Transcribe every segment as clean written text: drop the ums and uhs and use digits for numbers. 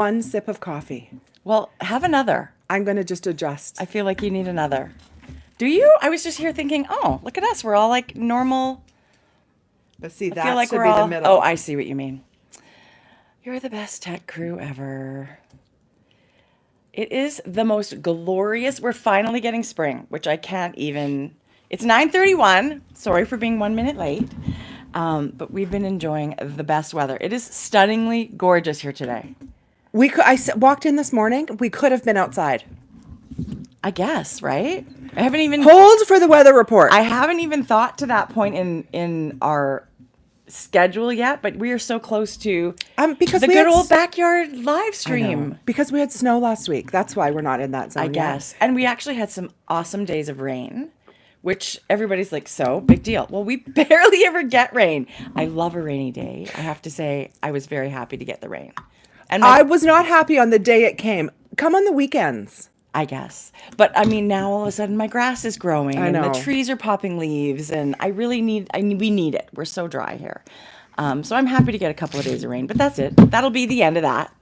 One sip of coffee. Well, have another. I'm going to just adjust. I feel like you need another. Do you? I was just here thinking, oh, look at us. We're all like normal. But see, I that feel like should we're be all, the middle. Oh, I see what you mean. You're the best tech crew ever. It is the most glorious. We're finally getting spring, which I can't even. It's 9:31. Sorry for being 1 minute late. But we've been enjoying the best weather. It is stunningly gorgeous here today. I walked in this morning. We could have been outside. I guess, right? I haven't even Hold for the weather report. I haven't even thought to that point in our schedule yet, but we are so close to because the we good had old backyard live stream. Because we had snow last week. That's why we're not in that zone I guess. And we actually had some awesome days of rain, which everybody's like, so big deal. Well, we barely ever get rain. I love a rainy day. I have to say, I was very happy to get the rain. And I was not happy on the day it came. Come on the weekends. I guess. But I mean, now all of a sudden my grass is growing and know. the trees are popping leaves and we need it. We're so dry here. So I'm happy to get a couple of days of rain, but that's it. That'll be the end of that.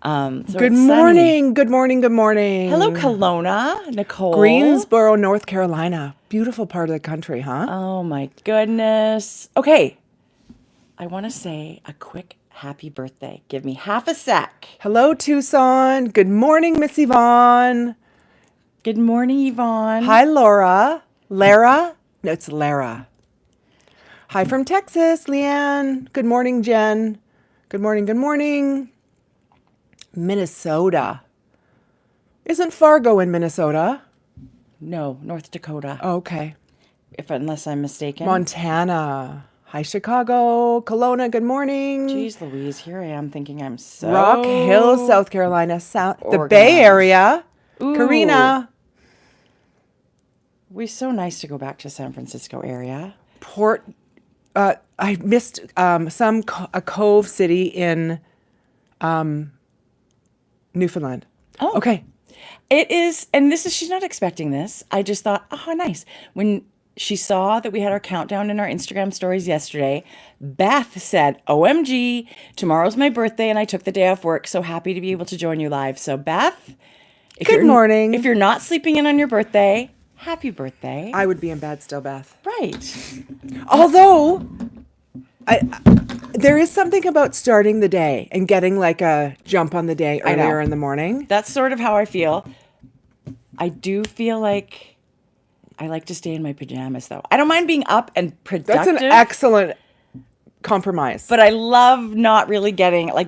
So Good morning. Good morning. Good morning. Hello, Kelowna, Nicole. Greensboro, North Carolina. Beautiful part of the country, huh? Oh my goodness. Okay. I want to say a quick happy birthday. Give me half a sec. Hello, Tucson. Good morning, Miss Yvonne. Good morning, Yvonne. Hi, Laura. Lara? No, it's Lara. Hi from Texas, Leanne. Good morning, Jen. Good morning. Good morning. Minnesota. Isn't Fargo in Minnesota? No, North Dakota. Okay. Unless I'm mistaken. Montana. Hi, Chicago. Kelowna, good morning. Jeez Louise, here I am thinking I'm so Rock Hill, South Carolina. The organized. Bay Area. Ooh. Karina. We're so nice to go back to San Francisco area. I missed a cove city in Newfoundland. Oh. Okay. It is, and she's not expecting this. I just thought, oh, nice. When she saw that we had our countdown in our Instagram stories yesterday, Beth said, OMG, tomorrow's my birthday and I took the day off work. So happy to be able to join you live. So Beth, Good morning. If you're not sleeping in on your birthday, happy birthday. I would be in bed still, Beth. Right. Although, there is something about starting the day and getting like a jump on the day earlier in the morning. That's sort of how I feel. I do feel like I like to stay in my pajamas, though. I don't mind being up and productive. That's an excellent compromise. But I love not really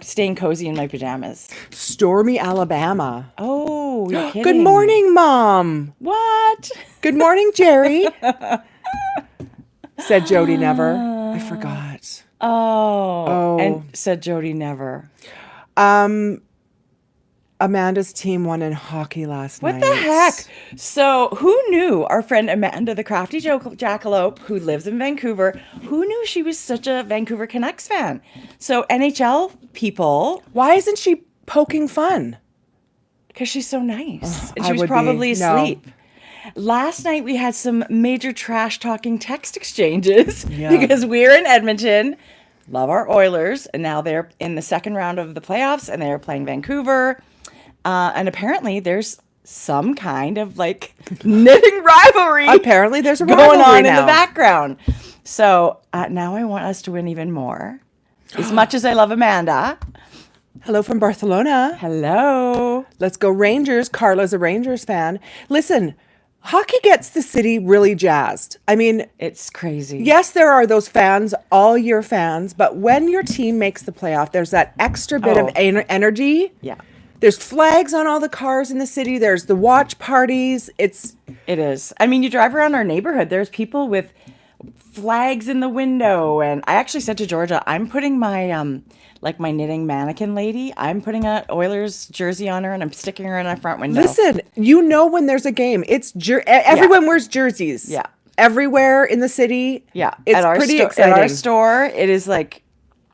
staying cozy in my pajamas. Stormy, Alabama. Oh, you're kidding. Good morning, Mom. What? Good morning, Jerry. Said Jodi never. I forgot. Oh. And said Jodi never. Amanda's team won in hockey last night. What the heck? So who knew our friend Amanda, the crafty jackalope, who lives in Vancouver, who knew she was such a Vancouver Canucks fan? So NHL people. Why isn't she poking fun? Because she's so nice. And I she was would probably be. asleep. No. Last night we had some major trash talking text exchanges Yeah. because we're in Edmonton. Love our Oilers. And now they're in the second round of the playoffs and they're playing Vancouver. And apparently there's some kind of knitting rivalry. Apparently there's a going on now. in the background. So now I want us to win even more. As much as I love Amanda. Hello from Barcelona. Hello. Let's go Rangers. Carla's a Rangers fan. Listen, hockey gets the city really jazzed. I mean, it's crazy. Yes, there are those fans, all year fans, but when your team makes the playoff, there's that extra bit of energy. Yeah. There's flags on all the cars in the city. There's the watch parties. It is. I mean, you drive around our neighborhood, there's people with flags in the window. And I actually said to Georgia, I'm putting my, my knitting mannequin lady, I'm putting a Oilers jersey on her and I'm sticking her in our front window. Listen, when there's a game, everyone wears jerseys. Yeah. Everywhere in the city. Yeah. It's pretty exciting. At our store, it is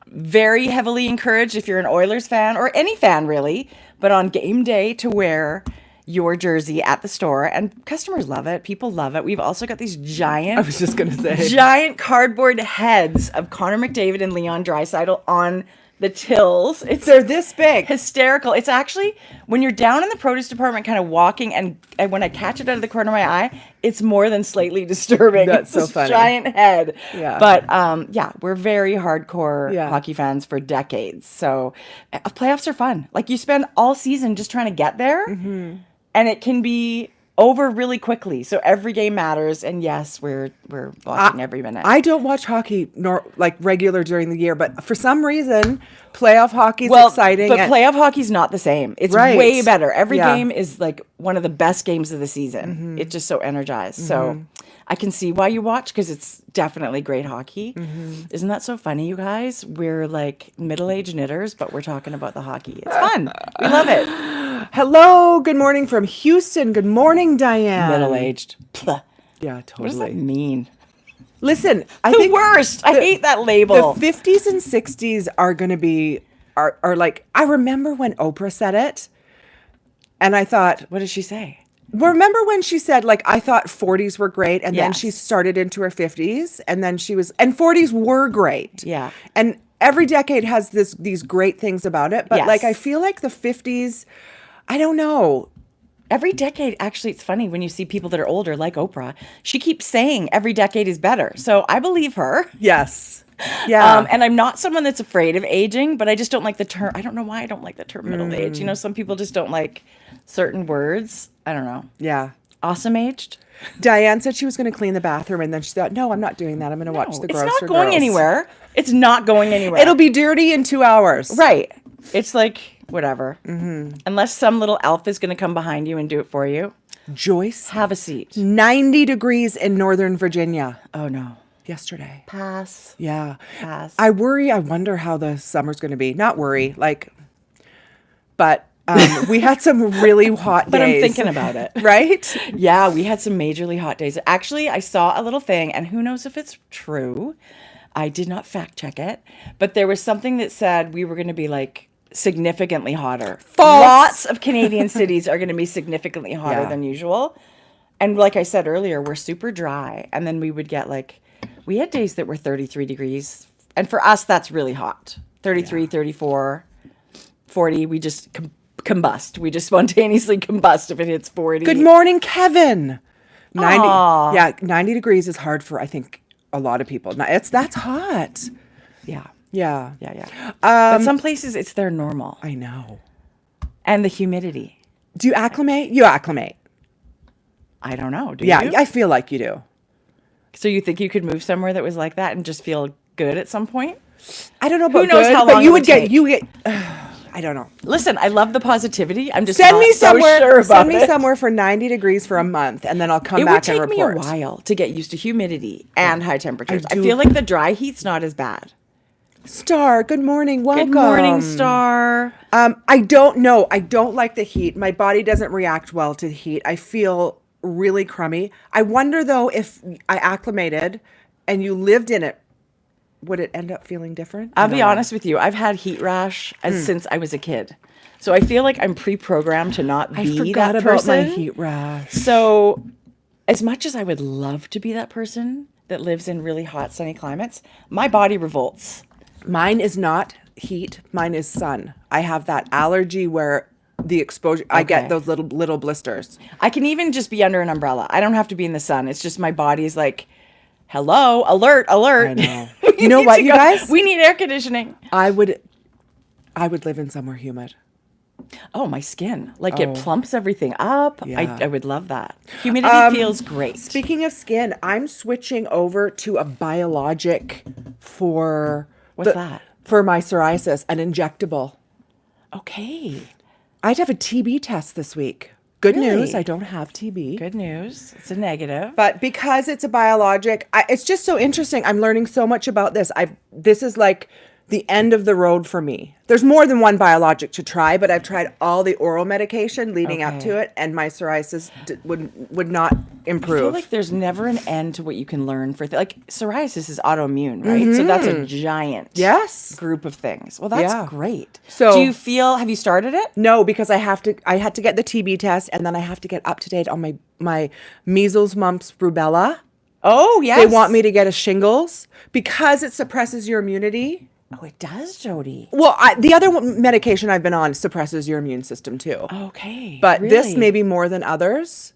very heavily encouraged if you're an Oilers fan or any fan really, but on game day to wear your jersey at the store, and customers love it. People love it. We've also got these giant, I was just going to say, giant cardboard heads of Connor McDavid and Leon Draisaitl on the tills. They're this big. Hysterical. It's actually, when you're down in the produce department kind of walking, and when I catch it out of the corner of my eye, it's more than slightly disturbing. That's it's so this funny. giant head. Yeah. But yeah, we're very hardcore Yeah. hockey fans for decades. So playoffs are fun. Like, you spend all season just trying to get there, and it can be over really quickly. So every game matters. And yes, we're watching every minute. I don't watch hockey nor like regular during the year, but for some reason, playoff hockey's exciting. But playoff hockey's not the same. It's Right. way better. Every Yeah. game is like one of the best games of the season. It's just so energized. So I can see why you watch, because it's definitely great hockey. Isn't that so funny, you guys? We're like middle-aged knitters, but we're talking about the hockey. It's fun. We love it. Hello, good morning from Houston. Good morning, Diane. Middle-aged. Pluh. Yeah, What does that totally. mean? Listen, I The think worst. I hate that the label. 50s and 60s are going to be, are like, I remember when Oprah said it, and I thought, What does she say? remember when she said, like, I thought 40s were great, and then Yes. she started into her 50s, and then and 40s were great. Yeah. And every decade has these great things about it, but Yes. like, I feel like the 50s, I don't know. Every decade, actually, it's funny when you see people that are older, like Oprah. She keeps saying every decade is better. So I believe her. Yes. Yeah. And I'm not someone that's afraid of aging, but I just don't like the term. I don't know why I don't like the term middle age. You know, some people just don't like certain words. I don't know. Yeah. Awesome aged? Diane said she was going to clean the bathroom, and then she thought, no, I'm not doing that. I'm going to watch the It's Grocer not going Girls. anywhere. It's not going anywhere. It'll be dirty in 2 hours. right. It's like whatever. Unless some little elf is going to come behind you and do it for you. Joyce, Have a seat. 90 degrees in Northern Virginia Oh no. yesterday. Pass. Yeah. Pass. I wonder how the summer's going to be. Not worry, but we had some really hot days. But I'm thinking about it. Right? Yeah, we had some majorly hot days. Actually, I saw a little thing, and who knows if it's true. I did not fact check it, but there was something that said we were going to be like significantly hotter. False. Lots of Canadian cities are going to be significantly hotter Yeah. than usual. And like I said earlier, we're super dry. And then we would get we had days that were 33 degrees. And for us, that's really hot. 33, 34, 40. We just combust. We just spontaneously combust if it hits 40. Good morning, Kevin. 90. Aw. Yeah, 90 degrees is hard for, I think, a lot of people. That's hot. Yeah. Yeah. Yeah. But some places it's their normal. I know. And the humidity. Do you acclimate? You acclimate. I don't know. Do Yeah, you? I feel like you do. So you think you could move somewhere that was like that and just feel good at some point? I don't know about knows good, how but long you it would would get take. you get. I don't know. Listen, I love the positivity. I'm just Send not me so somewhere. sure about Send me it. somewhere for 90 degrees for a month, and then I'll come It back would take and me a report. while to get used to humidity and high temperatures. I do- feel like the dry heat's not as bad. Star, good morning. Welcome. Good morning, Star. I don't know. I don't like the heat. My body doesn't react well to the heat. I feel really crummy. I wonder though if I acclimated and you lived in it, would it end up feeling different? I'll be honest with you. I've had heat rash since I was a kid. So I feel like I'm pre-programmed to not I be forgot that about person. my heat rash. So as much as I would love to be that person that lives in really hot, sunny climates, my body revolts. Mine is not heat. Mine is sun. I have that allergy where the exposure, I get Okay. those little blisters. I can even just be under an umbrella. I don't have to be in the sun. It's just my body's like, hello, alert, alert. I know. We You know need what, to you go. guys? We need air conditioning. I would live in somewhere humid. Oh, my skin. Like it plumps everything up. Yeah. I would love that. Humidity feels great. Speaking of skin, I'm switching over to a biologic for What's that? For my psoriasis, an injectable. Okay. I'd have a TB test this week. Good news, Really? I don't have TB. Good news. It's a negative. But because it's a biologic, it's just so interesting. I'm learning so much about this. This is like the end of the road for me. There's more than one biologic to try, but I've tried all the oral medication leading up Okay. to it, and my psoriasis would not I feel improve. like there's never an end to what you can learn for like psoriasis is autoimmune, right? So that's a giant Yes. group of things. Well, that's Yeah. great. So- do you feel have you started it? No, because I had to get the TB test, and then I have to get up to date on my measles, mumps, rubella. Oh, yes. They want me to get a shingles because it suppresses your immunity. Oh, it does, Jodi. Well, the other medication I've been on suppresses your immune system too. Okay. But this really? maybe more than others.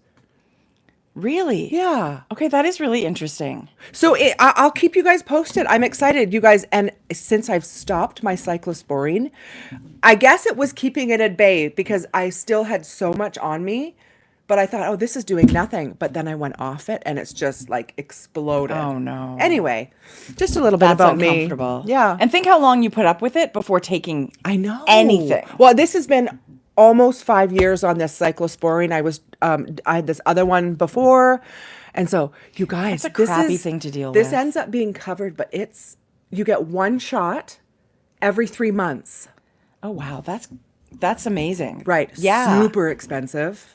Really? Yeah. Okay, that is really interesting. So I'll keep you guys posted. I'm excited, you guys. And since I've stopped my cyclosporine, I guess it was keeping it at bay because I still had so much on me. But I thought, oh, this is doing nothing. But then I went off it and it's just like exploded. Oh, no. Anyway, just a little bit That's about me. uncomfortable. Yeah. And think how long you put up with it before taking I know. anything. Well, this has been almost 5 years on this cyclosporine. I had this other one before. And so you guys, That's a crappy thing to deal this with. ends up being covered, but you get one shot every 3 months. Oh, wow. That's amazing. Right. Yeah. Super expensive.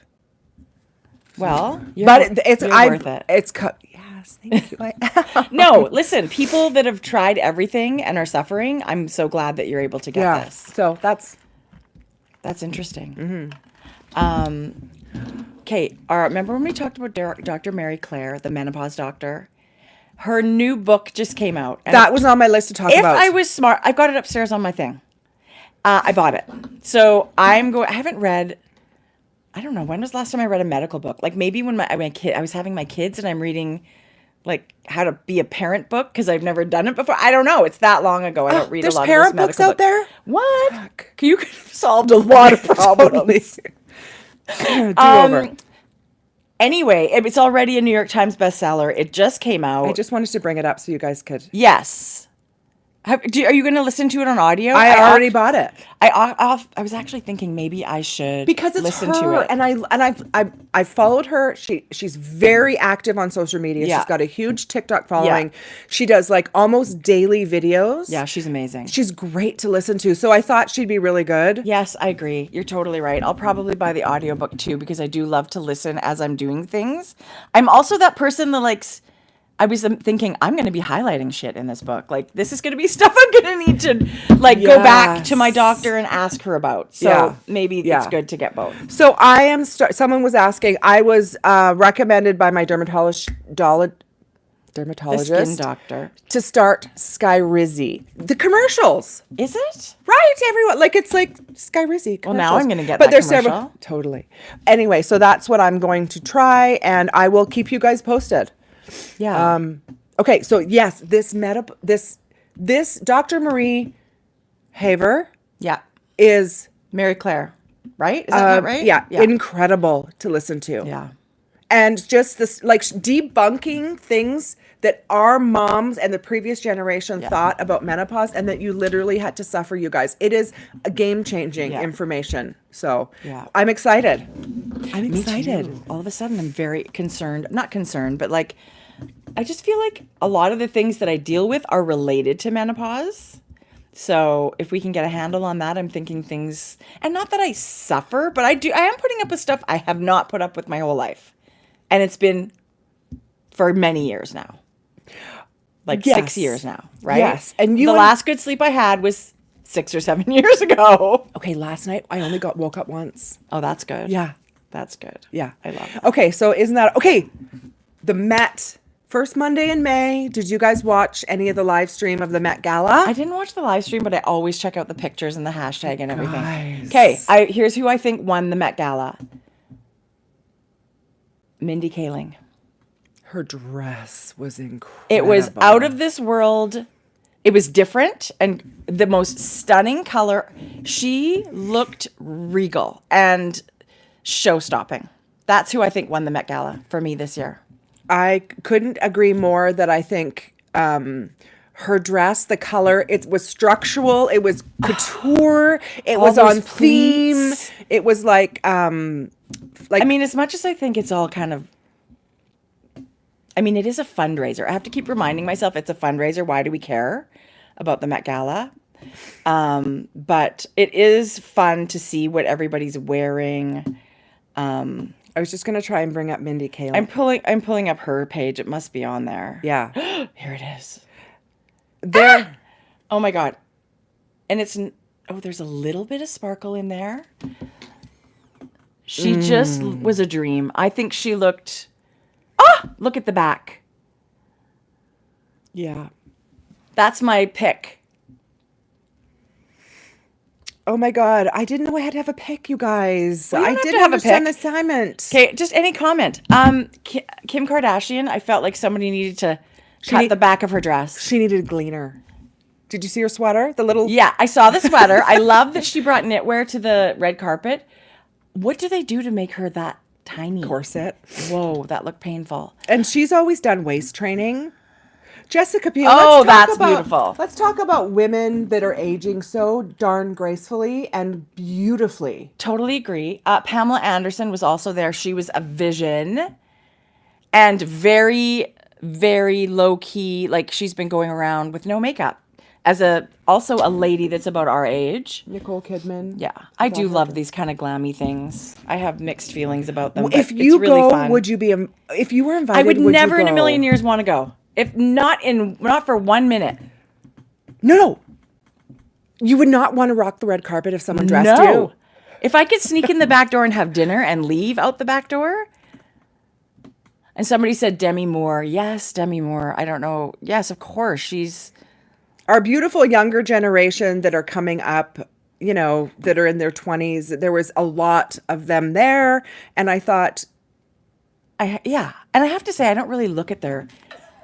Well, you're worth it. Yes, thank you. No, listen, people that have tried everything and are suffering, I'm so glad that you're able to get this. So that's interesting. Okay, remember when we talked about Dr. Mary Claire, the menopause doctor? Her new book just came out. And that was on my list to talk about. If I was smart, I've got it upstairs on my thing. I bought it. So I haven't read, I don't know, when was the last time I read a medical book? Like maybe when I was having my kids and I'm reading like how to be a parent book because I've never done it before. I don't know. It's that long ago. I don't read a lot of There's those parent books medical out there? What? Fuck. You could have solved a lot of problems. Do over. Anyway, it's already a New York Times bestseller. It just came out. I just wanted to bring it up so you guys could. Yes. Are you going to listen to it on audio? I already bought it I was actually thinking maybe I should because it's listen her, to it. and I've followed her. She's very active on social media. Yeah. She's got a huge TikTok following. Yeah. She does like almost daily videos. Yeah, she's amazing. She's great to listen to. So I thought she'd be really good. Yes, I agree. You're totally right. I'll probably buy the audiobook too because I do love to listen as I'm doing things. I'm also that person that likes. I was thinking I'm going to be highlighting shit in this book. Like this is going to be stuff I'm going to need to like go back to my doctor and ask her about. So maybe it's good to get both. So I am. Someone was asking. I was recommended by my dermatologist, the skin doctor, to start Skyrizi. The commercials. Is it right? Everyone like it's like Skyrizi. Well, now I'm going to get. But that there's commercial. several. Totally. Anyway, so that's what I'm going to try, and I will keep you guys posted. Yeah. Okay, so yes, this Dr. Marie Haver is Mary Claire, right? Is that right? Yeah, incredible to listen to. Yeah. And just this like debunking things that our moms and the previous generation thought about menopause and that you literally had to suffer, you guys. It is a game-changing information. So I'm excited. I'm excited. Me too. All of a sudden, I'm very concerned. Not concerned, but like, I just feel like a lot of the things that I deal with are related to menopause. So if we can get a handle on that, I'm thinking things, and not that I suffer, but I am putting up with stuff I have not put up with my whole life. And it's been for many years now. Like 6 years now, right? Yes. And the last good sleep I had was 6 or 7 years ago. Okay, last night I only woke up once. Oh, that's good. Yeah. That's good. Yeah. I love that. Okay, so isn't that okay? The Met, first Monday in May. Did you guys watch any of the live stream of the Met Gala? I didn't watch the live stream, but I always check out the pictures and the hashtag and everything. Guys. Okay, here's who I think won the Met Gala. Mindy Kaling. Her dress was incredible. It was out of this world. It was different and the most stunning color. She looked regal and show-stopping. That's who I think won the Met Gala for me this year. I couldn't agree more that I think her dress, the color, it was structural, it was couture, it was on theme. It was like I mean, as much as I think it's all kind of, I mean, it is a fundraiser. I have to keep reminding myself it's a fundraiser. Why do we care about the Met Gala? But it is fun to see what everybody's wearing. I was just going to try and bring up Mindy Kaling. I'm pulling up her page. It must be on there. Yeah. Here it is. There. Oh my God. And there's a little bit of sparkle in there. She just was a dream. I think she looked, look at the back. Yeah. That's my pick. Oh my God. I didn't know I had to have a pick, you guys. Well, you I don't have to didn't have a understand the pick. assignment. Okay, just any comment. Kim Kardashian, I felt like somebody needed to cut need- the back of her dress. She needed a gleaner. Did you see her sweater? The little. Yeah, I saw the sweater. I love that she brought knitwear to the red carpet. What do they do to make her that tiny? Corset. Whoa, that looked painful. And she's always done waist training. Jessica Peel. Oh, let's talk that's about, beautiful. Let's talk about women that are aging so darn gracefully and beautifully. Totally agree. Pamela Anderson was also there. She was a vision and very, very low key. Like she's been going around with no makeup as also a lady that's about our age. Nicole Kidman. Yeah, I do love these kind of glammy things. I have mixed feelings about them. If but you it's really go, fun. would you be? If you were invited, I would never you in a go? million years want to go. If not for 1 minute. No. You would not want to rock the red carpet if someone dressed No. you. If I could sneak in the back door and have dinner and leave out the back door. And somebody said Demi Moore. Yes, Demi Moore. I don't know. Yes, of course. She's Our beautiful younger generation that are coming up, that are in their 20s. There was a lot of them there, and I thought, and I have to say I don't really look at their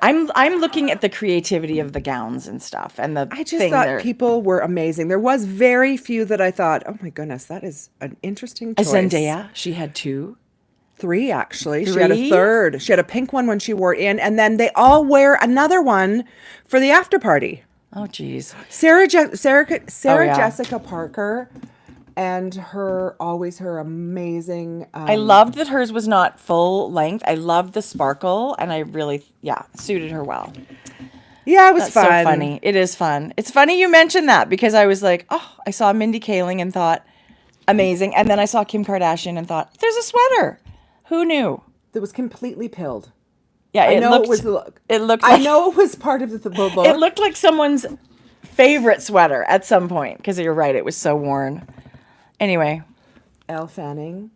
I'm looking at the creativity of the gowns and stuff and the I just thought people were amazing. There was very few that I thought, oh my goodness, that is an interesting choice. Zendaya, she had 2. 3 actually. She had a 3? third. She had a pink one when she wore it in, and then they all wear another one for the after party. Oh geez. Sarah yeah. Jessica Parker and her amazing I loved that hers was not full length. I loved the sparkle and I really suited her well. Yeah, it was That's fun. so funny. It is fun. It's funny you mentioned that because I was like, oh, I saw Mindy Kaling and thought amazing, and then I saw Kim Kardashian and thought there's a sweater. Who knew? That was completely pilled. Yeah, I know looked, it was the look. It looked. I Like, know it was part of the look. It looked like someone's favorite sweater at some point because you're right. It was so worn. Anyway, Elle Fanning.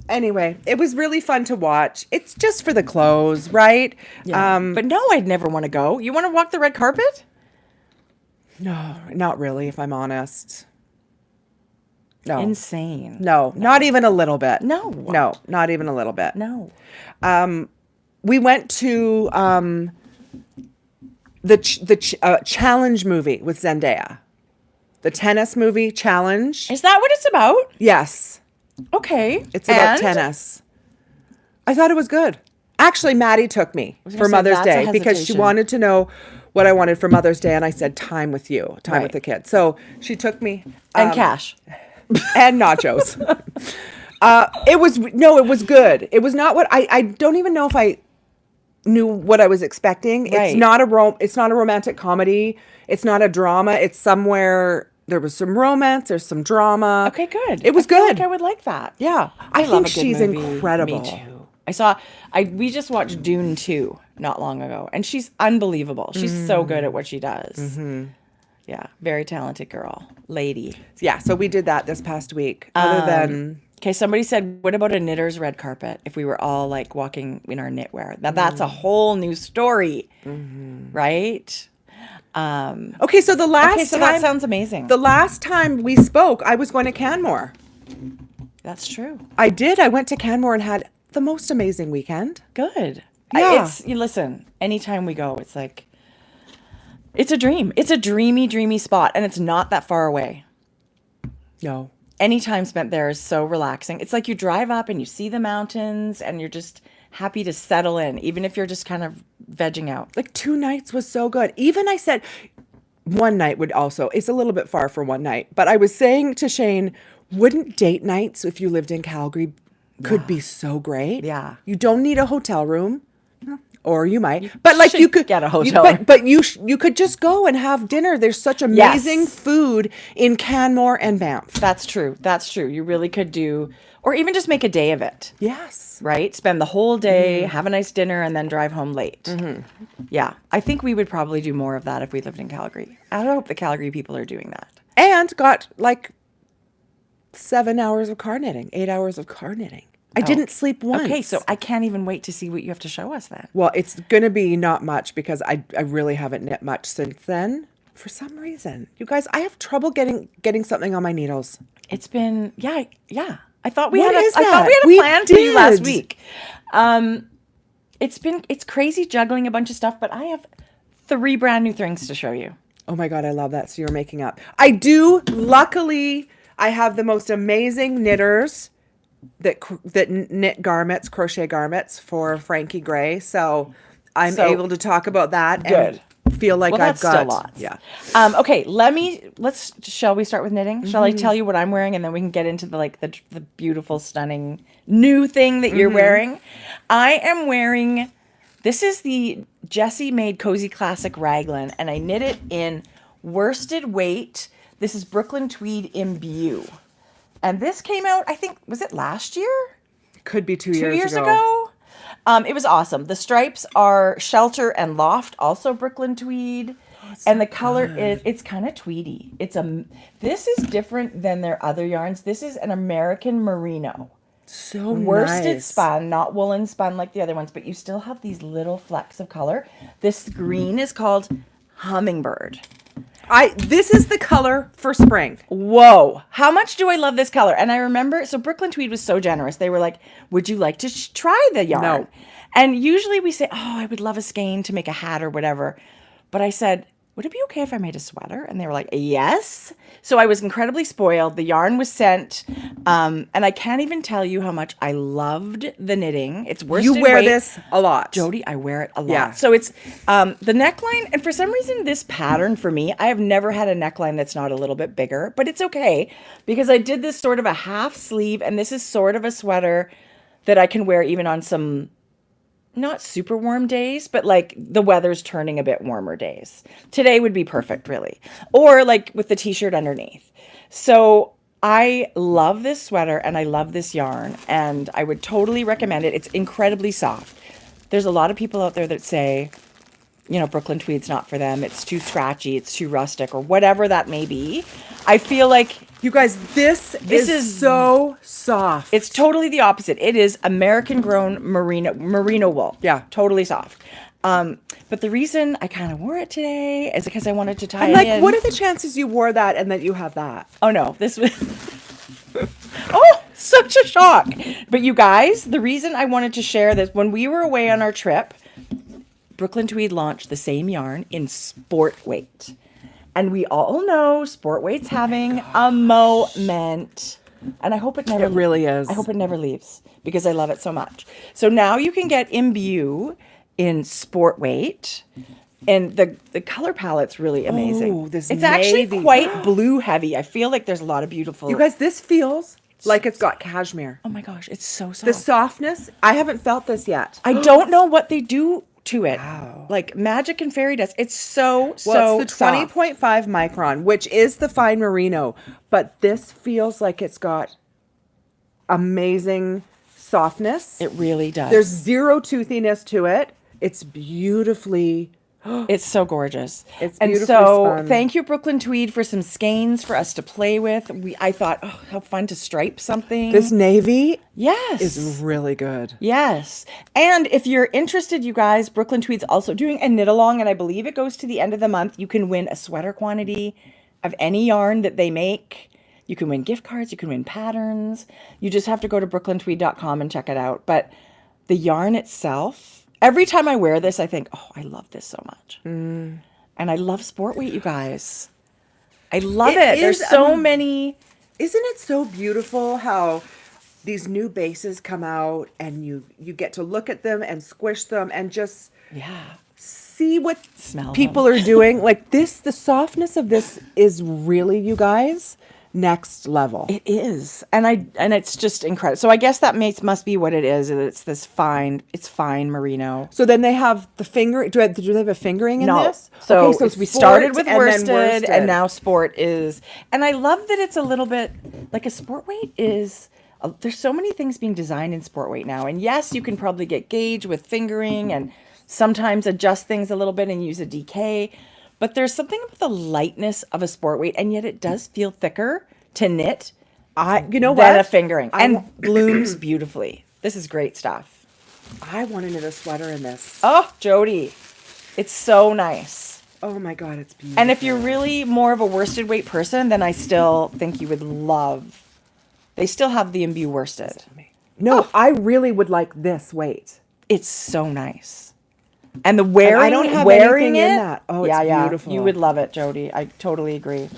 Anyway, it was really fun to watch. It's just for the clothes, right? yeah. But no, I'd never want to go. You want to walk the red carpet? No, not really, if I'm honest. No. Insane. No, not even a little bit. No. No, not even a little bit. No. We went to the Challenge movie with Zendaya. The tennis movie Challenge. Is that what it's about? Yes. Okay. It's about And? tennis. I thought it was good. Actually, Maddie took me gonna for say, Mother's that's a Day because she hesitation. wanted to know what I wanted for Mother's Day, and I said time with you, time with Right. the kids. So she took me. And cash. And nachos. It was good. It was not what I don't even know if I knew what I was expecting. Right. It's not a romantic comedy. It's not a drama. It's somewhere there was some romance, there's some drama. Okay, good. It was I feel good. like I would like that. Yeah. I love think a good she's movie. incredible. Me too. We just watched Dune 2 not long ago, and she's unbelievable. She's so good at what she does. Mm-hmm. Yeah, very talented girl, lady. Yeah, so we did that this past week. Other than Okay, somebody said, what about a knitter's red carpet if we were all like walking in our knitwear? Now that's a whole new story, right? okay, so the last Okay, so time that sounds amazing. the last time we spoke, I was going to Canmore. That's true. I did. I went to Canmore and had the most amazing weekend. Good. Yeah. Listen, anytime we go, it's like, it's a dream. It's a dreamy, dreamy spot, and it's not that far away. No. Any time spent there is so relaxing. It's like you drive up and you see the mountains, and you're just happy to settle in, even if you're just kind of vegging out. Like 2 nights was so good. Even I said one night would also, it's a little bit far for one night, but I was saying to Shane, wouldn't date nights if you lived in Calgary could be so great? Yeah. You don't need a hotel room. Or you might, but like should you could get a hotel room. But you could just go and have dinner. There's such amazing food in Canmore and Banff. That's true. That's true. You really could do, or even just make a day of it. Yes. Right? Spend the whole day, have a nice dinner, and then drive home late. Yeah. I think we would probably do more of that if we lived in Calgary. I hope the Calgary people are doing that. And got like 7 hours of car knitting, 8 hours of car knitting. I didn't sleep once. Okay, so I can't even wait to see what you have to show us then. Well, it's going to be not much because I really haven't knit much since then. For some reason, you guys, I have trouble getting something on my needles. It's been, yeah. I thought we What had is I thought that? we had a We plan for you last did. week. It's crazy juggling a bunch of stuff, but I have 3 brand new things to show you. Oh my God, I love that. So you're making up. I do. Luckily, I have the most amazing knitters that knit garments, crochet garments for Frankie Gray. So I'm So, able to talk about that good. and feel like Well, I've that's got still lots. Yeah. Okay, shall we start with knitting? Shall I tell you what I'm wearing and then we can get into the beautiful, stunning new thing that you're wearing? I am wearing, this is the Jessie made Cozy Classic Raglan, and I knit it in worsted weight. This is Brooklyn Tweed Imbue. And this came out, I think, was it last year? Could be 2 2 years years ago? It was awesome. The stripes are Shelter and Loft, also Brooklyn Tweed. And the color is, it's kind of tweedy. This is different than their other yarns. This is an American merino. So Worsted nice. spun, not woolen spun like the other ones, but you still have these little flecks of color. This green is called Hummingbird. This is the color for spring. Whoa, how much do I love this color? And I remember, so Brooklyn Tweed was so generous. They were like, would you like to try the yarn? No. And usually we say, oh, I would love a skein to make a hat or whatever. But I said, would it be okay if I made a sweater? And they were like, yes. So I was incredibly spoiled. The yarn was sent. And I can't even tell you how much I loved the knitting. It's worsted You wear weight. this a lot. Jodi, I wear it a lot. Yeah. So it's the neckline, and for some reason, this pattern for me, I have never had a neckline that's not a little bit bigger, but it's okay because I did this sort of a half sleeve, and this is sort of a sweater that I can wear even on some not super warm days, but like the weather's turning a bit warmer days. Today would be perfect, really. Or like with the t-shirt underneath. So I love this sweater and I love this yarn, and I would totally recommend it. It's incredibly soft. There's a lot of people out there that say, you know, Brooklyn Tweed's not for them. It's too scratchy, it's too rustic, or whatever that may be. I feel like You guys, this is so soft. it's totally the opposite. It is American grown merino wool. Yeah. Totally soft. But the reason I kind of wore it today is because I wanted to tie I'm it like, in. what are the chances you wore that and that you have that? Oh no, this was oh, such a shock. But you guys, the reason I wanted to share this, when we were away on our trip, Brooklyn Tweed launched the same yarn in sport weight. And we all know sport weight's having a moment. And I hope it never It really is. I hope it never leaves because I love it so much. So now you can get Imbue in sport weight. And the color palette's really amazing. Oh, this it's actually navy. quite blue heavy. I feel like there's a lot of beautiful. You guys, this feels like it's got cashmere. Oh my gosh, it's so soft. The softness, I haven't felt this yet. I don't know what they do to it. Wow. Like magic and fairy dust. It's so Well, it's the soft. 20.5 micron, which is the fine merino, but this feels like it's got amazing softness. It really does. There's zero toothiness to it. It's beautifully. It's so gorgeous. It's and beautifully so spun. thank you, Brooklyn Tweed, for some skeins for us to play with. I thought, oh, how fun to stripe something. This navy yes. is really good. Yes. And if you're interested, you guys, Brooklyn Tweed's also doing a knit along, and I believe it goes to the end of the month. You can win a sweater quantity of any yarn that they make. You can win gift cards. You can win patterns. You just have to go to brooklyntweed.com and check it out. But the yarn itself, every time I wear this, I think, oh, I love this so much. And I love sport weight, you guys. I love it. There's is, so many. Isn't it so beautiful how these new bases come out and you get to look at them and squish them and just Yeah. see what Smell people are doing? Like this, the softness of this is really, you guys, next level. It is, and it's just incredible. So I guess that must be what it is. It's this fine merino. So then they have the finger. Do they have a fingering in this? So, Okay, we sport started with and then worsted, and now sport is. And I love that it's a little bit like a sport weight is. There's so many things being designed in sport weight now, and yes, you can probably get gauge with fingering and sometimes adjust things a little bit and use a DK. But there's something about the lightness of a sport weight, and yet it does feel thicker to knit you know than what? a fingering. And blooms beautifully. This is great stuff. I want to knit a sweater in this. Oh, Jodi, it's so nice. Oh my God, it's beautiful. And if you're really more of a worsted weight person, then I still think you would love. They still have the imbue worsted. No, I really would like this weight. It's so nice. And the wearing, I don't have wearing anything it, in that. Oh, it's beautiful. You would love it, Jodi. I totally agree.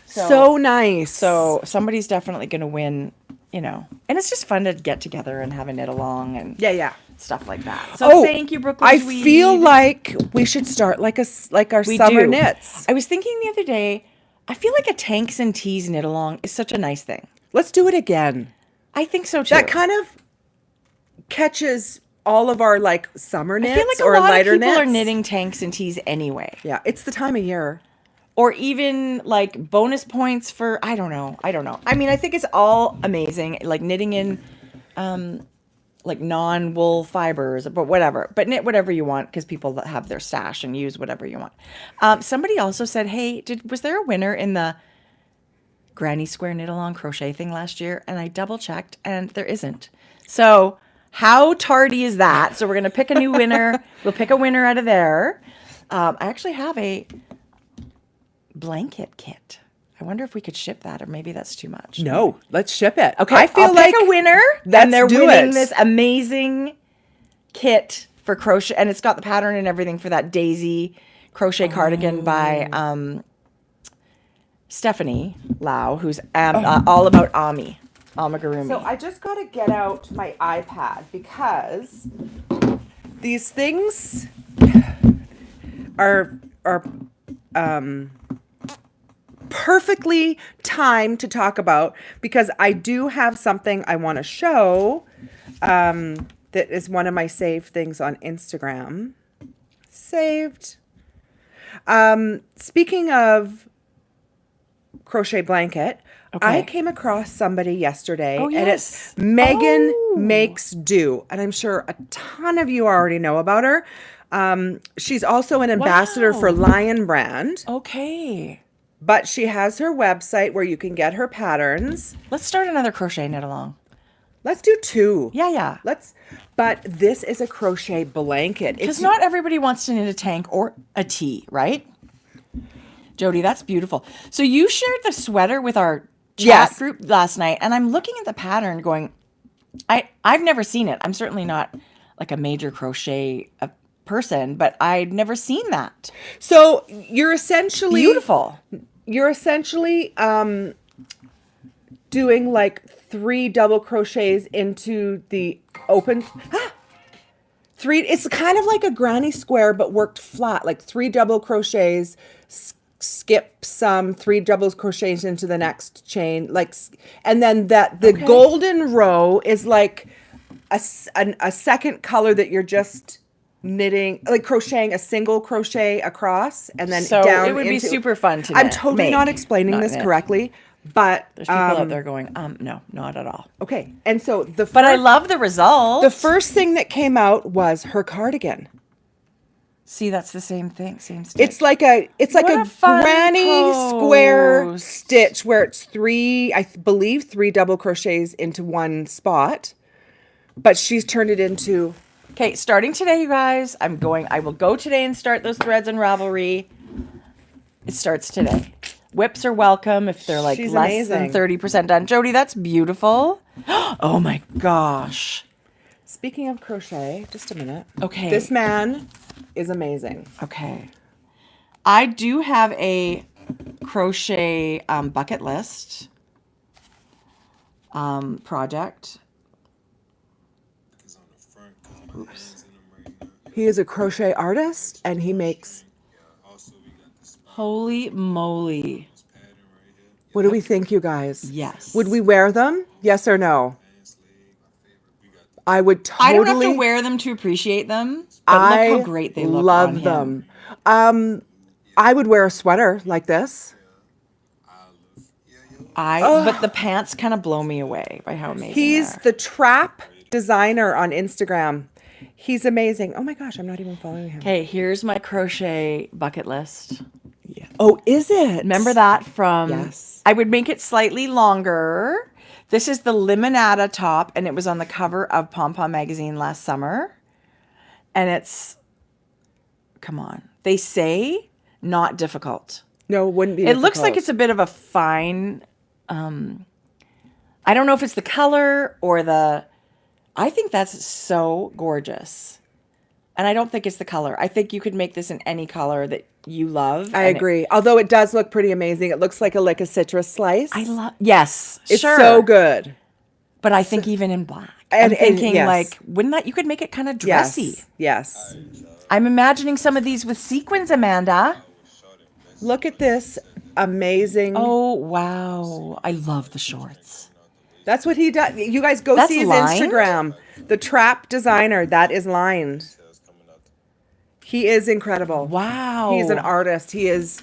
So nice. So somebody's definitely going to win, you know. And it's just fun to get together and have a knit along and yeah. stuff like that. So thank you, Brooklyn. I feel like we should start like our summer knits. I was thinking the other day, I feel like a tanks and tees knit along is such a nice thing. Let's do it again. I think so too. That kind of catches all of our like summer knits I feel like or a lot lighter of people knits. are knitting tanks and tees anyway. Yeah, it's the time of year. Or even like bonus points for, I don't know. I mean, I think it's all amazing. Like knitting in like non-wool fibers, but whatever. But knit whatever you want because people have their stash and use whatever you want. Somebody also said, hey, was there a winner in the Granny Square knit along crochet thing last year? And I double checked and there isn't. So how tardy is that? So we're going to pick a new winner. We'll pick a winner out of there. I actually have a blanket kit. I wonder if we could ship that, or maybe that's too much. No, let's ship it. Okay, I feel I'll like pick a winner, let's and they're do winning it. this amazing kit for crochet, and it's got the pattern and everything for that daisy crochet cardigan by Stephanie Lau, who's all about amigurumi. So I just got to get out my iPad because these things are perfectly timed to talk about because I do have something I want to show that is one of my saved things on Instagram. Saved. Speaking of crochet blanket, I came across somebody yesterday and it's Megan Makes Do. And I'm sure a ton of you already know about her. She's also an ambassador for Lion Brand. Okay. But she has her website where you can get her patterns. Let's start another crochet knit along. Let's do 2. Yeah. But this is a crochet blanket. Because not everybody wants to knit a tank or a tee, right? Jodi, that's beautiful. So you shared the sweater with our chat group last night, and I'm looking at the pattern going, I've never seen it. I'm certainly not like a major crochet person, but I'd never seen that. So you're essentially beautiful. You're essentially doing like 3 double crochets into the open. 3. It's kind of like a granny square, but worked flat. Like 3 double crochets. Skip some 3 double crochets into the next chain, like, and then the golden row is like a second color that you're just knitting, like crocheting a single crochet across, and then down. It would be super fun to. I'm totally not explaining this correctly, but there's people out there going, no, not at all. Okay, and so but I love the result. The first thing that came out was her cardigan. See, that's the same thing, same stitch. It's like a granny square stitch where it's 3 double crochets into one spot, but she's turned it into. Okay, starting today, you guys, I will go today and start those threads in Ravelry. It starts today. Whips are welcome if they're like less than 30% done. Jodi, that's beautiful. Oh my gosh. Speaking of crochet, just a minute. Okay. This man is amazing. Okay. I do have a crochet bucket list project. Oops. He is a crochet artist and he makes. Holy moly. What do we think, you guys? Yes. Would we wear them? Yes or no? I would totally. I don't have to wear them to appreciate them, but look how great they look on him. I would wear a sweater like this. But the pants kind of blow me away by how amazing He's the trap designer on Instagram. He's amazing. Oh my gosh, I'm not even following him. Okay, here's my crochet bucket list. Yeah. Oh, is it? Remember that from... Yes. I would make it slightly longer. This is the Limonada top, and it was on the cover of Pom Pom magazine last summer. And it's... Come on. They say not difficult. No, it wouldn't be It looks like difficult. it's a bit of a fine, I don't know if it's the color or I think that's so gorgeous. And I don't think it's the color. I think you could make this in any color that you love. I agree. Although it does look pretty amazing. It looks like a citrus slice. Yes, It's sure. so good. But I think even in black. And- I'm thinking yes. like, wouldn't that, you could make it kind of dressy. Yes. I'm imagining some of these with sequins, Amanda. Look at this amazing. Oh, wow. I love the shorts. That's what he does. You guys go That's see his lined? Instagram. The Trap Designer. That is lined. He is incredible. Wow. He's an artist. He is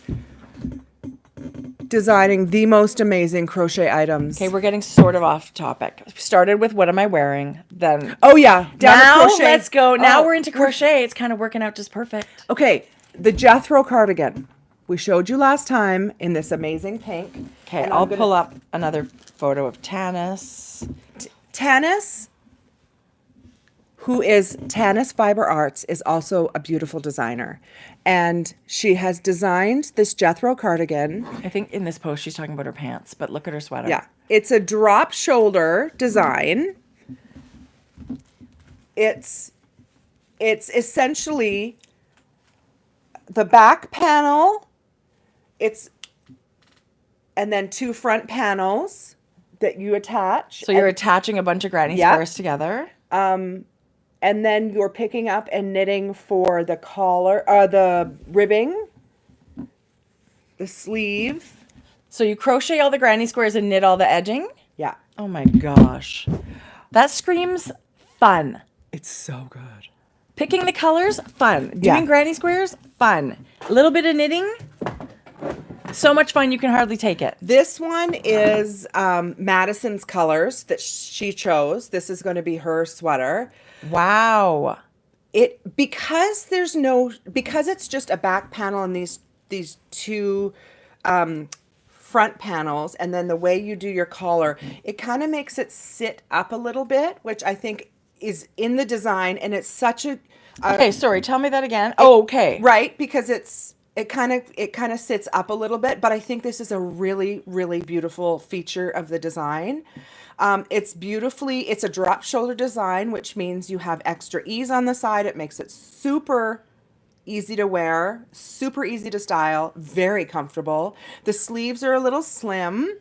designing the most amazing crochet items. Okay, we're getting sort of off topic. Started with what am I wearing? Then Oh yeah. Down to now crochet. let's go. Now Oh, we're into crochet. It's kind of working out just perfect. Okay. The Jethro cardigan. We showed you last time in this amazing pink. Okay, And I'll I'm gonna- pull up another photo of Tanis. Tanis, who is Tanis Fiber Arts, is also a beautiful designer. And she has designed this Jethro cardigan. I think in this post she's talking about her pants, but look at her sweater. Yeah. It's a drop shoulder design. It's essentially the back panel. And then 2 front panels that you attach. So you're attaching a bunch of granny Yeah. squares together. And then you're picking up and knitting for the collar, the ribbing, the sleeve. So you crochet all the granny squares and knit all the edging? Yeah. Oh my gosh. That screams fun. It's so good. Picking the colors, fun. Doing Yeah. granny squares, fun. A little bit of knitting, so much fun you can hardly take it. This one is Madison's colors that she chose. This is going to be her sweater. Wow. Because it's just a back panel and these 2 front panels, and then the way you do your collar, it kind of makes it sit up a little bit, which I think is in the design, and it's such a Okay, sorry, tell me that again. Oh, okay. right, because it kind of sits up a little bit, but I think this is a really, really beautiful feature of the design. It's a drop shoulder design, which means you have extra ease on the side. It makes it super easy to wear, super easy to style, very comfortable. The sleeves are a little slim.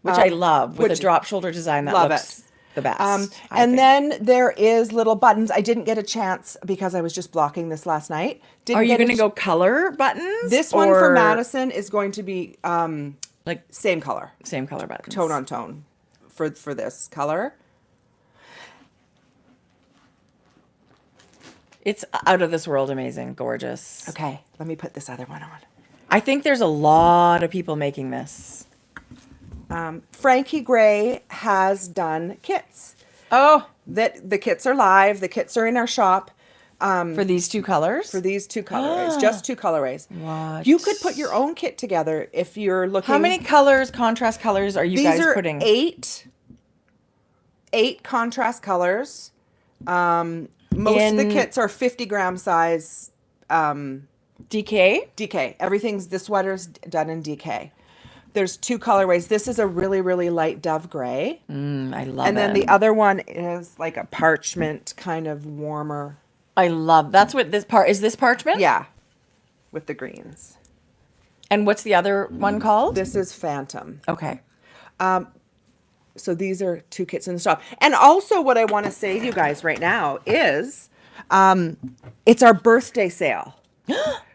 Which I love, with which- a drop shoulder design that love looks it. the best. I And think. then there is little buttons. I didn't get a chance because I was just blocking this last night. Didn't Are you get a going to go color buttons? This one for or Madison is going to be like same color, same color buttons? tone on tone for this color. It's out of this world amazing, gorgeous. Okay, let me put this other one on. I think there's a lot of people making this. Frankie Gray has done kits. Oh, That the kits are live. The kits are in our shop for these 2 colors? for these 2 colorways, just 2 colorways. What? You could put your own kit together if you're looking. How many colors, contrast colors, are you These guys are putting? 8 contrast colors. Most of the In- kits are 50-gram size DK? DK. The sweater's done in DK. There's 2 colorways. This is a really, really light dove gray. I love And it. then the other one is like a parchment kind of warmer. I love, that's what this part, is this parchment? Yeah. With the greens. And what's the other one called? This is Phantom. Okay. So these are 2 kits in the shop. And also what I want to say to you guys right now is it's our birthday sale.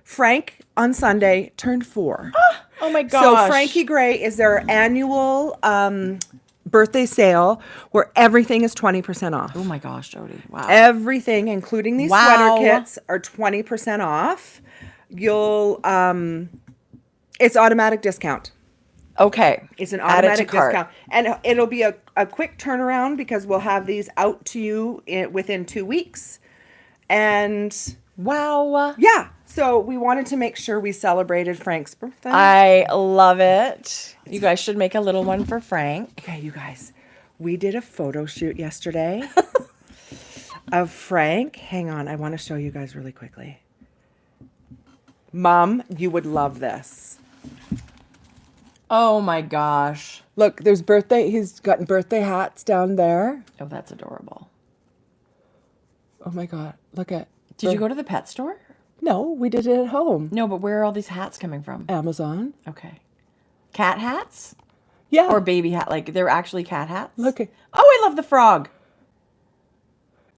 Frank on Sunday turned 4. Oh my gosh. So Frankie Gray is their annual birthday sale where everything is 20% off. Oh my gosh, Jodi. Wow. Everything, including these Wow. sweater kits, are 20% off. You'll it's automatic discount. Okay. It's an Add it to automatic cart. discount. And it'll be a quick turnaround because we'll have these out to you within 2 weeks. And Wow. yeah, so we wanted to make sure we celebrated Frank's birthday. I love it. You guys should make a little one for Frank. Okay, you guys, we did a photo shoot yesterday of Frank. Hang on, I want to show you guys really quickly. Mom, you would love this. Oh my gosh. Look, there's he's got birthday hats down there. Oh, that's adorable. Oh my God, look at. Did you go to the pet store? No, we did it at home. No, but where are all these hats coming from? Amazon. Okay. Cat hats? Yeah. Or baby hat? Like, they're actually cat hats? Look at. Oh, I love the frog.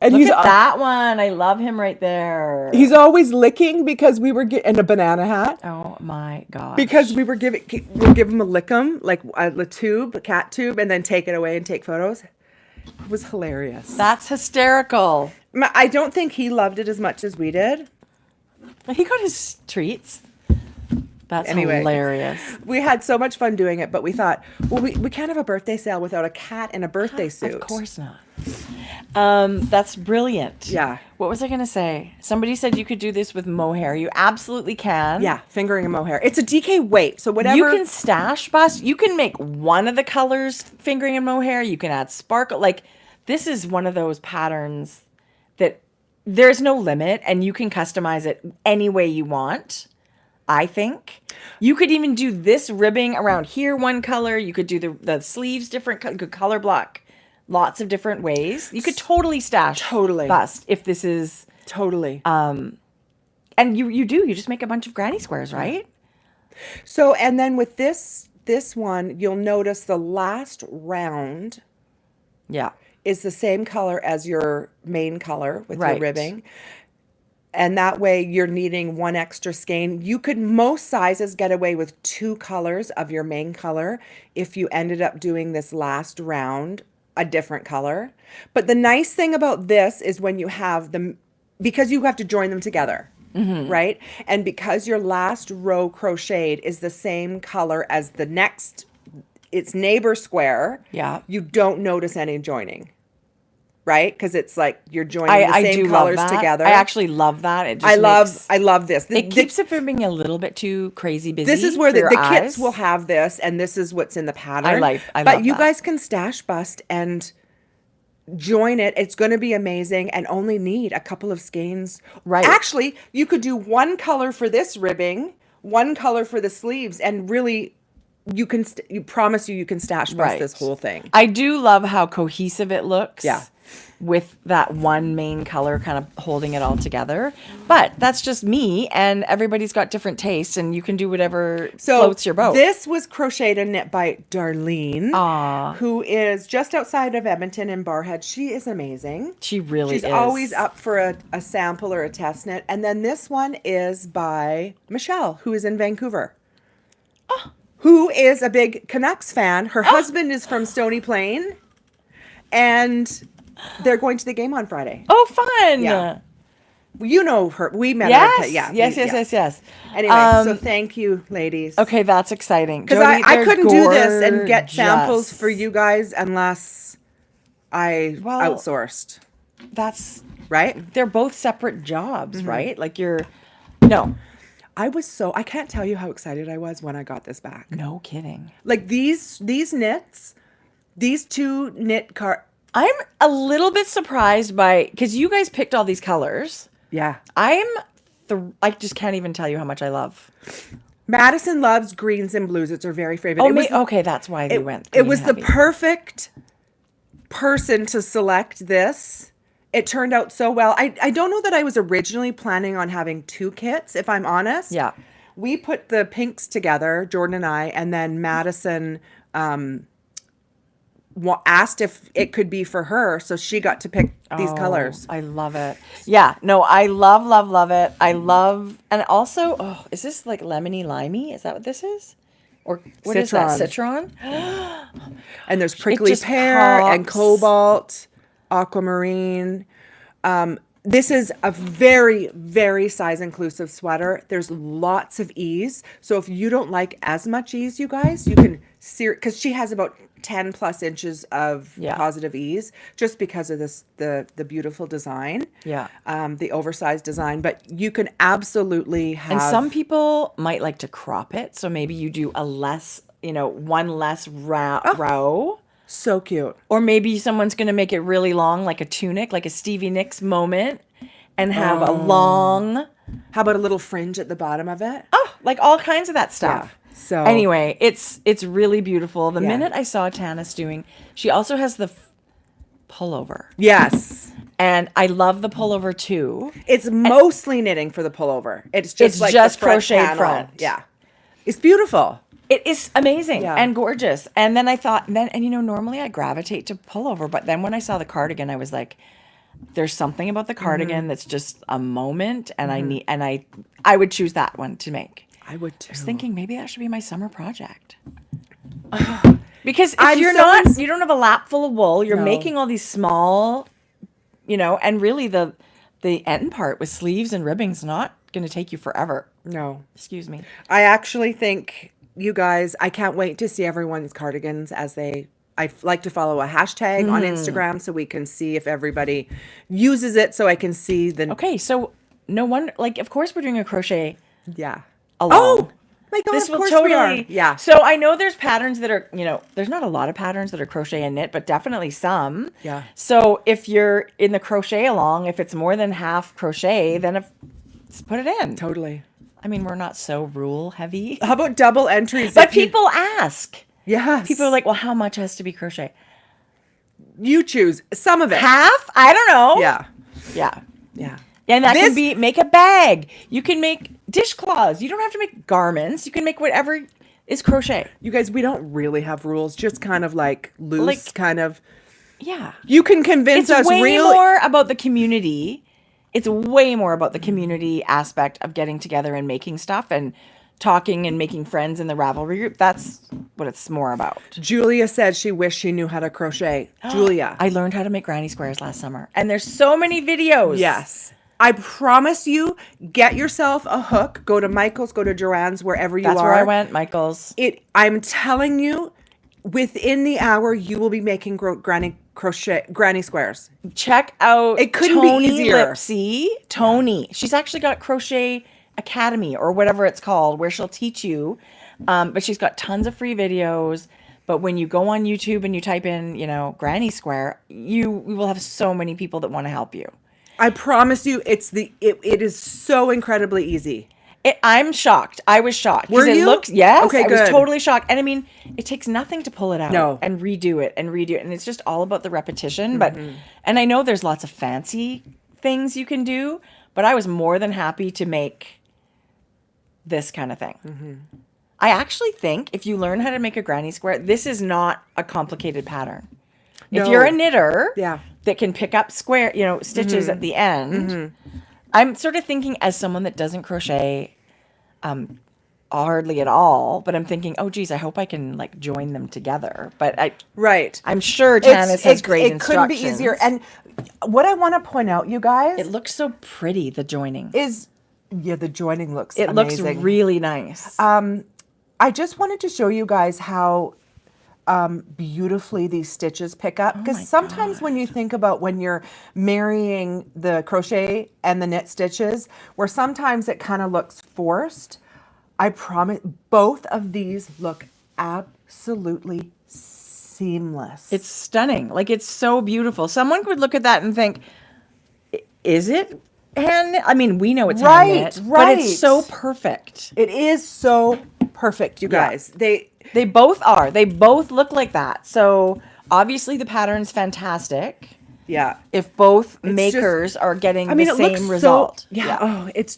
And Look at that one. I love him right there. He's always licking because we were and a banana hat. Oh my gosh. Because we'll give him a lickum, like a cat tube, and then take it away and take photos. It was hilarious. That's hysterical. I don't think he loved it as much as we did. He got his treats. That's hilarious. We had so much fun doing it, but we thought, well, we can't have a birthday sale without a cat in a birthday suit. Of course not. That's brilliant. Yeah. What was I going to say? Somebody said you could do this with mohair. You absolutely can. Yeah, fingering a mohair. It's a DK weight, so whatever. You can stash bust. You can make one of the colors fingering and mohair. You can add sparkle. Like, this is one of those patterns that there's no limit, and you can customize it any way you want. I think you could even do this ribbing around here one color. You could do the sleeves different. You could color block lots of different ways. You could totally stash bust if this is totally. And you just make a bunch of granny squares, right? So and then with this one, you'll notice the last round. Yeah. Is the same color as your main color with Right. your ribbing. And that way you're needing one extra skein. You could, most sizes, get away with 2 colors of your main color if you ended up doing this last round a different color. But the nice thing about this is when you have them, because you have to join them together, right? And because your last row crocheted is the same color as the next, its neighbor square, Yeah. you don't notice any joining. Right? Because it's like you're joining the same colors together. I actually love that. It just I love this. It keeps it from being a little bit too crazy busy. This is where the eyes. kits will have this, and this is what's in the pattern. I love But you that. guys can stash bust and join it. It's going to be amazing, and only need a couple of skeins. Right. Actually, you could do one color for this ribbing, one color for the sleeves, and really, you can. You promise you can stash bust this whole thing. I do love how cohesive it looks. Yeah. With that one main color kind of holding it all together. But that's just me, and everybody's got different tastes, and you can do whatever floats your boat. This was crocheted and knit by Darlene, Aw. who is just outside of Edmonton in Barhead. She is amazing. She really is. She's always up for a sample or a test knit. And then this one is by Michelle, who is in Vancouver. Who is a big Canucks fan. Her husband is from Stony Plain, and they're going to the game on Friday. Oh, fun. Yeah. You know her. We met her. Yes. Anyway, so thank you, ladies. Okay, that's exciting. Because I couldn't do this and get samples for you guys unless I outsourced. That's right. They're both separate jobs, right? Like I can't tell you how excited I was when I got this back. No kidding. Like these knits, these 2 knit I'm a little bit surprised because you guys picked all these colors. Yeah. I just can't even tell you how much I love. Madison loves greens and blues. It's her very favorite. Okay, that's why they went. It was the perfect person to select this. It turned out so well. I don't know that I was originally planning on having 2 kits, if I'm honest. Yeah. We put the pinks together, Jordan and I, and then Madison asked if it could be for her, so she got to pick these colors. I love it. Yeah, no, I love it. I love, and also, is this like lemony limey? Is that what this is? Or what is that? Citron? And there's prickly pear and cobalt, aquamarine. This is a very, very size inclusive sweater. There's lots of ease. So if you don't like as much ease, you guys, you can because she has about 10 plus inches of positive ease just because of the beautiful design. Yeah. The oversized design, but you can absolutely have. And some people might like to crop it. So maybe you do one less row. So cute. Or maybe someone's going to make it really long, like a tunic, like a Stevie Nicks moment. and have a long, How about a little fringe at the bottom of it? like all kinds of that stuff. Yeah. So Anyway, it's really beautiful. The Yeah. minute I saw Tanis doing, she also has the pullover. yes. And I love the pullover too. It's mostly knitting for the pullover. It's just It's like just the front crocheted panel. front. Yeah. It's beautiful. It is amazing Yeah. and gorgeous. And then I thought, and you know, normally I gravitate to pullover, but then when I saw the cardigan, I was like, there's something about the cardigan that's just a moment, and I would choose that one to make. I would too. I was thinking maybe that should be my summer project. Because if I'm you're so not, ins- you don't have a lap full of wool, you're No. making all these small, you know, and really the end part with sleeves and ribbing's not going to take you forever. No. Excuse me. I actually think you guys, I can't wait to see everyone's cardigans I like to follow a hashtag on Instagram so we can see if everybody uses it, so I can see the, Okay, so no wonder, like, of course we're doing a crochet yeah. along. Oh my God, This of will course totally, we are. Yeah. So I know there's patterns that are, you know, there's not a lot of patterns that are crochet and knit, but definitely some. Yeah. So if you're in the crochet along, if it's more than half crochet, then just put it in. Totally. I mean, we're not so rule heavy. How about double entries? But if you- people ask. Yes. People are like, well, how much has to be crochet? you choose some of it. Half? I don't know. Yeah. Yeah. Yeah. And that This- can be, make a bag. You can make dishcloths. You don't have to make garments. You can make whatever is crochet. You guys, we don't really have rules, just kind of like loose, Like- kind of. Yeah. You can convince It's us way really. more about the community. It's way more about the community aspect of getting together and making stuff and talking and making friends in the Ravelry group. That's what it's more about. Julia said she wished she knew how to crochet. Julia. I learned how to make granny squares last summer, and there's so many videos. Yes. I promise you, get yourself a hook. Go to Michael's, go to Joanne's, wherever you That's are. where I went, Michael's. I'm telling you, within the hour, you will be making granny squares. Check out It couldn't be Tony easier. Lipsy. Tony. She's actually got Crochet Academy or whatever it's called, where she'll teach you. But she's got tons of free videos. But when you go on YouTube and you type in, you know, granny square, you will have so many people that want to help you. I promise you, it is so incredibly easy. I'm shocked. I was shocked. 'Cause Were it you? looks, yes, Okay, I was good. totally shocked. And I mean, it takes nothing to pull it out No. and redo it and redo it. And it's just all about the repetition. But, and I know there's lots of fancy things you can do, but I was more than happy to make this kind of thing. I actually think if you learn how to make a granny square, this is not a complicated pattern. If No. you're a knitter Yeah. that can pick up square, you know, stitches at the end, I'm sort of thinking as someone that doesn't crochet hardly at all, but I'm thinking, oh geez, I hope I can like join them together. But Right. I'm sure Tanis has great It couldn't be instructions. easier. And what I want to point out, you guys, it looks so pretty, the joining. the joining looks It amazing. looks really nice. I just wanted to show you guys how beautifully these stitches pick up, because my sometimes when you think about when you're marrying the crochet and the knit stitches, where sometimes it kind of looks forced, I promise both of these look absolutely seamless. It's stunning. Like, it's so beautiful. Someone could look at that and think, is it hand knit? I mean, we know it's hand knit, but right. it's so perfect. It is so perfect, you Yeah. guys. They both are. They both look like that. So obviously the pattern's fantastic. Yeah. If both just- makers are getting I mean, the it looks same so, result. yeah. Oh, it's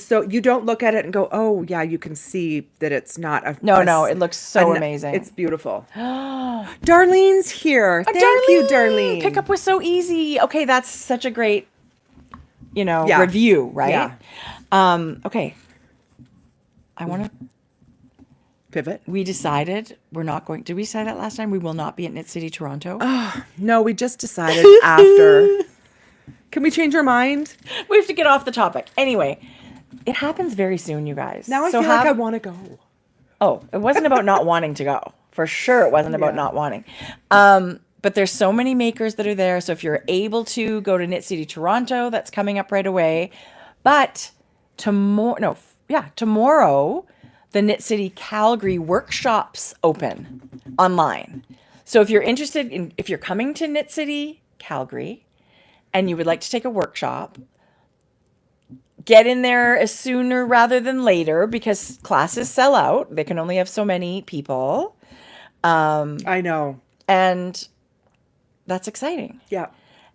so, you don't look at it and go, oh yeah, you can see that it's not a. No, it looks so amazing. It's beautiful. Darlene's here. Thank you, Darlene. Pickup was so easy. Okay, that's such a great, Yeah. review, right? Yeah. Okay. I want to. Pivot. We decided we're not going. Did we say that last time? We will not be at Knit City Toronto. No, we just decided after. Can we change our mind? We have to get off the topic. Anyway, it happens very soon, you guys. Now I feel like I want to go. Oh, it wasn't about not wanting to go. For sure, it wasn't about not wanting. But there's so many makers that are there. So if you're able to go to Knit City Toronto, that's coming up right away. But tomorrow, the Knit City Calgary workshops open online. So if you're interested in, if you're coming to Knit City Calgary and you would like to take a workshop, get in there as sooner rather than later because classes sell out. They can only have so many people. I know. And that's exciting. Yeah.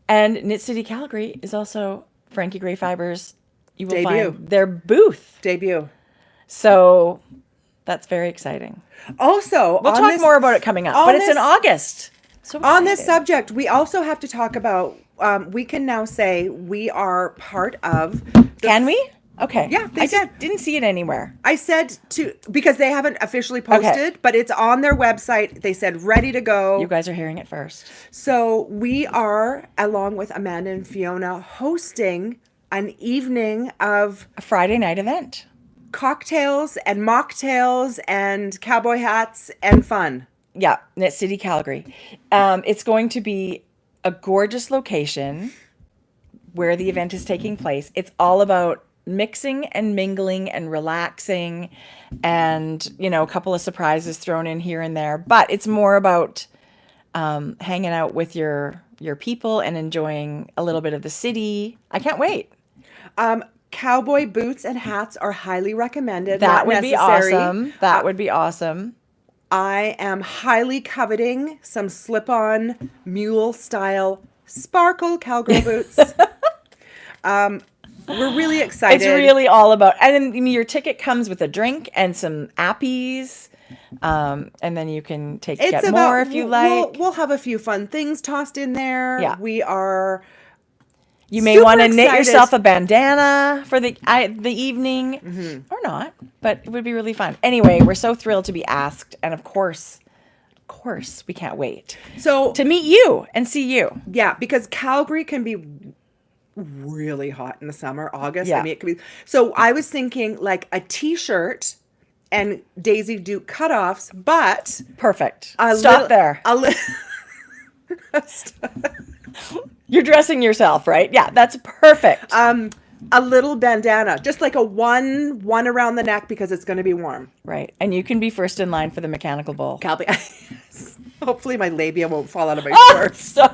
And Knit City Calgary is also Frankie Gray Fibres. You will Debut. find their booth. Debut. So that's very exciting. Also, We'll talk more about it coming up, but it's in August. So on this excited. subject, we also have to talk about, we can now say we are part of. Can we? Okay. Yeah, they I said. didn't see it anywhere. I said because they haven't officially posted, but it's on their website. They said ready to go. You guys are hearing it first. So we are, along with Amanda and Fiona, hosting an evening of A Friday night event. cocktails and mocktails and cowboy hats and fun. Yeah, Knit City Calgary. It's going to be a gorgeous location where the event is taking place. It's all about mixing and mingling and relaxing and, you know, a couple of surprises thrown in here and there. But it's more about hanging out with your people and enjoying a little bit of the city. I can't wait. Cowboy boots and hats are highly recommended. That not would be necessary. awesome. That would be awesome. I am highly coveting some slip-on mule style sparkle cowgirl boots. We're really excited. It's really all about, and then your ticket comes with a drink and some appies, and then you can get more if you like. We'll have a few fun things tossed in there. Yeah. We are. You may super want to knit excited. yourself a bandana for the evening, or not, but it would be really fun. Anyway, we're so thrilled to be asked, and of course, we can't wait So to meet you and see you. yeah, because Calgary can be really hot in the summer, August. Yeah. I mean, it could be. So I was thinking like a t-shirt and Daisy Duke cutoffs, but Perfect. a Stop little- there. A You're dressing yourself, right? Yeah, that's perfect. a little bandana, just like a one around the neck because it's going to be warm. Right, and you can be first in line for the mechanical bull. Hopefully my labia won't fall out of my shirt. So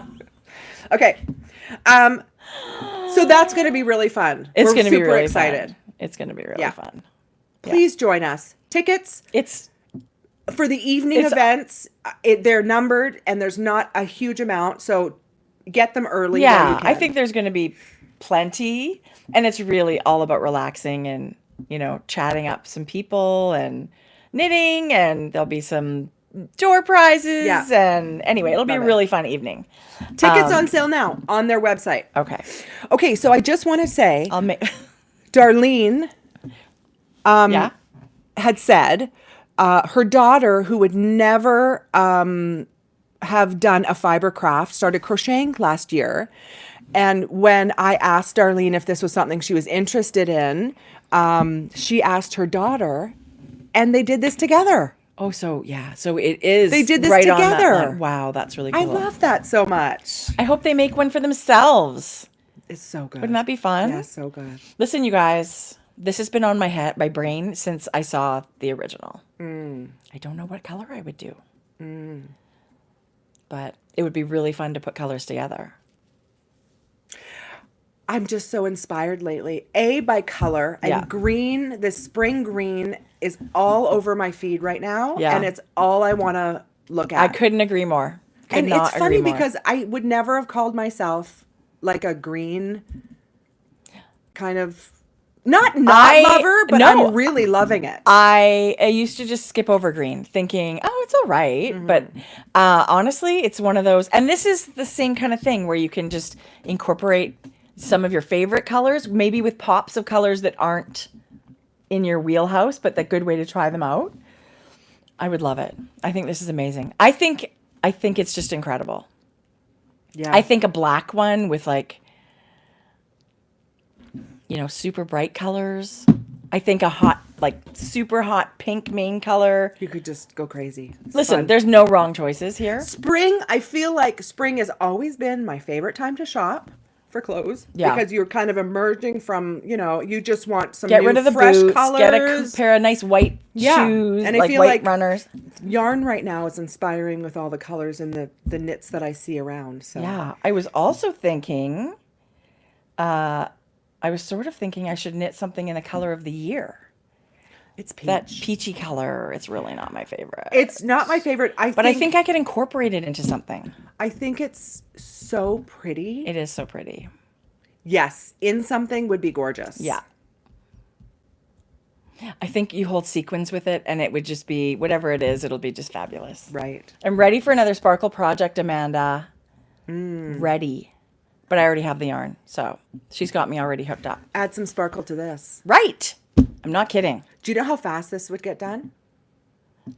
Okay. So that's going to be really fun. it's We're going to be super really excited. fun. It's going to be really Yeah. fun. Please join us. Tickets It's for the evening events, they're numbered and there's not a huge amount. So get them early. while you yeah. can. I think there's going to be plenty, and it's really all about relaxing and chatting up some people and knitting, and there'll be some door prizes. Yeah. And anyway, it'll be a Love it. really fun evening. Tickets on sale now on their website. Okay, Okay, so I just want to say, I'll make. Darlene Yeah. had said her daughter, who would never have done a fiber craft, started crocheting last year. And when I asked Darlene if this was something she was interested in, she asked her daughter, and they did this together. Oh, so yeah. So it is. They did this right on that together. line. Wow, that's really cool. I love that so much. I hope they make one for themselves. It's so good. Wouldn't that be fun? Yeah, so good. Listen, you guys, this has been on my brain since I saw the original. I don't know what color I would do. But it would be really fun to put colors together. I'm just so inspired lately. By color and Yeah. green. This spring green is all over my feed right now, Yeah. and it's all I want to look at. I couldn't agree more. Could and not it's funny agree more. because I would never have called myself like a green kind of not lover, but no. I'm really loving it. I used to just skip over green thinking, oh, it's all right. But honestly, it's one of those. And this is the same kind of thing where you can just incorporate some of your favorite colors, maybe with pops of colors that aren't in your wheelhouse, but the good way to try them out. I would love it. I think this is amazing. I think it's just incredible. Yeah. I think a black one with super bright colors. I think a hot, super hot pink main color. you could just go crazy. It's Listen, fun. there's no wrong choices here. Spring, I feel like spring has always been my favorite time to shop for clothes. Yeah. Because you're kind of emerging from, you just want some Get new rid of the fresh boots. colors. Get a pair of nice white Yeah, shoes, and I like feel white like- runners. Yarn right now is inspiring with all the colors and the knits that I see around. So Yeah, I was also thinking, I was sort of thinking I should knit something in the color of the year. It's peach. That peachy color. It's really not my favorite. It's not my favorite. I think I could incorporate it into something. I think it's so pretty. It is so pretty. Yes, in something would be gorgeous. Yeah. I think you hold sequins with it and it would just be, whatever it is, it'll be just fabulous. Right. I'm ready for another sparkle project, Amanda. Ready. But I already have the yarn, so she's got me already hooked up. Add some sparkle to this. Right. I'm not kidding. Do you know how fast this would get done?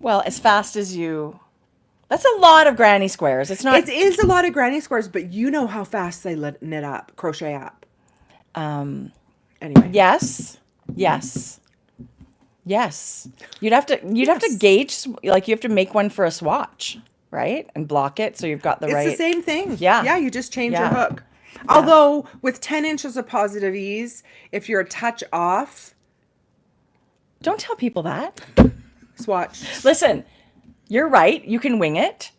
Well, as fast as you... That's a lot of granny squares. It's not... It is a lot of granny squares, but you know how fast they knit up, crochet up. Anyway. Yes. Yes. Yes. You'd have to gauge, like you have to make one for a swatch, right? And block it so you've got the right... It's the same thing. Yeah. Yeah, you just change your Yeah. hook. Although, with 10 inches of positive ease, if you're a touch off... Don't tell people that. Swatch. Listen, you're right. You can wing it.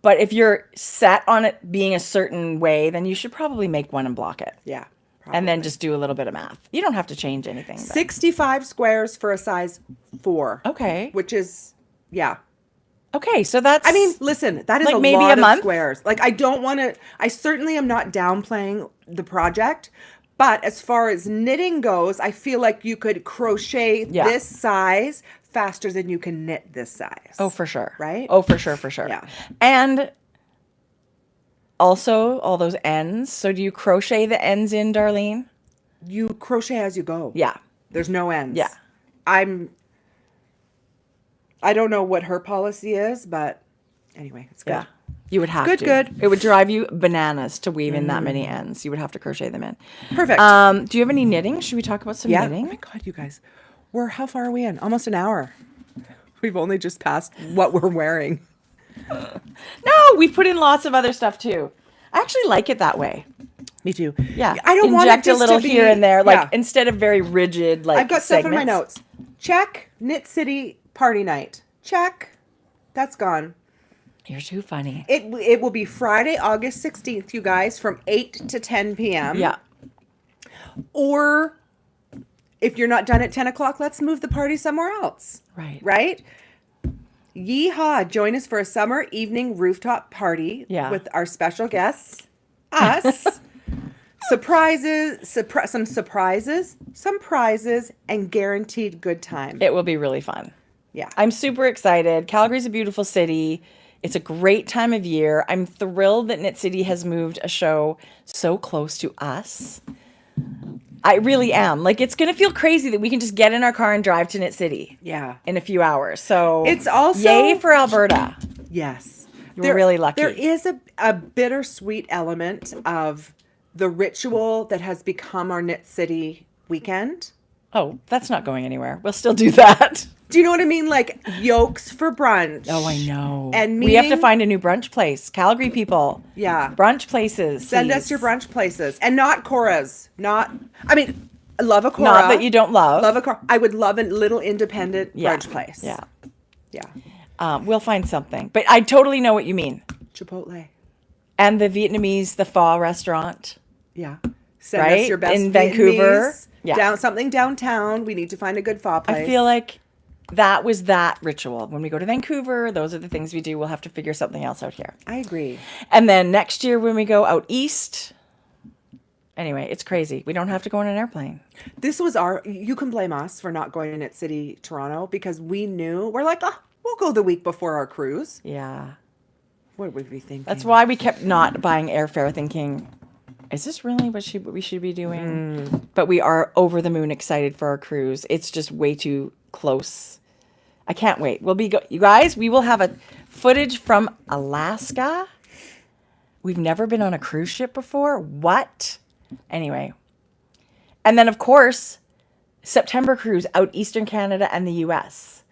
But if you're set on it being a certain way, then you should probably make one and block it. Yeah. And then just do a little bit of math. You don't have to change anything. But. 65 squares for a size 4. Okay. Which is, yeah. Okay, so that's... I mean, listen, that is like a maybe lot a month? of squares. Like, I don't want to... I certainly am not downplaying the project. But as far as knitting goes, I feel like you could crochet this size faster than you can knit this size. Oh, for sure. Right? Oh, for sure, for sure. Yeah. And... also, all those ends. So do you crochet the ends in, Darlene? You crochet as you go. Yeah. There's no ends. Yeah. I don't know what her policy is, but anyway, it's good. Yeah. You would have Good, to. good. It would drive you bananas to weave in that many ends. You would have to crochet them in. Perfect. Do you have any knitting? Should we talk about some knitting? Oh my God, you guys. How far are we in? Almost an hour. We've only just passed what we're wearing. No, we put in lots of other stuff too. I actually like it that way. Me too. Yeah. I don't want it Inject a just little to be, here and there, like yeah. instead of very rigid, like I've got stuff in my segments. notes. Check. Knit City party night. Check. That's gone. You're too funny. It will be Friday, August 16th, you guys, from 8 to 10 p.m. Yeah. Or if you're not done at 10 o'clock, let's move the party somewhere else. Right. Right? Yeehaw. Join us for a summer evening rooftop party with our special guests, us. Some prizes, and guaranteed good time. It will be really fun. Yeah. I'm super excited. Calgary's a beautiful city. It's a great time of year. I'm thrilled that Knit City has moved a show so close to us. I really am. Like, it's going to feel crazy that we can just get in our car and drive to Knit City. Yeah. In a few hours. So it's also... yay for Alberta. Yes. We're really lucky. There is a bittersweet element of the ritual that has become our Knit City weekend. Oh, that's not going anywhere. We'll still do that. Do you know what I mean? Like yokes for brunch. Oh, I know. And we have to find a new brunch place. Calgary people. Yeah. Brunch places. Send us your brunch places. And not Cora's. I love a Cora. Not that you don't love. Love a Cora. I would love a little independent brunch place. Yeah. Yeah. We'll find something. But I totally know what you mean. Chipotle. And the Vietnamese, the pho restaurant. Yeah. Send us your best in Vancouver. Yeah. Something downtown. We need to find a good pho place. I feel like that was that ritual. When we go to Vancouver, those are the things we do. We'll have to figure something else out here. I agree. And then next year when we go out east, anyway, it's crazy. We don't have to go on an airplane. This was you can blame us for not going to Knit City, Toronto, because we're like, we'll go the week before our cruise. Yeah. What would we think? That's why we kept not buying airfare, thinking, is this really what we should be doing? But we are over the moon excited for our cruise. It's just way too close. I can't wait. You guys, we will have a footage from Alaska. We've never been on a cruise ship before. What? Anyway. And then, of course, September cruise out Eastern Canada and the US.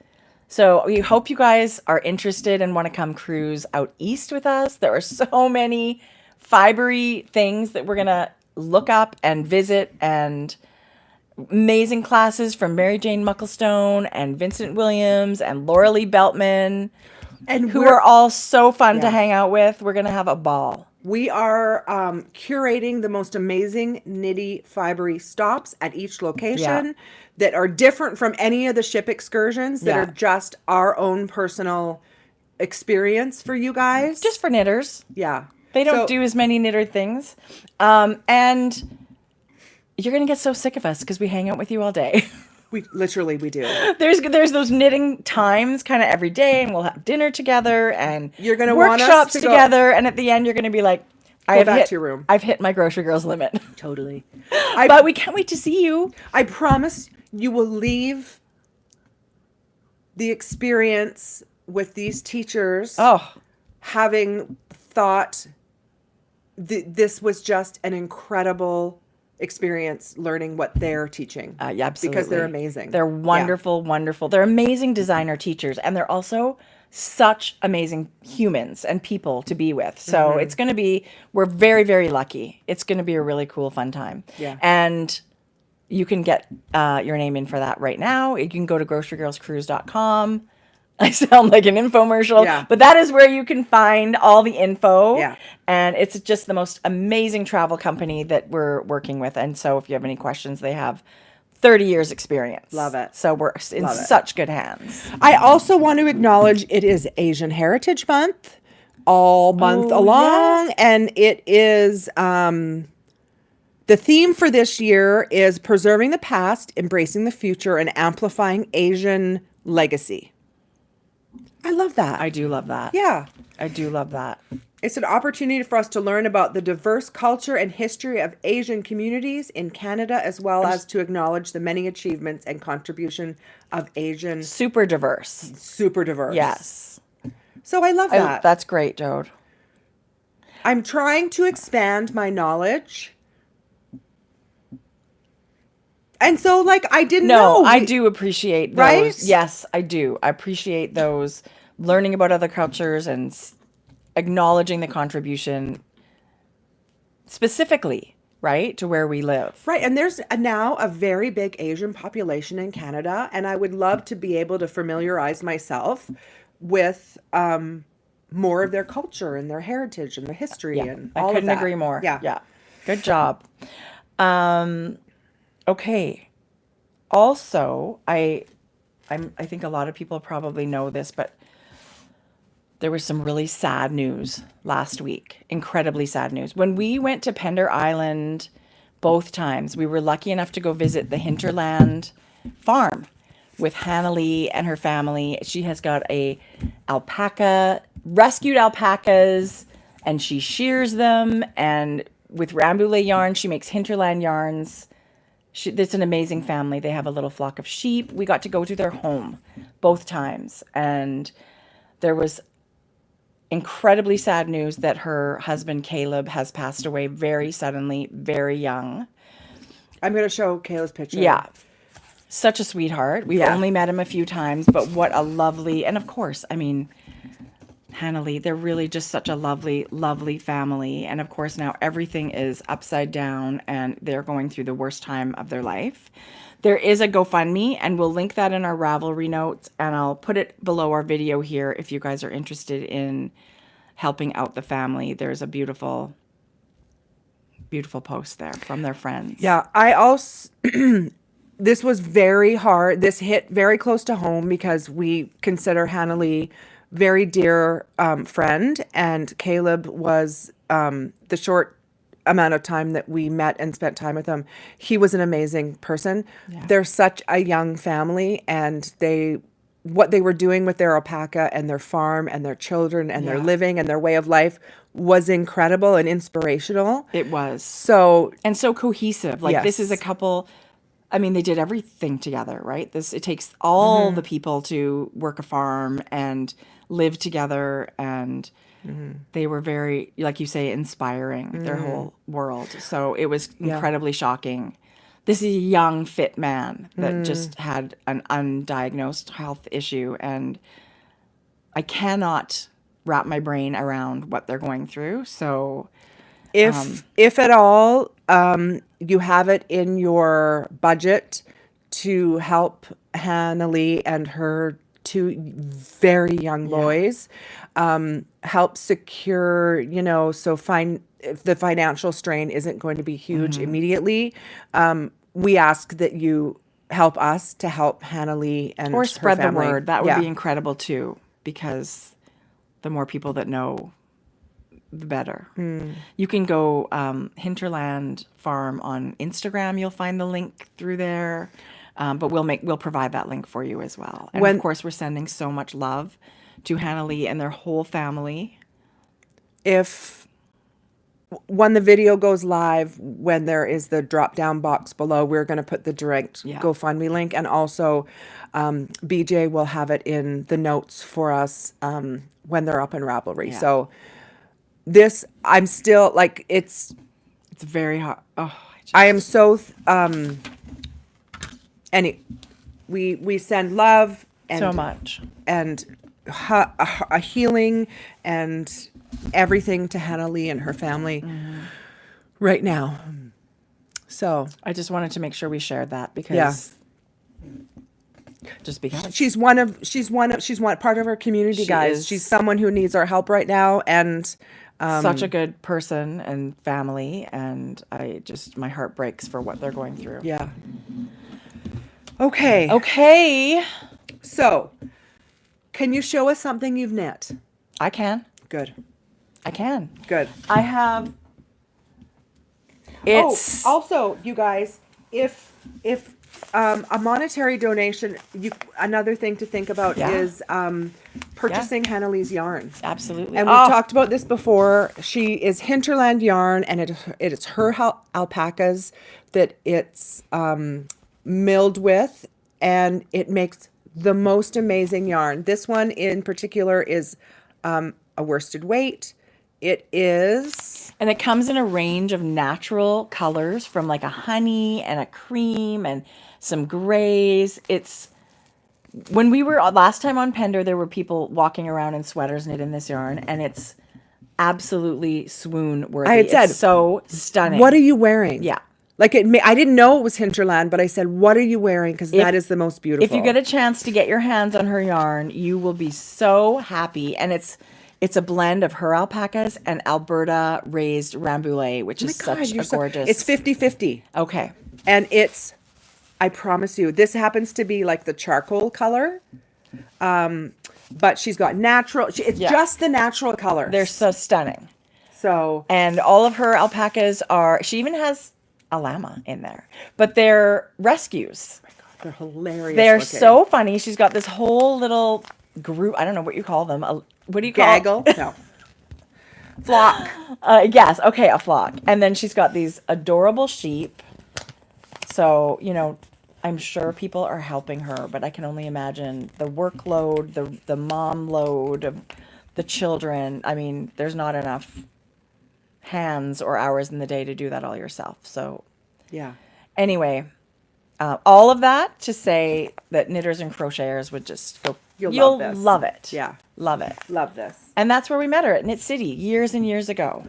So we hope you guys are interested and want to come cruise out east with us. There are so many fibery things that we're going to look up and visit, and amazing classes from Mary Jane Mucklestone and Vincent Williams and Lorilee Beltman. And who we're- are all so fun to Yeah. hang out with. We're going to have a ball. We are curating the most amazing nitty fibery stops at each location that are different from any of the ship excursions that Yeah. are just our own personal experience for you guys. Just for knitters. yeah. They don't So- do as many knitter things. And you're going to get so sick of us because we hang out with you all day. we do. There's those knitting times kind of every day, and we'll have dinner together and You're gonna want us workshops to go- together, and at the end you're going to be like, back to your room. I've hit my grocery girls limit. Totally. But we can't wait to see you. I promise you will leave the experience with these teachers Oh, having thought this was just an incredible experience learning what they're teaching. yeah, absolutely. Because they're amazing. They're Yeah. wonderful, wonderful. They're amazing designer teachers, and they're also such amazing humans and people to be with. So it's going to be, we're very, very lucky. It's going to be a really cool, fun time. Yeah. And you can get your name in for that right now. You can go to grocerygirlscruise.com. I sound like an infomercial, Yeah. but that is where you can find all the info. Yeah. And it's just the most amazing travel company that we're working with. And so if you have any questions, they have 30 years experience. Love it. So we're in Love it. such good hands. I also want to acknowledge it is Asian Heritage Month all month along. And it is, the theme for this year is preserving the past, embracing the future, and amplifying Asian legacy. I love that. I do love that. Yeah. I do love that. It's an opportunity for us to learn about the diverse culture and history of Asian communities in Canada, as well as to acknowledge the many achievements and contribution of Asian Super diverse. super diverse. Yes. So I love that. That's great, Jode. I'm trying to expand my knowledge. And so, like, I didn't know. I do appreciate those. Right? Yes, I do. I appreciate those, learning about other cultures and acknowledging the contribution specifically, right, to where we live. Right. And there's now a very big Asian population in Canada. And I would love to be able to familiarize myself with more of their culture and their heritage and their history and all I of couldn't that. agree more. Yeah. Yeah. Good job. Okay. Also, I think a lot of people probably know this, but there was some really sad news last week. Incredibly sad news. When we went to Pender Island both times, we were lucky enough to go visit the Hinterland farm with Hanahlie and her family. She has got a rescued alpacas, and she shears them, and with Ravelry yarn, she makes Hinterland yarns. It's an amazing family. They have a little flock of sheep. We got to go to their home both times, and there was incredibly sad news that her husband Caleb has passed away very suddenly, very young. I'm going to show Kayla's picture. Yeah. Such a sweetheart. We've only met him a few times, but what a lovely, and of course, I mean, Hanahlie, they're really just such a lovely, lovely family. And of course, now everything is upside down and they're going through the worst time of their life. There is a GoFundMe, and we'll link that in our Ravelry notes, and I'll put it below our video here if you guys are interested in helping out the family. There's a beautiful, beautiful post there from their friends. Yeah. I also, this was very hard. This hit very close to home because we consider Hanahlie very dear friend, and Caleb was the short amount of time that we met and spent time with him. He was an amazing person. Yeah. They're such a young family, and what they were doing with their alpaca and their farm and their children and their living and their way of life was incredible and inspirational. It was. So, And so cohesive. Like, this is a Yes. couple, I mean, they did everything together, right? It takes all the people to work a farm and live together, and they were very, like you say, inspiring their whole world. So it was incredibly shocking. This is a young, fit man that just had an undiagnosed health issue, and I cannot wrap my brain around what they're going through. So if at all, you have it in your budget to help Hanahlie and her two very young boys, help secure, so if the financial strain isn't going to be huge immediately, we ask that you help us to help Hanahlie and Or her spread the family. word. That would Yeah. be incredible too, because the more people that know, the better. You can go Hinterland Farm on Instagram. You'll find the link through there. But we'll provide that link for you as well. And of course, we're sending so much love to Hanahlie and their whole family. When the video goes live, when there is the drop down box below, we're going to put the direct GoFundMe link, and also BJ will have it in the notes for us when they're up in Ravelry. Yeah. So I'm still like, it's very hard. Oh, I am so we send love and so much and a healing and everything to Hanahlie and her family right now. So I just wanted to make sure we shared that because she's part of our community, guys. She's someone who needs our help right now, and such a good person and family, and my heart breaks for what they're going through. Yeah. Okay. Okay. So, can you show us something you've knit? I can. Good. I can. Good. I have. It's also, you guys, if a monetary donation, another thing to think about is purchasing Hanahlee's yarns. Absolutely. And we've talked about this before. She is Hinterland Yarn, and it is her alpacas that it's milled with, and it makes the most amazing yarn. This one in particular is a worsted weight. It is, and it comes in a range of natural colors, from like a honey and a cream and some grays. It's, when we were last time on Pender, there were people walking around in sweaters knit in this yarn, and it's absolutely swoon worthy. I had said, it's so stunning. What are you wearing? Yeah. Like I didn't know it was Hinterland, but I said, what are you wearing? Because that is the most beautiful. If you get a chance to get your hands on her yarn, you will be so happy. And it's a blend of her alpacas and Alberta raised Rambouillet, which is such a gorgeous. It's 50-50. Okay. And I promise you, this happens to be like the charcoal color. But she's got natural, it's just the natural color. They're so stunning. So. And all of her alpacas she even has a llama in there, but they're rescues. Oh my God, they're hilarious. They're looking. so funny. She's got this whole little group. I don't know what you call them. What do you call Gaggle? No. Flock. Yes. Okay. A flock. And then she's got these adorable sheep. So, I'm sure people are helping her, but I can only imagine the workload, the mom load of the children. I mean, there's not enough hands or hours in the day to do that all yourself. So, yeah. Anyway, all of that to say that knitters and crocheters would just go. You'll love it. Yeah. Love it. Love this. And that's where we met her, at Knit City years and years ago.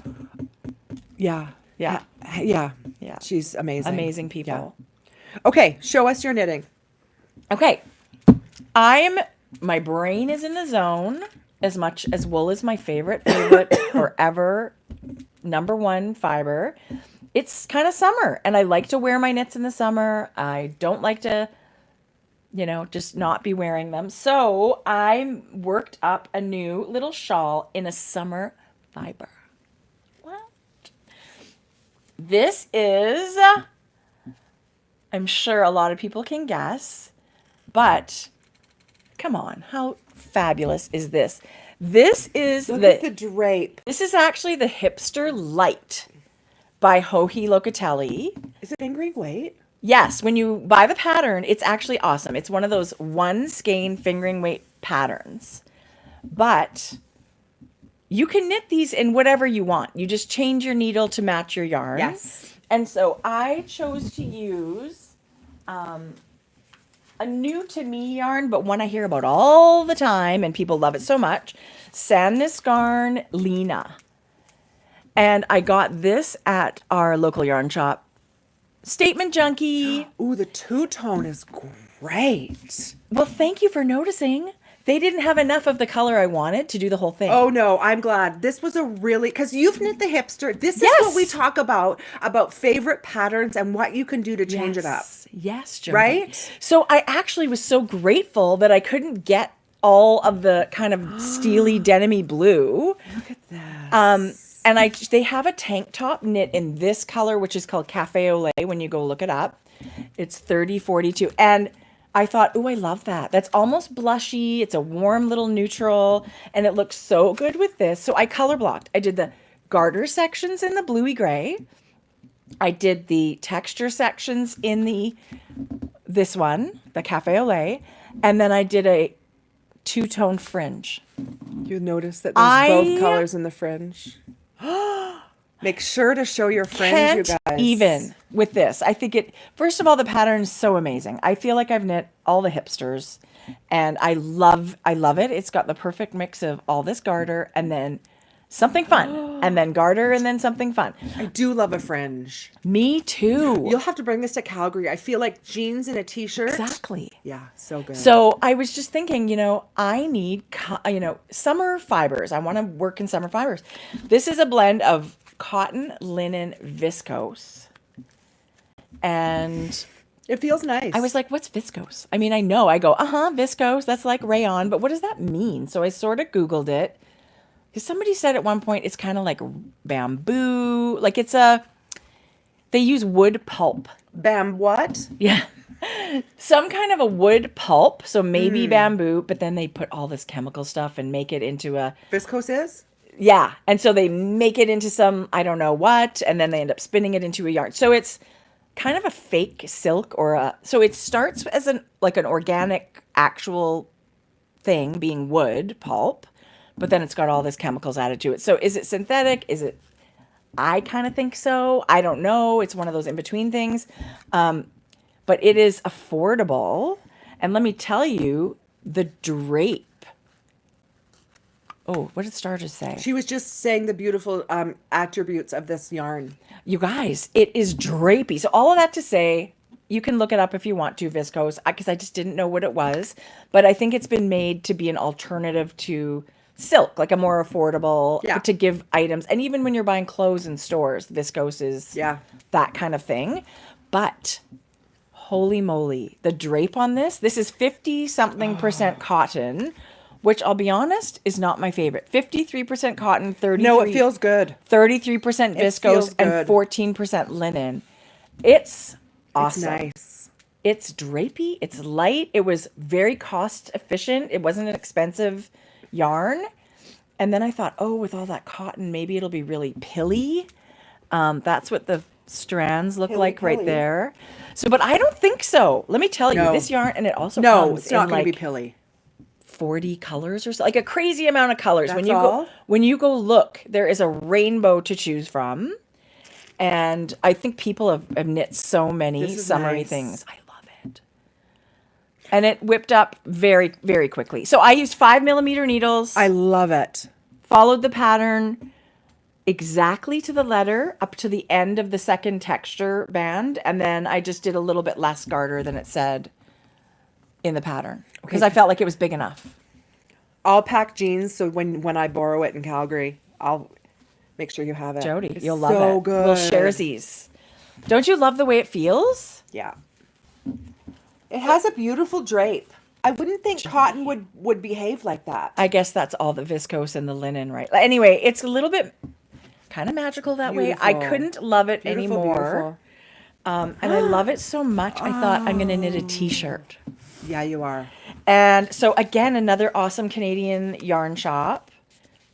Yeah. Yeah. Yeah. Yeah. She's amazing. Amazing people. Yeah. Okay. Show us your knitting. Okay. My brain is in the zone as much as wool is my favorite forever #1 fiber. It's kind of summer, and I like to wear my knits in the summer. I don't like to, just not be wearing them. So I worked up a new little shawl in a summer fiber. What? This is, I'm sure a lot of people can guess, but come on, how fabulous is this? This is Look at the drape. This is actually the Hipster Light by Joji Locatelli. Is it fingering weight? Yes, when you buy the pattern, it's actually awesome. It's one of those one skein fingering weight patterns. But you can knit these in whatever you want. You just change your needle to match your yarn. Yes. And so I chose to use a new to me yarn, but one I hear about all the time and people love it so much. Sandnes Garn Lena. And I got this at our local yarn shop. Statement Junkie. Ooh, the two-tone is great. Well, thank you for noticing. they didn't have enough of the color I wanted to do the whole thing. Oh no, I'm glad. This was a really, because you've knit the hipster. This is what we talk about favorite patterns and what you can do to change it up. Yes, Jodi. Right? So I actually was so grateful that I couldn't get all of the kind of steely denim-y blue. Look at this. And they have a tank top knit in this color, which is called Cafe Au Lait when you go look it up. It's 3042. And I thought, oh, I love that. That's almost blushy. It's a warm little neutral, and it looks so good with this. So I color blocked. I did the garter sections in the bluey gray. I did the texture sections in this one, the Cafe Au Lait, and then I did a two-tone fringe. You'll notice that there's both colors in the fringe. Make sure to show your fringe, you guys. Even with this, I think first of all, the pattern is so amazing. I feel like I've knit all the hipsters, and I love it. It's got the perfect mix of all this garter and then something fun, and then garter and then something fun. I do love a fringe. Me too. You'll have to bring this to Calgary. I feel like jeans and a t-shirt. Exactly. Yeah, so good. So I was just thinking, I need, summer fibers. I want to work in summer fibers. This is a blend of cotton, linen, viscose. And it feels nice. I was like, what's viscose? I mean, I know. I go, viscose. That's like rayon. But what does that mean? So I sort of Googled it. Because somebody said at one point it's kind of like bamboo. Like they use wood pulp. What? Yeah. Some kind of a wood pulp. So maybe bamboo. But then they put all this chemical stuff and make it into a... Viscose is? Yeah. And so they make it into some, I don't know what, and then they end up spinning it into a yarn. So it's kind of a fake silk so it starts as an organic actual thing being wood pulp, but then it's got all this chemicals added to it. So is it synthetic? I kind of think so. I don't know. It's one of those in-between things. But it is affordable. And let me tell you, the drape. Oh, what did Star just say? She was just saying the beautiful attributes of this yarn. You guys, it is drapey. So all of that to say, you can look it up if you want to, viscose, because I just didn't know what it was. But I think it's been made to be an alternative to silk, like a more affordable, to give items. And even when you're buying clothes in stores, viscose is that kind of thing. But holy moly, the drape on this is 50-something% cotton, which I'll be honest is not my favorite. 53% cotton, 33%. No, it feels good. 33% viscose and 14% linen. It's awesome. It's nice. It's drapey. It's light. It was very cost efficient. It wasn't an expensive yarn. And then I thought, with all that cotton, maybe it'll be really pilly. That's what the strands look like right there. So, but I don't think so. Let me tell you, this yarn, and it also comes it's not in going to be pilly. 40 colors or so, like a crazy amount of colors. That's When you go look, there is a rainbow to choose from. And I think people have knit so many summery things. I love it. And it whipped up very, very quickly. So I used 5mm needles. I love it. Followed the pattern exactly to the letter up to the end of the second texture band. And then I just did a little bit less garter than it said in the pattern. Because I felt like it was big enough. I'll pack jeans so when I borrow it in Calgary, I'll make sure you have it. Jodi, you'll love it. So good. We'll share these. Don't you love the way it feels? Yeah. It has a beautiful drape. I wouldn't think cotton would behave like that. I guess that's all the viscose and the linen, right? Anyway, it's a little bit kind of magical that way. I couldn't love it anymore. And I love it so much, I thought I'm going to knit a t-shirt. Yeah, you are. And so again, another awesome Canadian yarn shop.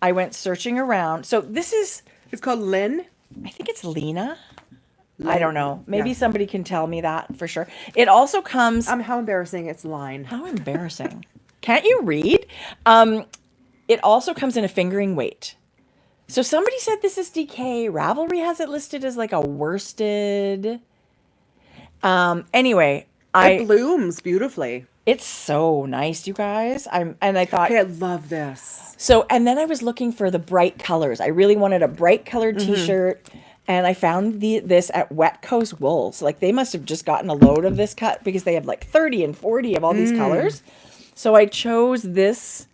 I went searching around. So it's called Lynn. I think it's Lena. I don't know. Maybe somebody can tell me that for sure. It also comes. How embarrassing! It's line. How embarrassing! Can't you read? It also comes in a fingering weight. So somebody said this is DK. Ravelry has it listed as like a worsted. Anyway, it blooms beautifully. It's so nice, you guys. I thought, I love this. So, and then I was looking for the bright colors. I really wanted a bright colored t-shirt. And I found this at Wet Coast Wools. Like they must have just gotten a load of this cut because they have like 30 and 40 of all these colors. So I chose this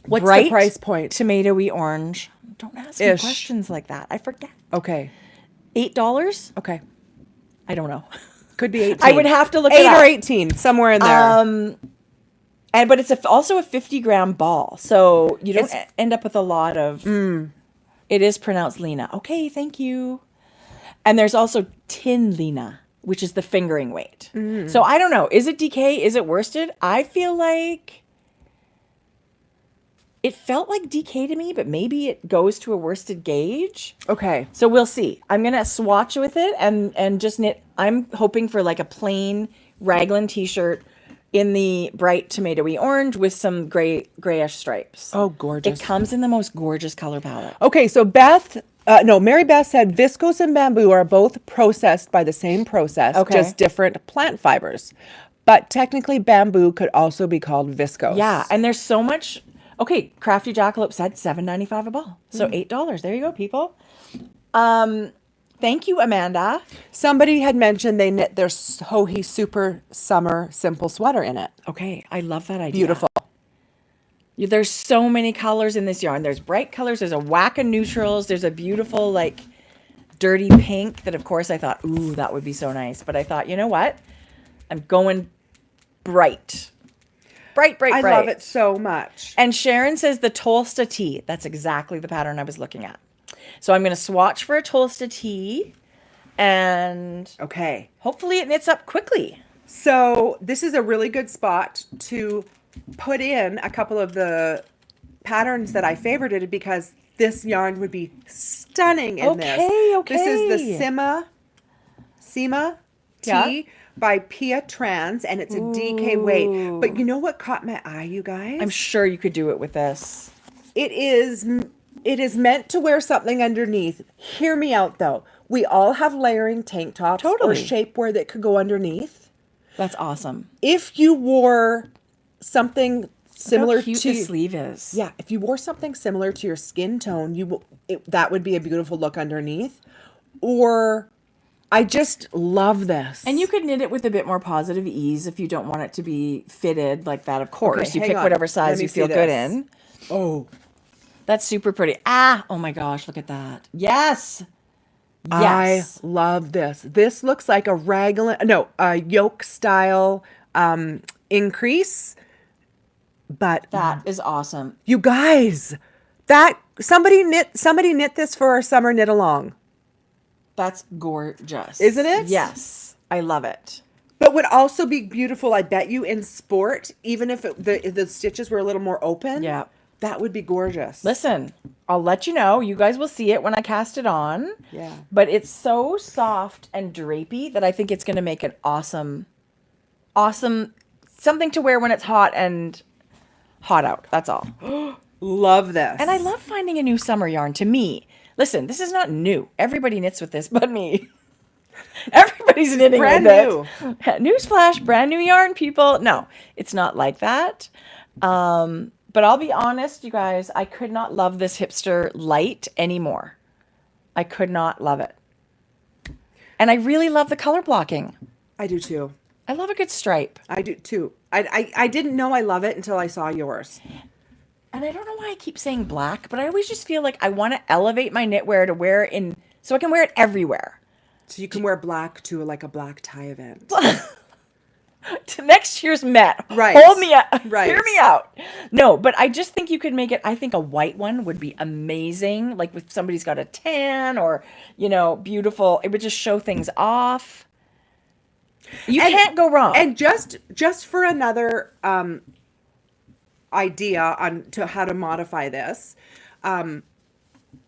What's bright the price point? tomatoey orange. Don't ask me Ish. questions like that. I forget. Okay. $8? Okay. I don't know. Could be 18. I would have to look it 8 up. or 18, somewhere in there. But it's also a 50-gram ball, so you don't It's- end up with a lot of. It is pronounced Lena. Okay, thank you. And there's also tin Lena, which is the fingering weight. So I don't know. Is it DK? Is it worsted? I feel like it felt like DK to me, but maybe it goes to a worsted gauge. Okay. So we'll see. I'm gonna swatch with it and just knit. I'm hoping for like a plain raglan t-shirt in the bright tomatoey orange with some grayish stripes. Oh, gorgeous. It comes in the most gorgeous color palette. Okay, so Mary Beth said viscose and bamboo are both processed by the same process, Okay. just different plant fibers. But technically, bamboo could also be called viscose. Yeah, and there's so much. Okay, Crafty Jackalope said $7.95 a ball, so $8. There you go, people. Thank you, Amanda. Somebody had mentioned they knit their Sohi Super Summer Simple Sweater in it. Okay, I love that idea. Beautiful. There's so many colors in this yarn. There's bright colors. There's a whack of neutrals. There's a beautiful, like, dirty pink that, of course, I thought, ooh, that would be so nice. But I thought, you know what? I'm going bright. Bright. I love it so much. And Sharon says the Tolsta tee. That's exactly the pattern I was looking at. So I'm going to swatch for a Tolsta tee. And Okay. hopefully it knits up quickly. So this is a really good spot to put in a couple of the patterns that I favorited because this yarn would be stunning in this. Okay. This is the Sema Yeah. Tea by Pia Trans, and it's a DK weight. But you know what caught my eye, you guys? I'm sure you could do it with this. It is meant to wear something underneath. Hear me out though. We all have layering tank tops or Totally. shapewear that could go underneath. That's awesome. If you wore something similar How cute to the sleeve is. yeah, if you wore something similar to your skin tone, that would be a beautiful look underneath. Or I just love this. And you could knit it with a bit more positive ease if you don't want it to be fitted like that. Of course, you hang pick on. whatever Let size me you see feel good this. in. Oh, That's super pretty. Oh my gosh, look at that. Yes. I love this. This looks like a yoke style increase. But That is awesome. you guys, that somebody knit this for our summer knit along. That's gorgeous. Isn't it? Yes. I love it. But would also be beautiful, I bet you, in sport, even if the stitches were a little more open. Yeah. That would be gorgeous. Listen, I'll let you know. You guys will see it when I cast it on. Yeah. But it's so soft and drapey that I think it's going to make an awesome something to wear when it's hot out. That's all. Love this. And I love finding a new summer yarn. To me, listen, this is not new. Everybody knits with this but me. Everybody's knitting brand with new. it. Newsflash, brand new yarn, people. No, it's not like that. But I'll be honest, you guys, I could not love this hipster light anymore. I could not love it. And I really love the color blocking. I do too. I love a good stripe. I do too. I didn't know I love it until I saw yours. And I don't know why I keep saying black, but I always just feel like I want to elevate my knitwear to wear it in, so I can wear it everywhere. So you can wear black to like a black tie event. To next year's Met. Right. Hold me up. Right. Hear me out. No, but I just think you could make it, I think a white one would be amazing. Like if somebody's got a tan or, beautiful. It would just show things off. You can't go wrong. And just for another idea on to how to modify this,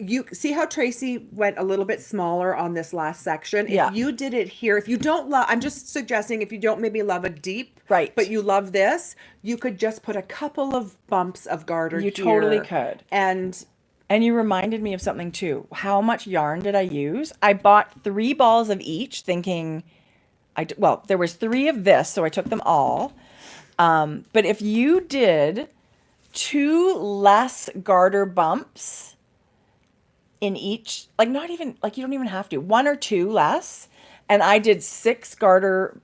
you see how Tracie went a little bit smaller on this last section. Yeah. If you did it here, if you don't love, I'm just suggesting if you don't maybe love a deep, Right. but you love this, you could just put a couple of bumps of garter You here. totally could. And you reminded me of something too. How much yarn did I use? I bought 3 balls of each thinking, there was 3 of this, so I took them all. But if you did 2 less garter bumps in each, you don't even have to, 1 or 2 less, and I did 6 garter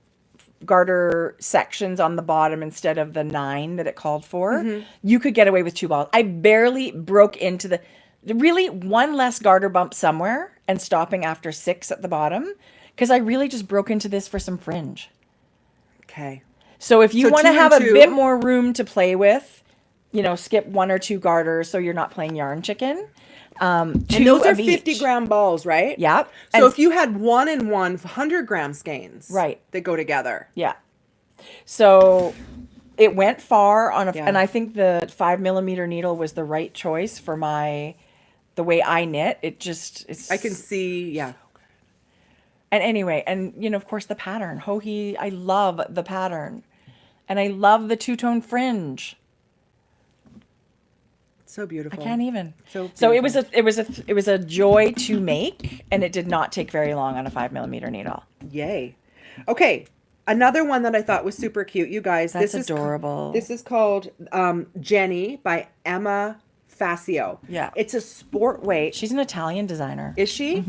garter sections on the bottom instead of the 9 that it called for, you could get away with 2 balls. I barely broke into the really one less garter bump somewhere and stopping after 6 at the bottom, because I really just broke into this for some fringe. Okay. So if you So want to 2 and have a 2. bit more room to play with, you know, skip 1 or 2 garters so you're not playing yarn chicken. 2 And those are of 50 each. gram balls, right? Yep. So And- if you had 1 and 1, 100 gram skeins. Right. That go together. Yeah. So it went far on Yeah. and I think the 5mm needle was the right choice for the way I knit. It's I can see, yeah. And anyway, and you know, of course, the pattern. I love the pattern. And I love the 2-tone fringe. So beautiful. I can't even. So it was a joy to make, and it did not take very long on a 5mm needle. Yay. Okay. Another one that I thought was super cute, you guys. That's this adorable. This is called Jenny by Emma Facio. Yeah. It's a sport weight. She's an Italian designer. Is she?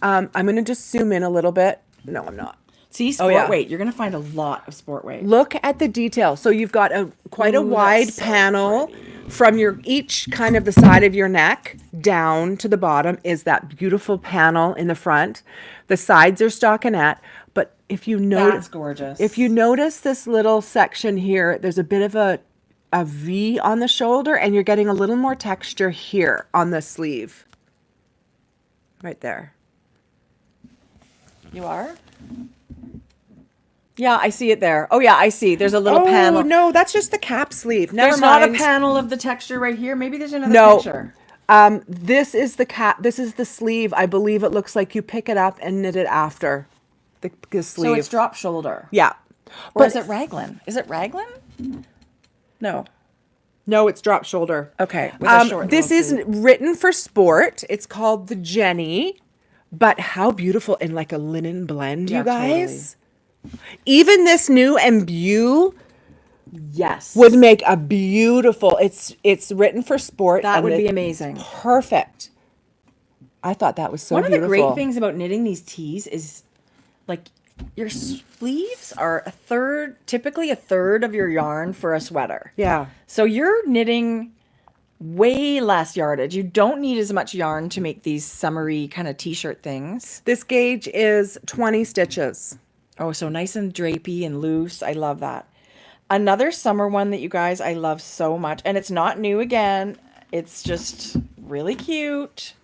I'm going to just zoom in a little bit. No, I'm not. See, sport yeah. weight. You're going to find a lot of sport weight. Look at the detail. So you've got quite a Ooh, wide that's so panel from each kind of the side of your neck down to the bottom is that beautiful panel in the front. The sides are stockinette, but if you notice, That's gorgeous. if you notice this little section here, there's a bit of a V on the shoulder, and you're getting a little more texture here on the sleeve. Right there. You are? Yeah, I see it there. Oh, yeah, I see. There's a little panel. No, that's just the cap sleeve. Never There's mind. not a panel of the texture right here. Maybe there's another No. picture. This is the cap. This is the sleeve. I believe it looks like you pick it up and knit it after the sleeve. So it's drop shoulder. Yeah. Or is it raglan? Is it raglan? No. No, it's drop shoulder. Okay. With a short This little is sleeve. written for sport. It's called the Jenny, but how beautiful in like a linen blend, Yeah, you guys. Even this new imbue Yes. would make a beautiful. It's written for sport. That and would be it's amazing. Perfect. I thought that was so One of beautiful. the great things about knitting these tees is like your sleeves are typically a third of your yarn for a sweater. Yeah. So you're knitting way less yardage. You don't need as much yarn to make these summery kind of t-shirt things. This gauge is 20 stitches. Oh, so nice and drapey and loose. I love that. Another summer one that you guys, I love so much. And it's not new again. It's just really cute.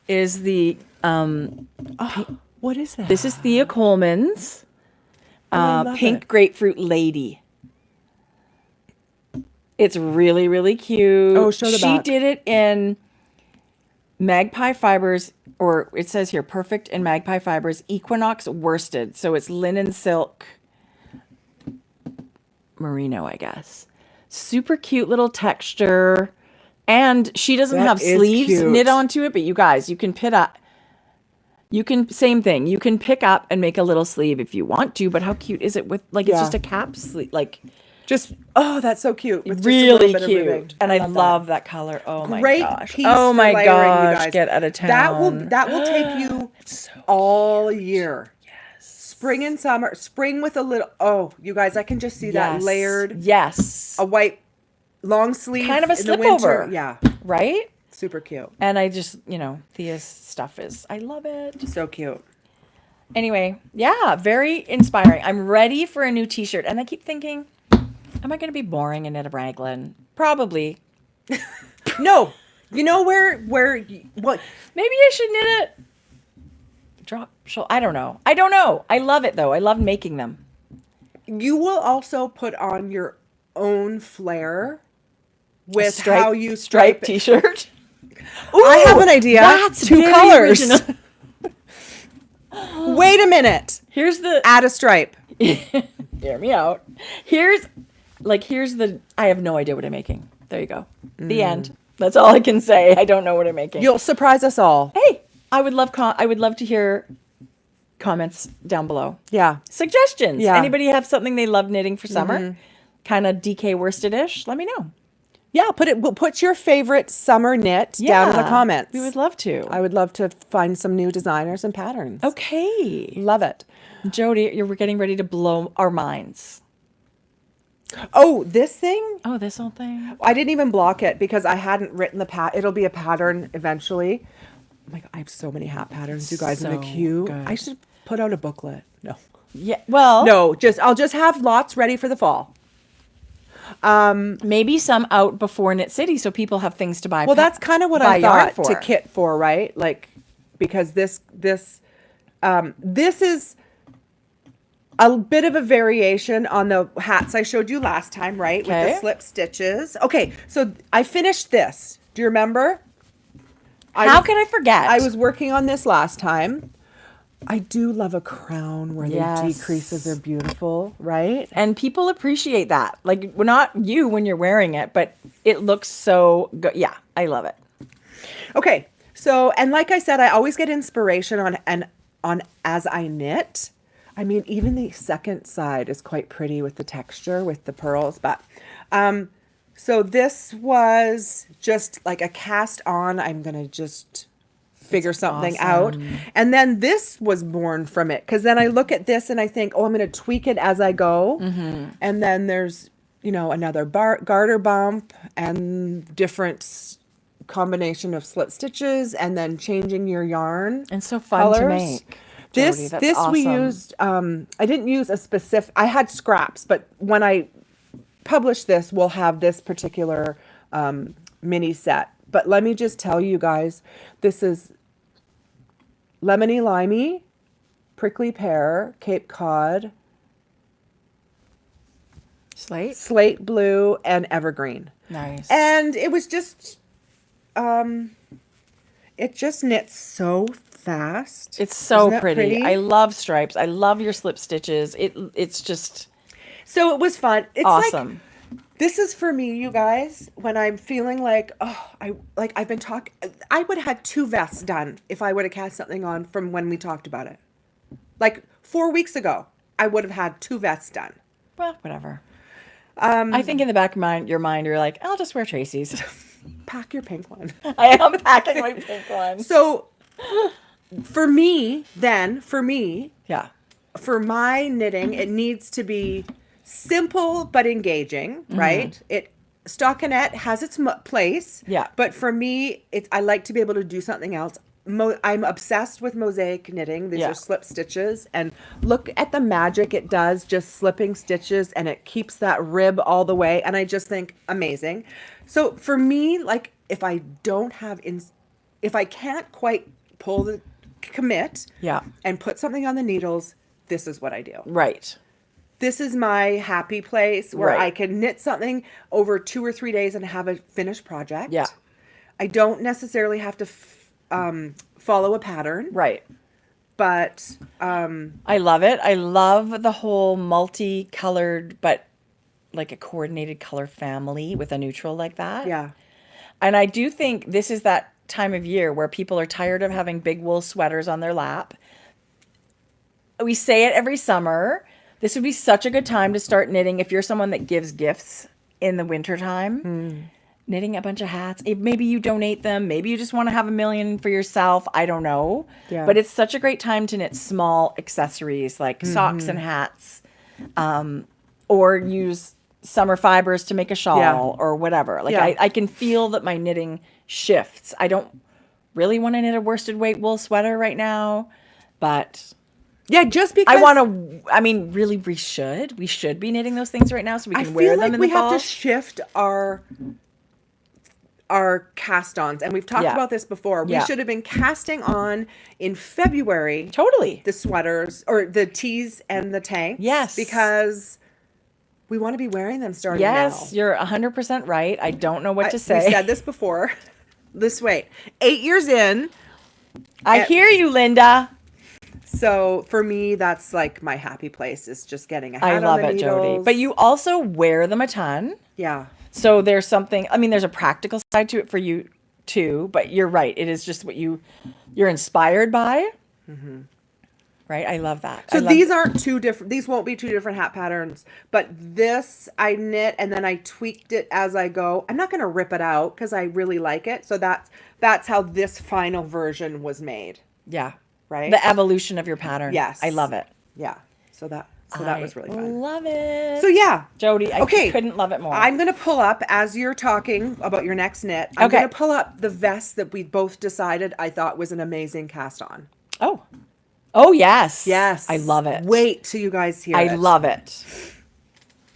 Is the, What is that? this is Thea Coleman's love Pink it. Grapefruit Lady. It's really, really cute. Oh, show the She back. did it in Magpie Fibres, or it says here, Perfect in Magpie Fibres, Equinox worsted. So it's linen silk merino, I guess. Super cute little texture. And she doesn't That have is sleeves cute. knit onto it, but you guys, you can same thing. You can pick up and make a little sleeve if you want to, but how cute is it with, like, it's Yeah. just a cap sleeve, like, Just, that's so cute. With just a really little bit of ribbing. cute. And I love that color. Oh my Great gosh. piece Oh for my layering, you gosh. guys. Get out of town. That will take you all year. Spring and summer. Spring with a little. You guys, I can just see that Yes. layered. Yes. A white long sleeve. Kind of a in the slip winter. over. Yeah. Right? Super cute. And I just, Thea's stuff I love it. So cute. Anyway, yeah, very inspiring. I'm ready for a new t-shirt. And I keep thinking, am I going to be boring and knit a raglan? Probably. No. You know where what? Maybe I should knit it. I don't know. I love it though. I love making them. You will also put on your own flair with how you stripe stripe it. t-shirt. I have an idea. That's 2 very colors. original. Wait a minute. Here's the Add a stripe. hear me out. Here's the I have no idea what I'm making. There you go. The end. That's all I can say. I don't know what I'm making. You'll surprise us all. Hey, I would love to hear comments down below. Yeah. Suggestions. Yeah. Anybody have something they love knitting for summer? Kind of DK worsted-ish? Let me know. Yeah, put your favorite summer knit down in the comments. We would love to. I would love to find some new designers and patterns. Okay. Love it. Jodi, we're getting ready to blow our minds. Oh, this thing? Oh, this whole thing? I didn't even block it because I hadn't written the it'll be a pattern eventually. Oh my God, I have so many hat patterns, you guys, in the queue. Good. I should put out a booklet. No. Yeah, well. No, I'll just have lots ready for the fall. Maybe some out before Knit City so people have things to buy. Well, that's kind of what I thought to kit for, right? Like, because this is a bit of a variation on the hats I showed you last time, right? With the slip stitches. Okay, so I finished this. Do you remember? How can I forget? I was working on this last time. I do love a crown where the decreases are beautiful, right? And people appreciate that. Like, well, not you when you're wearing it, but it looks so good. Yeah, I love it. Okay, so, and like I said, I always get inspiration on as I knit. I mean, even the second side is quite pretty with the texture, with the pearls. But, so this was just like a cast on. I'm going to just figure something out. And then this was born from it. Because then I look at this and I think, oh, I'm going to tweak it as I go. Mm-hmm. And then there's, another garter bump and different combination of slip stitches and then changing your yarn. And so fun to make. This awesome. We used, I didn't use a specific, I had scraps, but when I publish this, we'll have this particular mini set. But let me just tell you guys, this is lemony limey, prickly pear, Cape Cod, slate blue, and evergreen. Nice. And it was just, it just knits so fast. It's so pretty. I love stripes. I love your slip stitches. It's just so it was fun. It's awesome. This is for me, you guys, when I'm feeling like, I've been talking, I would have had 2 vests done if I would have cast something on from when we talked about it. Like 4 weeks ago, I would have had 2 vests done. Well, whatever. I think in the back of your mind, you're like, I'll just wear Tracie's. Pack your pink one. I am packing my pink one. So for me, yeah, for my knitting, it needs to be simple but engaging, right? Stockinette has its place. Yeah. But for me, I like to be able to do something else. I'm obsessed with mosaic knitting. These are slip stitches. And look at the magic it does, just slipping stitches, and it keeps that rib all the way. And I just think amazing. So for me, like if I can't quite pull the commit and put something on the needles, this is what I do. Right. This is my happy place where I can knit something over 2 or 3 days and have a finished project. Yeah. I don't necessarily have to follow a pattern. Right. But I love it. I love the whole multicolored, but like a coordinated color family with a neutral like that. Yeah. And I do think this is that time of year where people are tired of having big wool sweaters on their lap. We say it every summer. This would be such a good time to start knitting if you're someone that gives gifts in the wintertime. Knitting a bunch of hats. Maybe you donate them. Maybe you just want to have a million for yourself. I don't know. Yeah. But it's such a great time to knit small accessories like socks and hats. Or use summer fibers to make a shawl or whatever. Like I can feel that my knitting shifts. I don't really want to knit a worsted weight wool sweater right now. But... yeah, just because really we should be knitting those things right now so we can wear them in the fall. I feel like we have to shift our cast-ons, and we've talked about this before. We should have been casting on in February. Totally. The sweaters or the tees and the tanks. Yes. Because we want to be wearing them starting now. Yes, you're 100% right. I don't know what to say. We said this before. 8 years in. I hear you, Linda. So for me, that's like my happy place is just getting a hat on the I love it, needles. Jodi. But you also wear them a ton. Yeah. So there's something, there's a practical side to it for you too, but you're right. It is just what you're inspired by. right? I love that. So these aren't two different, these won't be two different hat patterns, but this I knit and then I tweaked it as I go. I'm not going to rip it out because I really like it. So that's how this final version was made. Yeah. Right? The evolution of your pattern. Yes. I love it. Yeah. So that was really fun. Love it. So yeah. Jodi, I couldn't love it more. I'm going to pull up, as you're talking about your next knit, I'm going to pull up the vest that we both decided I thought was an amazing cast on. Oh. Oh, yes. Yes. I love it. Wait till you guys hear it. I love it.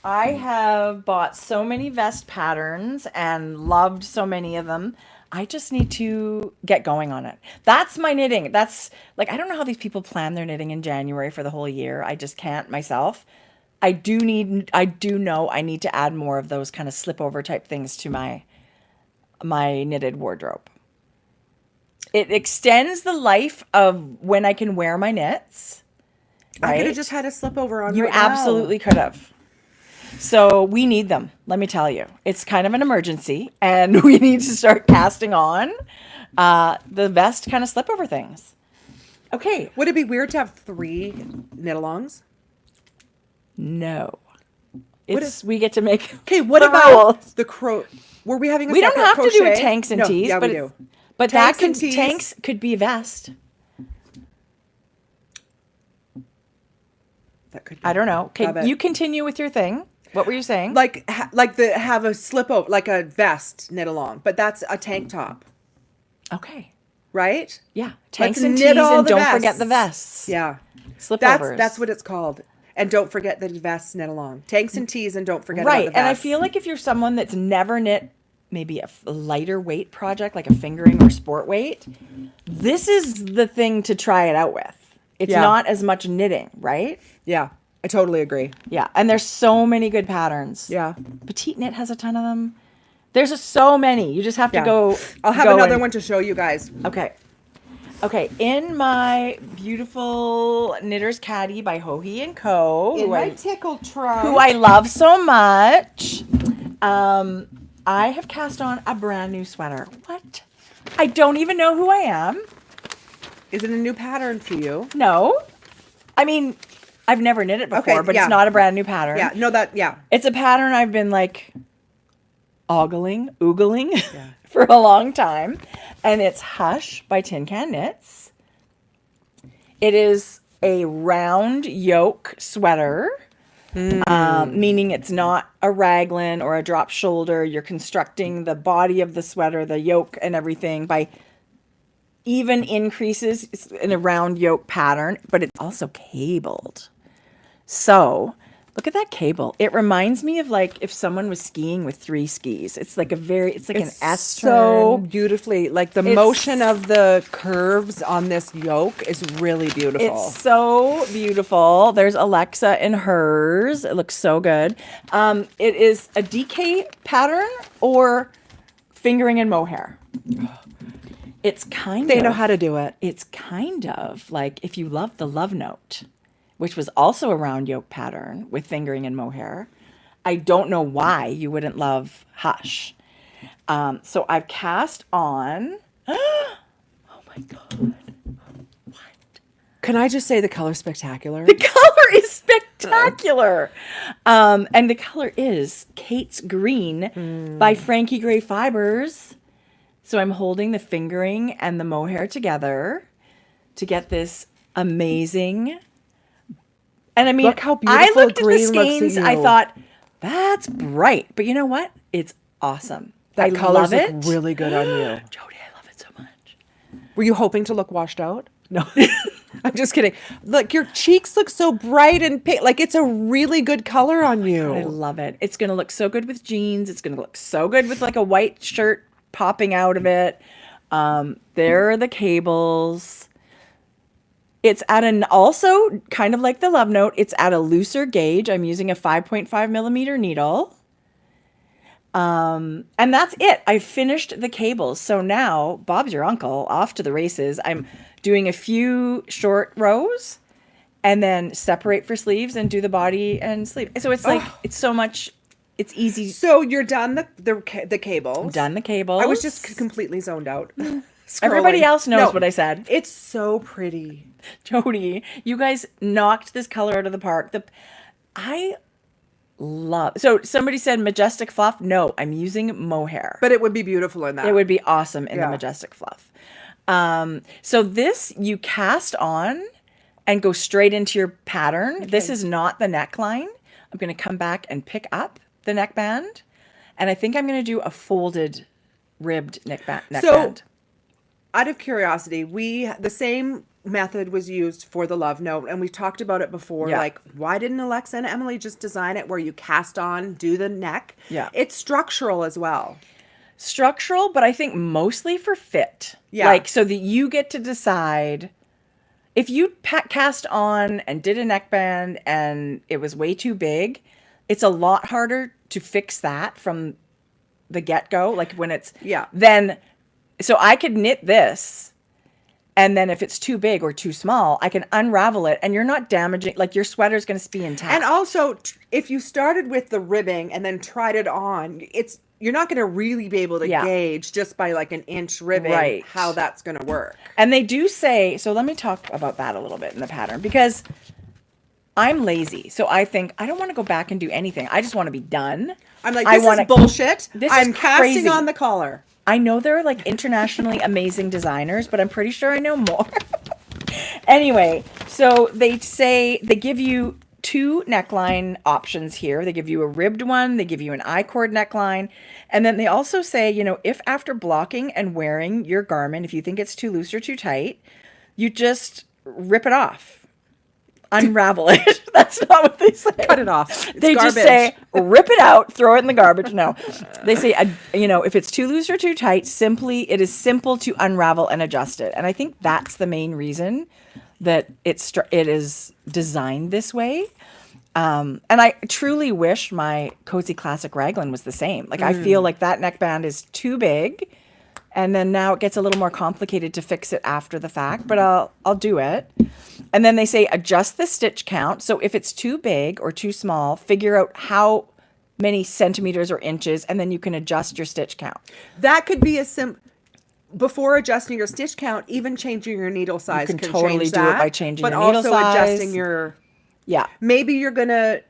I have bought so many vest patterns and loved so many of them. I just need to get going on it. That's my knitting. That's like, I don't know how these people plan their knitting in January for the whole year. I just can't myself. I do know I need to add more of those kind of slip over type things to my knitted wardrobe. It extends the life of when I can wear my knits. Right? I could have just had a slip over on You right now. absolutely could have. So we need them, let me tell you. It's kind of an emergency, and we need to start casting on the vest kind of slip over things. Okay. Would it be weird to have 3 knit-alongs? No. We get to make. Okay, what Cowl. about the were we having a We don't separate have to do crochet? tanks and No, tees, yeah, but we do. But Tanks and tanks tees. could be a vest. That could be. I don't know. Love Okay, it. you continue with your thing. What were you saying? Like have a slip over, like a vest knit along, but that's a tank top, Okay. right? Yeah. Tanks Let's and knit tees, all and the don't forget vests. the vests. Yeah, Slipovers. that's what it's called. And don't forget the vests knit along, tanks and tees, and don't forget Right. about the And I vests. feel like if you're someone that's never knit maybe a lighter weight project like a fingering or sport weight, this is the thing to try it out with. It's Yeah. not as much knitting, right? Yeah, I totally agree. Yeah. And there's so many good patterns. Yeah. Petite Knit has a ton of them. There's so many. You just have to Yeah. go. I'll have go another and- one to show you guys. Okay. Okay. In my beautiful Knitter's Caddy by Hohi and Co. In my tickle trunk. who I love so much. I have cast on a brand new sweater. What? I don't even know who I am. Is it a new pattern for you? No. I mean, I've never knit it before, Okay, but yeah. it's not a brand new pattern. Yeah, no, yeah. It's a pattern I've been like oogling for a long time. And it's Hush by Tin Can Knits. It is a round yoke sweater. Meaning it's not a raglan or a drop shoulder. You're constructing the body of the sweater, the yoke and everything by even increases in a round yoke pattern, but it's also cabled. So look at that cable. It reminds me of like if someone was skiing with 3 skis. It's like an S So turn. beautifully, like the motion of the curves on this yoke is really beautiful. It's so beautiful. There's Alexa in hers. It looks so good. It is a DK pattern or fingering and mohair. It's kind They of. know how to do it. It's kind of like if you love the Love Note, which was also a round yoke pattern with fingering and mohair. I don't know why you wouldn't love Hush. So I've cast on. Oh my God. Can I just say the color's spectacular? The color is spectacular. And the color is Kate's Green by Frankie Gray Fibres. So I'm holding the fingering and the mohair together to get this amazing. And I mean, Look how I beautiful looked at the green looks at skeins. I you. thought, that's bright. But you know what? It's awesome. That I color's love look it. really good on you. Jodi, I love it so much. Were you hoping to look washed out? No. I'm just kidding. Look, your cheeks look so bright and pink. Like it's a really good color on you. I love it. It's going to look so good with jeans. It's going to look so good with like a white shirt popping out of it. There are the cables. It's at also kind of like the Love Note. It's at a looser gauge. I'm using a 5.5 millimeter needle. And that's it. I finished the cables. So now Bob's your uncle, off to the races. I'm doing a few short rows and then separate for sleeves and do the body and sleeve. So it's like, it's so much, it's easy. So you're done the cables. Done the cables. I was just completely zoned out. Everybody scrolling. else knows No, what I said. It's so pretty. Jodi, you guys knocked this color out of the park. I love. So somebody said majestic fluff. No, I'm using mohair. But it would be beautiful in that. It would be awesome in the Yeah. majestic fluff. So this you cast on and go straight into your pattern. Okay. This is not the neckline. I'm going to come back and pick up the neckband. And I think I'm going to do a folded ribbed neckband. So, out of curiosity, the same method was used for the love note, and we've talked about it before. Yeah. Like, why didn't Alexa and Emily just design it where you cast on, do the neck? Yeah. It's structural as well. Structural, but I think mostly for fit. Yeah. Like, so that you get to decide if you cast on and did a neckband and it was way too big, it's a lot harder to fix that from the get-go. Like when it's, then, so I could knit this, and then if it's too big or too small, I can unravel it, and you're not damaging, like your sweater's going to be intact. And also, if you started with the ribbing and then tried it on, you're not going to really be able to gauge just by like an inch ribbing how that's going to work. And they do say, so let me talk about that a little bit in the pattern, because I'm lazy. So I think I don't want to go back and do anything. I just want to be done. I'm like, this is bullshit. I'm casting on the collar. I know there are like internationally amazing designers, but I'm pretty sure I know more. Anyway, so they give you two neckline options here. They give you a ribbed one, they give you an I-cord neckline, and then they also say, if after blocking and wearing your garment, if you think it's too loose or too tight, you just rip it off. Unravel it. That's not what they say. Cut it off. They just say, rip it out, throw it in the garbage. No, they say, if it's too loose or too tight, it is simple to unravel and adjust it. And I think that's the main reason that it is designed this way. And I truly wish my Cozy Classic Raglan was the same. Like, I feel like that neckband is too big. And then now it gets a little more complicated to fix it after the fact, but I'll do it. And then they say adjust the stitch count. So if it's too big or too small, figure out how many centimeters or inches, and then you can adjust your stitch count. That could be before adjusting your stitch count, even changing your needle size. You can totally do it by changing your needle size. But also adjusting your... Yeah. Maybe you're going to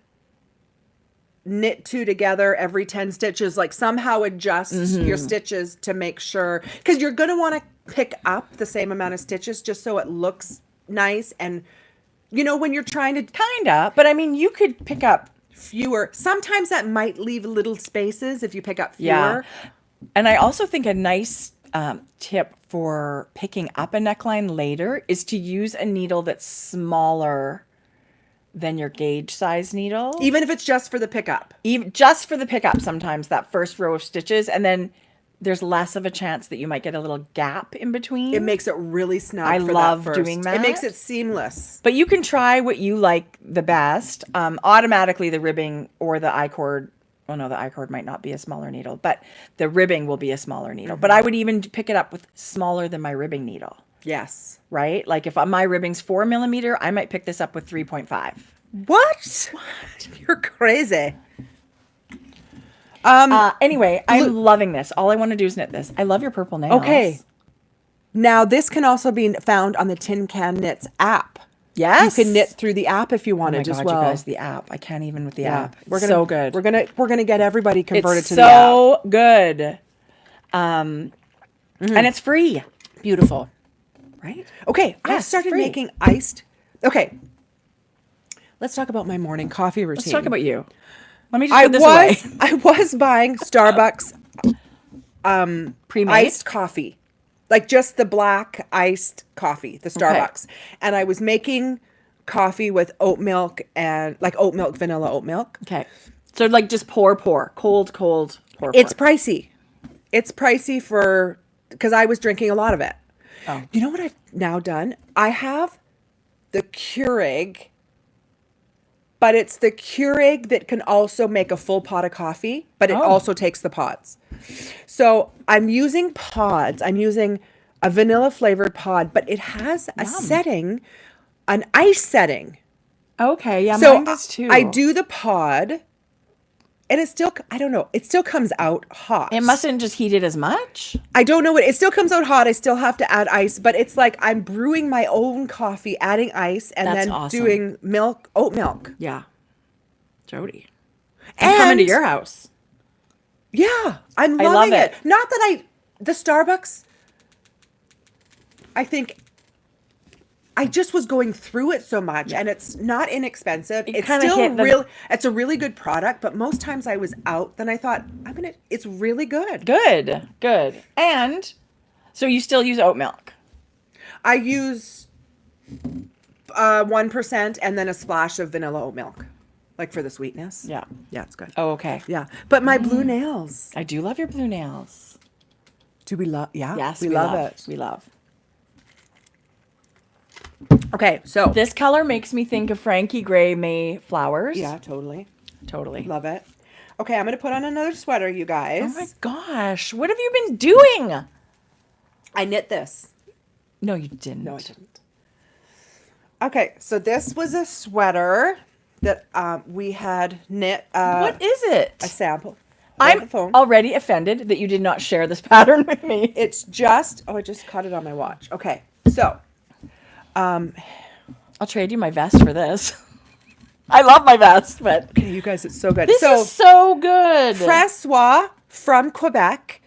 knit two together every 10 stitches, like somehow adjust your stitches to make sure, because you're going to want to pick up the same amount of stitches just so it looks nice. And when you're trying to but I mean, you could pick up fewer. Sometimes that might leave little spaces if you pick up fewer. And I also think a nice tip for picking up a neckline later is to use a needle that's smaller than your gauge size needle. Even if it's just for the pickup. Even just for the pickup, sometimes that first row of stitches, and then there's less of a chance that you might get a little gap in between. It makes it really snug. I love doing that. It makes it seamless. But you can try what you like the best. Automatically the ribbing or the I-cord, well, no, the I-cord might not be a smaller needle, but the ribbing will be a smaller needle. But I would even pick it up with smaller than my ribbing needle. Yes. Right? Like if my ribbing's 4 millimeter, I might pick this up with 3.5. What? You're crazy. Anyway, I'm loving this. All I want to do is knit this. I love your purple nails. Okay. Now this can also be found on the Tin Can Knits app. Yes. You can knit through the app if you wanted as well. You guys, the app. I can't even with the app. It's so good. We're gonna get everybody converted to the app. So good. And it's free. Beautiful. Right? Okay, I started making iced. Okay, let's talk about my morning coffee routine. Let's talk about you. Let me just put this away. I was buying Starbucks pre-made iced coffee, like just the black iced coffee, the Starbucks, and I was making coffee with oat milk and like oat milk, vanilla oat milk. Okay, so like just pour, cold, pour. It's pricey. It's pricey because I was drinking a lot of it. Oh. You know what I've now done? I have the Keurig, but it's the Keurig that can also make a full pot of coffee, but it also takes the pods. So I'm using pods. I'm using a vanilla flavored pod, but it has a setting, an ice setting. Okay, yeah, So mine does too. I do the pod, and it still, I don't know, it still comes out hot. It mustn't just heat it as much. I don't know what, it still comes out hot. I still have to add ice, but it's like I'm brewing my own coffee, adding ice, and That's then awesome. doing milk, oat milk. Yeah. Jodi. I'm coming to your house. Yeah, I'm I love loving it. it. Not that the Starbucks, I think I just was going through it so much, and it's not inexpensive. It's kinda still hit the- real. It's a really good product, but most times I was out. Then I thought, it's really good. Good. Good. And so you still use oat milk. I use 1% and then a splash of vanilla oat milk, like for the sweetness. Yeah. Yeah, it's good. Oh, okay. Yeah, but my blue nails. I do love your blue nails. Do we love? Yeah, Yes, we love it. We love. Okay, so This color makes me think of Frankie Gray May flowers. yeah, totally Totally. love it. Okay, I'm gonna put on another sweater, you guys. Oh my gosh. What have you been doing? I knit this. No, you didn't. No, I didn't. Okay, so this was a sweater that we had knit. What is it? A sample. On the I'm phone. already offended that you did not share this pattern with me. It's just. Oh, I just caught it on my watch. Okay, so. I'll trade you my vest for this. I love my vest, but Okay, you guys, it's so good. this so is so good. Francois from Quebec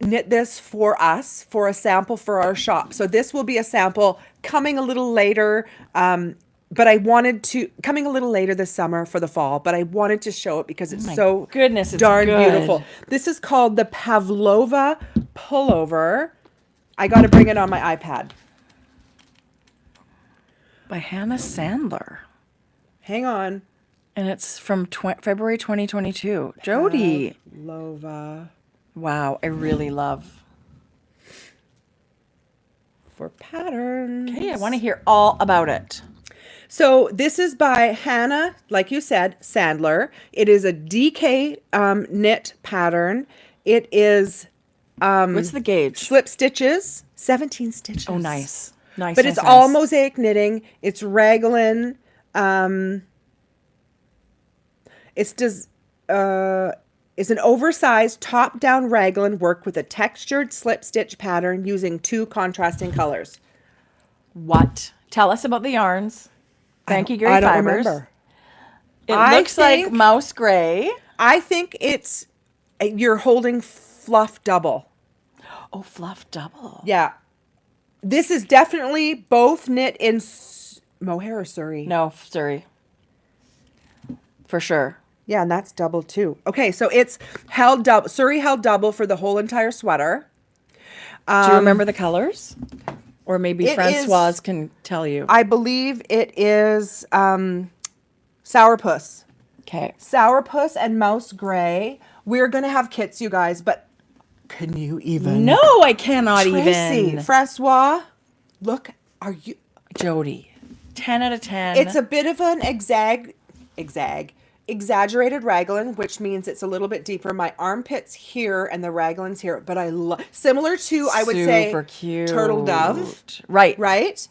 knit this for us for a sample for our shop. So this will be a sample coming a little later. But I wanted to coming a little later this summer for the fall, but I wanted to show it because it's so goodness, it's darn good. beautiful. This is called the Pavlova pullover. I got to bring it on my iPad. By Hannah Sandler. Hang on. And it's from February 2022. Jodi. Pavlova Wow, I really love. for patterns. Okay, I want to hear all about it. So this is by Hannah, like you said, Sandler. It is a DK knit pattern. It is What's the gauge? slip stitches, 17 stitches. Oh, nice. Nice. But nice, it's nice. all mosaic knitting. It's raglan. It's an oversized top-down raglan work with a textured slip stitch pattern using 2 contrasting colors. What? Tell us about the yarns. Frankie Gray I don't Fibres. remember. It I looks like think- mouse gray. I think it's you're holding fluff double. Oh, fluff double. Yeah. This is definitely both knit in mohair or Surrey. No, sorry. For sure. Yeah, and that's double too. Okay, so it's held double. Surrey held double for the whole entire sweater. Do you remember the colors? Or maybe it Francoise is- can tell you. I believe it is Sourpuss. Okay. Sourpuss and Mouse Gray. We're going to have kits, you guys, but can you even? No, I cannot Tracie, even. Francois, look, are you? Jodi. 10 out of 10. It's a bit of an exaggerated raglan, which means it's a little bit deeper. My armpit's here and the raglan's here, but I love similar to I would say Super cute. turtle dove, Right. right?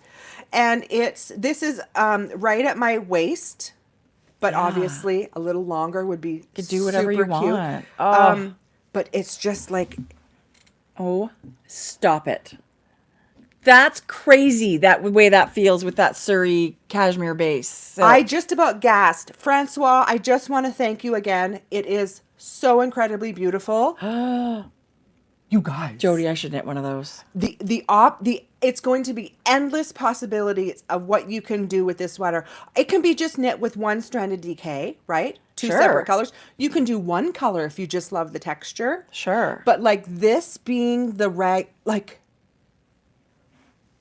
And this is right at my waist, but obviously a little longer would be Could do whatever you super cute. want. Oh. But it's just like Oh, stop it. That's crazy, that way that feels with that Surrey cashmere base. So, I just about gasped. Francois, I just want to thank you again. It is so incredibly beautiful. You guys. Jodi, I should knit one of those. It's going to be endless possibilities of what you can do with this sweater. It can be just knit with one strand of DK, right? 2 Sure. separate colors. You can do one color if you just love the texture. Sure. But like this being the like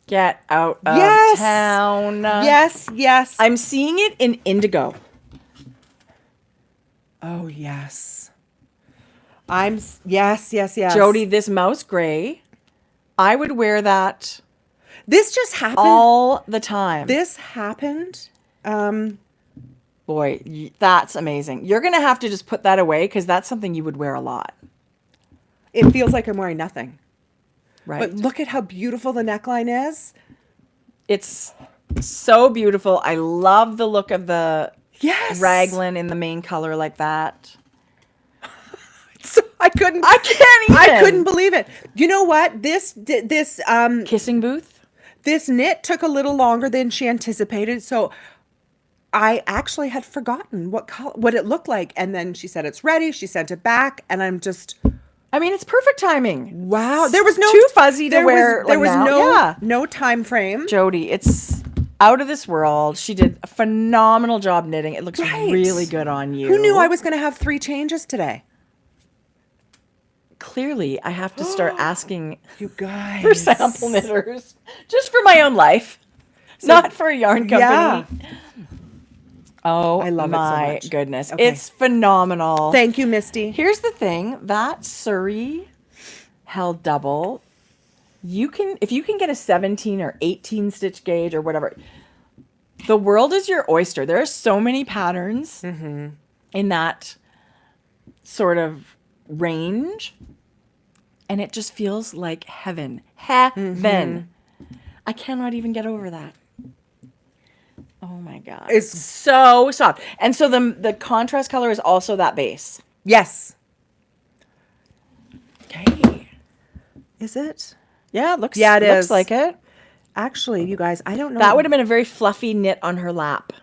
Get out of Yes. town. yes. I'm seeing it in indigo. Oh yes. Yes. Jodi, this mouse gray, I would wear that This just happened. all the time. This happened. Boy, that's amazing. You're going to have to just put that away because that's something you would wear a lot. It feels like I'm wearing nothing. Right. But look at how beautiful the neckline is. It's so beautiful. I love the look of the Yes. raglan in the main color like that. So I can't even. I couldn't believe it. You know what? This Kissing booth. this knit took a little longer than she anticipated. So I actually had forgotten what it looked like. And then she said it's ready. She sent it back. And I'm just, I mean, it's perfect timing. wow. There was no too fuzzy to wear. There was now. no time frame. Jodi, it's out of this world. She did a phenomenal job knitting. It looks Right. really good on you. Who knew I was going to have 3 changes today? Clearly, I have to start asking You guys. for sample knitters, just for my own life, not for a yarn company. Yeah. Oh, I love it so my much. goodness. Okay. It's phenomenal. Thank you, Misty. Here's the thing, that Surrey held double. If you can get a 17 or 18 stitch gauge or whatever, the world is your oyster. There are so many patterns in that sort of range, and it just feels like heaven. Heaven. I cannot even get over that. Oh my God. It's so soft. And so the contrast color is also that base. yes. Okay. Is it? Yeah, it looks is. looks like it. Actually, you guys, I don't know. That would have been a very fluffy knit on her lap.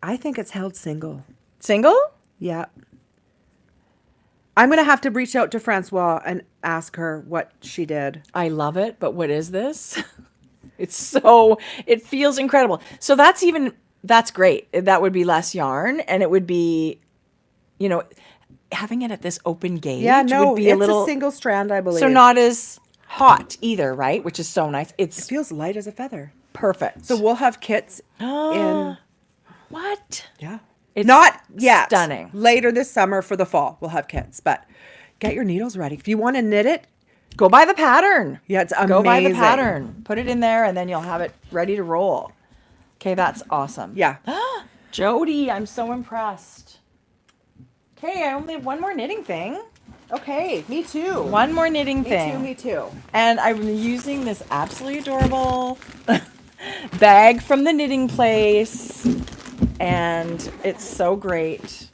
I think it's held single. Single? Yeah. I'm going to have to reach out to Francois and ask her what she did. I love it, but what is this? It feels incredible. So that's great. That would be less yarn, and it would be, having it at this open gauge Yeah, no, would be it's a little single strand, I believe. so not as hot either, right? Which is so nice. It It's feels light as a feather. perfect. So we'll have kits in. What? Yeah. It's Not yet. stunning. Later this summer for the fall, we'll have kits. But get your needles ready. If you want to knit it, Go buy the pattern. yeah, it's amazing. Go buy the pattern. Put it in there, and then you'll have it ready to roll. Okay, that's awesome. Yeah. Jodi, I'm so impressed. Okay, I only have one more knitting thing. Okay, me too. One more knitting thing. Me too. And I'm using this absolutely adorable bag from the knitting place. And it's so great.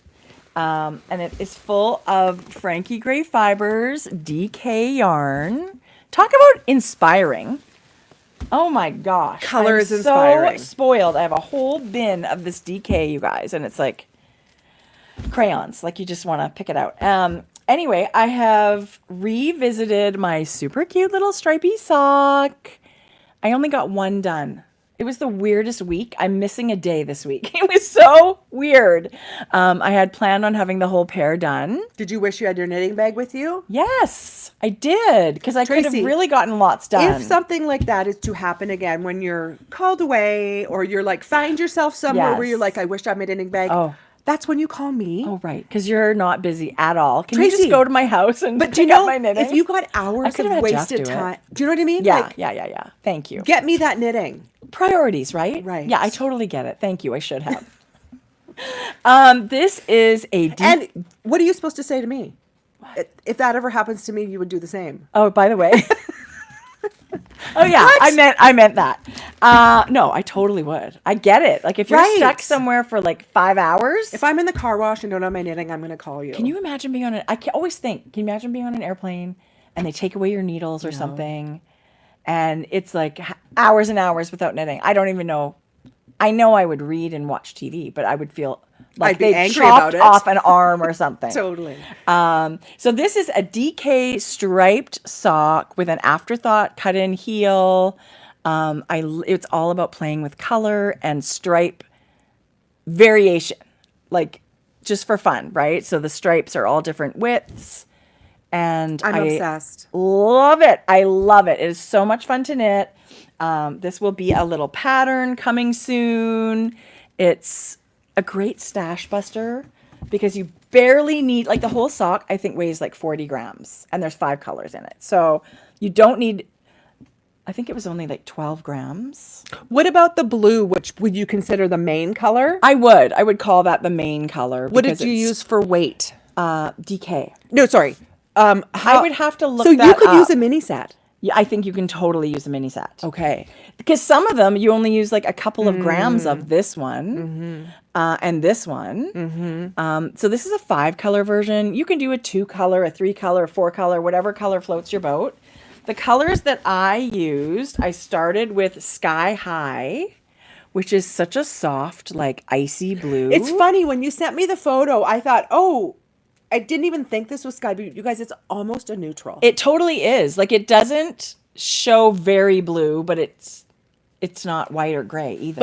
And it is full of Frankie Gray Fibres DK yarn. Talk about inspiring. Oh my gosh. Color I'm is inspiring. So spoiled. I have a whole bin of this DK, you guys. And it's like crayons. Like you just want to pick it out. Anyway, I have revisited my super cute little stripy sock. I only got one done. It was the weirdest week. I'm missing a day this week. It was so weird. I had planned on having the whole pair done. Did you wish you had your knitting bag with you? Yes, I did. Because I could have Tracie, really gotten lots done. If something like that is to happen again, when you're called away or you're like, find yourself somewhere where you're Yes. like, I wish I had my knitting bag. Oh. That's when you call me. Oh, right. Because you're not busy at all. Can you Tracie, just go to my house and But do you pick up know, my knitting? if you got hours could of have had Jeff wasted do it. time, do you know what I mean? Yeah, Like, yeah. Thank you. get me that knitting. Priorities, right? Right. Yeah, I totally get it. Thank you. I should have. This is a deep... And what are you supposed to say to me? If that ever happens to me, you would do the same. Oh, by the way. Oh yeah, What? I meant that. No, I totally would. I get it. Like if you're Right. stuck somewhere for like 5 hours. If I'm in the car wash and don't have my knitting, I'm going to call you. Can you imagine being on always think, can you imagine being on an airplane and they take away your needles or something, and it's like hours and hours without knitting? I don't even know. I know I would read and watch TV, but I would feel like I'd be they angry chopped about it. off an arm or something. Totally. So this is a DK striped sock with an afterthought cut-in heel. It's all about playing with color and stripe variation, like just for fun, right? So the stripes are all different widths, and I'm obsessed. Love it. I love it. It is so much fun to knit. This will be a little pattern coming soon. It's a great stash buster because you barely need, like the whole sock I think weighs like 40 grams and there's 5 colors in it. So you don't need, I think it was only like 12 grams. What about the blue, which would you consider the main color? I would call that the main color. What did because you it's, use for weight? DK. No, sorry. I would have to look So that you could up. use a mini set. Yeah, I think you can totally use a mini set. Okay. Because some of them you only use like a couple of grams of this one and this one. So this is a 5-color version. You can do a 2-color, a 3-color, a 4-color, whatever color floats your boat. The colors that I used, I started with Sky High, which is such a soft, like icy blue. It's funny, when you sent me the photo, I thought, oh, I didn't even think this was sky blue. You guys, it's almost a neutral. It totally is. Like, it doesn't show very blue, but it's not white or gray either.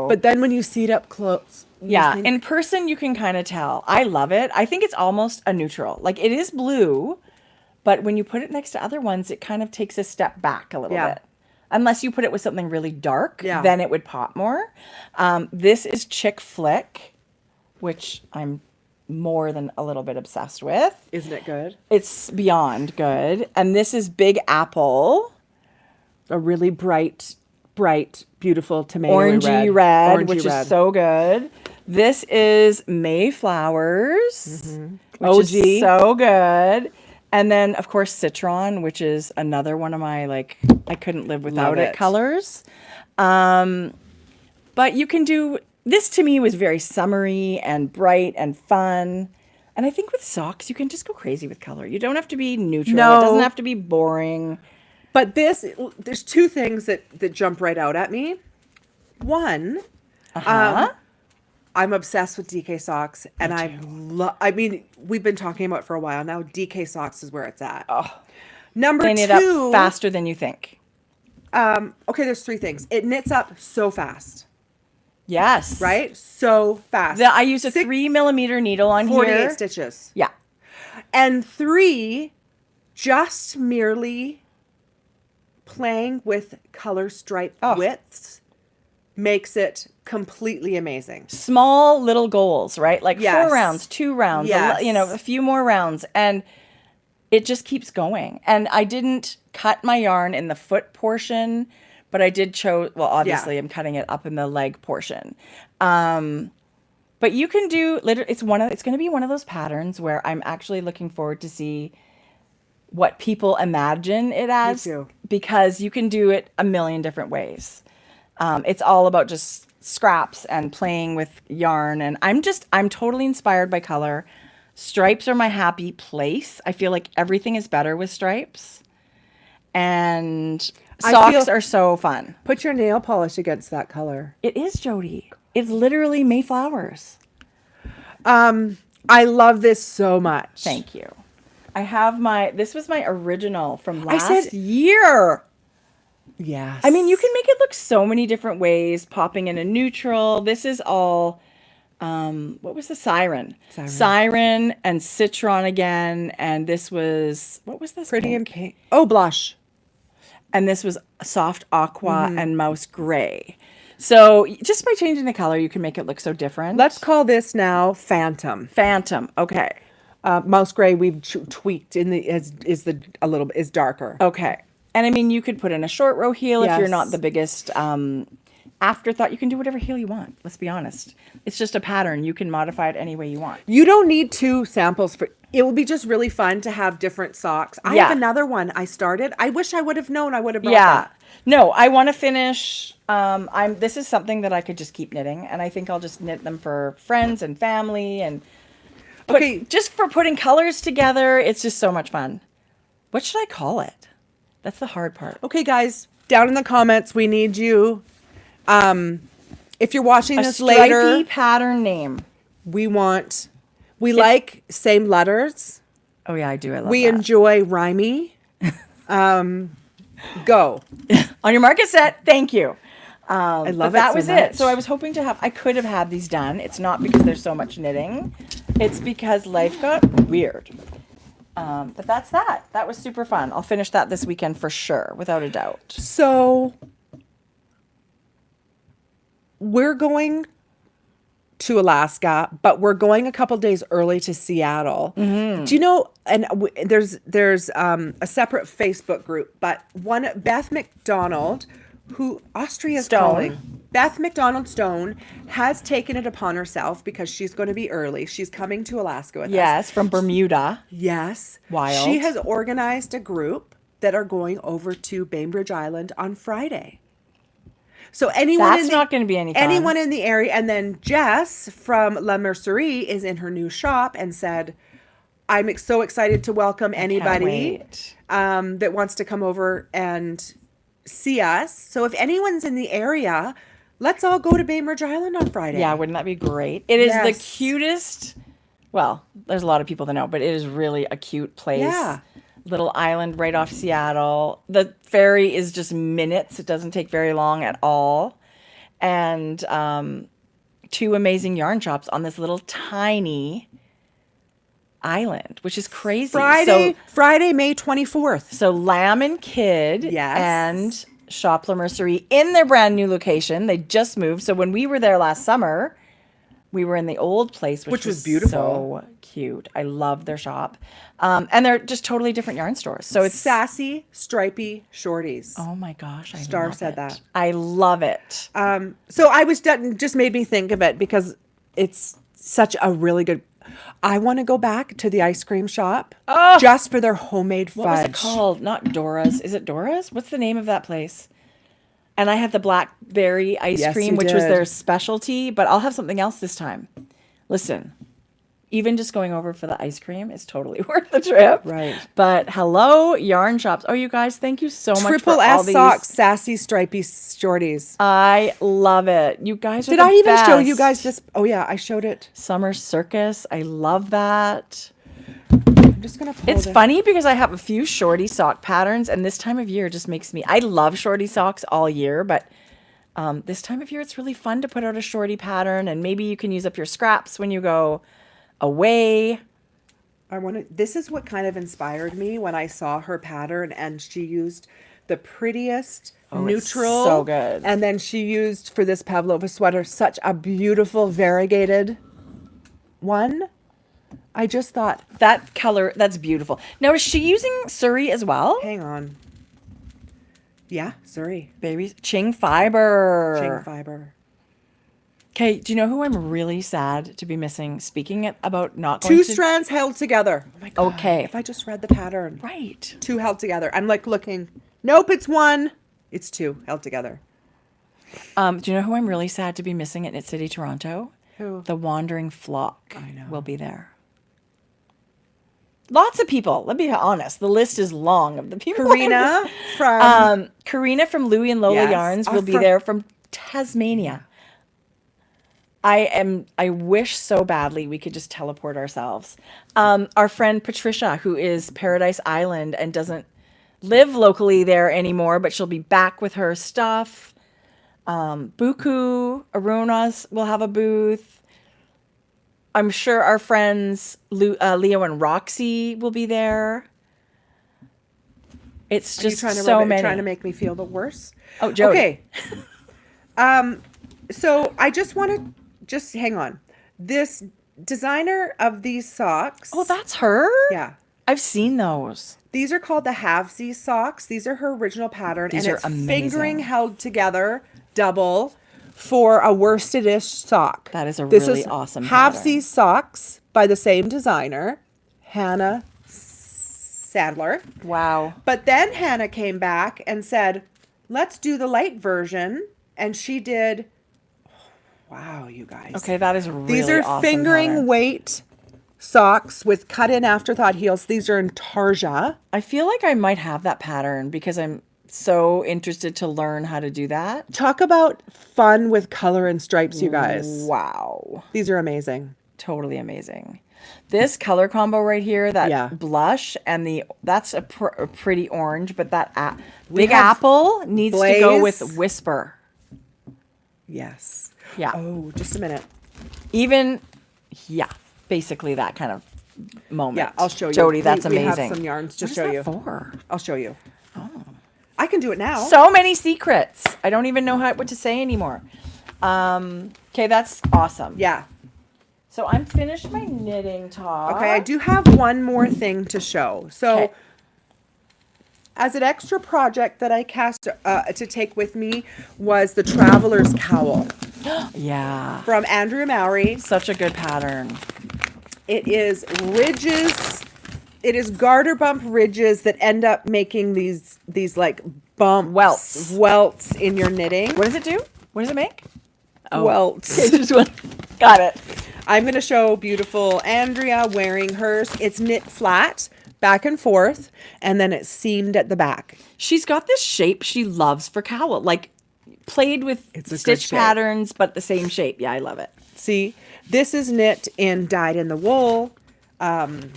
But then when you see it up close, yeah, in person you can kind of tell. I love it. I think it's almost a neutral. Like, it is blue, but when you put it next to other ones, it kind of takes a step back a little bit. Unless you put it with something really dark, then it would pop more. This is Chick Flick, which I'm more than a little bit obsessed with. Isn't it good? It's beyond good. And this is Big Apple. A really bright, beautiful tomato Orangey red, which is so good. This is Mayflowers, which is so good. And then, of course, Citron, which is another one of my, like, I couldn't live without it colors. But you can do... This to me was very summery and bright and fun. And I think with socks, you can just go crazy with color. You don't have to be neutral. No. It doesn't have to be boring. But there's 2 things that jump right out at me. One, I'm obsessed with DK socks. And I mean, we've been talking about it for a while now. DK socks is where it's at. Oh. Number Knit 2. it up faster than you think. Okay, there's 3 things. It knits up so fast. Yes. Right? So fast. I used a 3mm needle on 48 here. stitches. Yeah. And 3, just merely playing with color stripe widths makes it completely amazing. Small little goals, right? Like 4 rounds, 2 rounds, Yes. a few more rounds. And it just keeps going. And I didn't cut my yarn in the foot portion, but I did obviously I'm cutting it up in the leg portion. But you can do it's going to be one of those patterns where I'm actually looking forward to see what people imagine it as. Me too. Because you can do it a million different ways. It's all about just scraps and playing with yarn. And I'm totally inspired by color. Stripes are my happy place. I feel like everything is better with stripes. And socks are so fun. Put your nail polish against that color. It is, Jodi. It's literally Mayflowers. I love this so much. Thank you. I have this was my original from last year. Yes. I mean, you can make it look so many different ways, popping in a neutral. This is all, what was the Siren? Siren and Citron again. And this was, what was this? Pretty and pink. Oh, blush. And this was soft aqua and mouse gray. So just by changing the color, you can make it look so different. Let's call this now Phantom. Phantom. Okay. Mouse gray we've tweaked is darker. Okay. And I mean, you could put in a short row heel if you're not the biggest afterthought. You can do whatever heel you want. Let's be honest. It's just a pattern. You can modify it any way you want. You don't need 2 samples for it. Would be just really fun to have different socks. I have another one I started. I wish I would have known. I would have brought that. No, I want to finish. This is something that I could just keep knitting, and I think I'll just knit them for friends and family and just for putting colors together. It's just so much fun. What should I call it? That's the hard part. Okay, guys, down in the comments, we need you. If you're watching this later, a stripey pattern name. We like same letters. Oh yeah, I do. I love We that. enjoy rhymey. Go. On your market set. Thank you. I love but that it so was much. it. So I was hoping I could have had these done. It's not because there's so much knitting. It's because life got weird. But that's that. That was super fun. I'll finish that this weekend for sure, without a doubt. So we're going to Alaska, but we're going a couple days early to Seattle. Do you know? And there's a separate Facebook group, but Beth McDonald, who Austria's calling. Beth McDonald Stone has taken it upon herself because she's going to be early. She's coming to Alaska with us. Yes, from Bermuda. Yes. Wild. She has organized a group that are going over to Bainbridge Island on Friday. So anyone That's not going to be any fun. anyone in the area, and then Jess from La Mercerie is in her new shop and said, "I'm so excited to welcome anybody that wants to come over and see us. So if anyone's in the area, let's all go to Bainbridge Island on Friday." Yeah, wouldn't that be great? It is the Yes. cutest. Well, there's a lot of people that know, but it is really a cute place. Yeah. Little island right off Seattle. The ferry is just minutes. It doesn't take very long at all. And 2 amazing yarn shops on this little tiny island, which is crazy. Friday, May 24th. So Lamb and Kid Yes. and Shop La Mercerie in their brand new location. They just moved. So when we were there last summer, we were in the old place, which was beautiful. so cute. I love their shop. And they're just totally different yarn stores. So it's Sassy, Stripey, Shorties. oh my gosh, I Star love said it. that. I love it. So I was just made me think of it because it's such a really good. I want to go back to the ice cream shop just for their homemade fudge. What was it called? Not Dora's. Is it Dora's? What's the name of that place? And I had the blackberry ice Yes, cream, you which was did. their specialty, but I'll have something else this time. Listen, even just going over for the ice cream is totally worth the trip. Right. But hello, yarn shops. Oh, you guys, thank you so much Triple for all S these. socks, Sassy, Stripey, Shorties. I love it. You guys are Did the I even show you best. guys this? Oh yeah, I showed it. Summer Circus. I love that. I'm just gonna. Pull It's funny because I have a few shorty sock patterns, and this time of year just makes me. I love shorty socks all year, but this time of year it's really fun to put out a shorty pattern, and maybe you can use up your scraps when you go away. I want to. This is what kind of inspired me when I saw her pattern, and she used the prettiest it's neutral. so good. And then she used for this pavlova sweater such a beautiful variegated one. I just thought, That color, that's beautiful. Now, is she using Surrey as well? hang on. Yeah, sorry. Baby, Ching Fiber. Ching fiber. Okay, do you know who I'm really sad to be missing? Speaking about not going Two to... strands held together. Oh my God. Okay. If I just read the pattern. Right. 2 held together. I'm like looking. Nope, it's 1. It's 2 held together. Do you know who I'm really sad to be missing at Knit City, Toronto? Who? The Wandering Flock. I know. Will be there. Lots of people. Let me be honest. The list is long of the people. Karina from Karina from Louie and Lola Yes. Yarns will be from- there from Tasmania. I wish so badly we could just teleport ourselves. Our friend Patricia, who is Paradise Island and doesn't live locally there anymore, but she'll be back with her stuff. Buku Arunas will have a booth. I'm sure our friends Leo and Roxy will be there. It's Are you just trying to so many. trying to make me feel the worse. Oh, Jodi. Okay. So I just want to just hang on. This designer of these socks. Oh, that's her? Yeah. I've seen those. These are called the halvesies socks. These are her original pattern. These and are it's amazing. fingering held together double for a worsted-ish sock. That is a This really is awesome pattern. halvesies socks by the same designer, Hannah Sadler. Wow. But then Hannah came back and said, let's do the light version. And she did, wow, you guys. Okay, that is really These are awesome fingering pattern. weight socks with cut-in afterthought heels. These are in Tarja. I feel like I might have that pattern because I'm so interested to learn how to do that. Talk about fun with color and stripes, you guys. Wow. These are amazing. Totally amazing. This color combo right here, that Yeah. blush and that's a pretty orange, but that We Big have Apple needs to go Blaze. with Whisper. Yes. Yeah. Oh, just a minute. Even, yeah, basically that kind of moment. Yeah, I'll show you. Jodi, that's we amazing. have some yarns to What is show that you. for? I'll show you. Oh. I can do it now. So many secrets. I don't even know what to say anymore. Okay, that's awesome. Yeah. So I'm finished my knitting talk. Okay, I do have one more thing to show. So, Okay. as an extra project that I cast to take with me was the Traveler's Cowl Yeah. from Andrea Mowry. Such a good pattern. It is ridges It is garter bump ridges that end up making these like bumps, welts in your knitting. What does it do? What does it make? Welts. Okay, just one. Got it. I'm going to show beautiful Andrea wearing hers. It's knit flat, back and forth, and then it's seamed at the back. She's got this shape she loves for cowl, like played with stitch patterns, but the same shape. Yeah, I love it. See, this is knit in dyed in the wool. In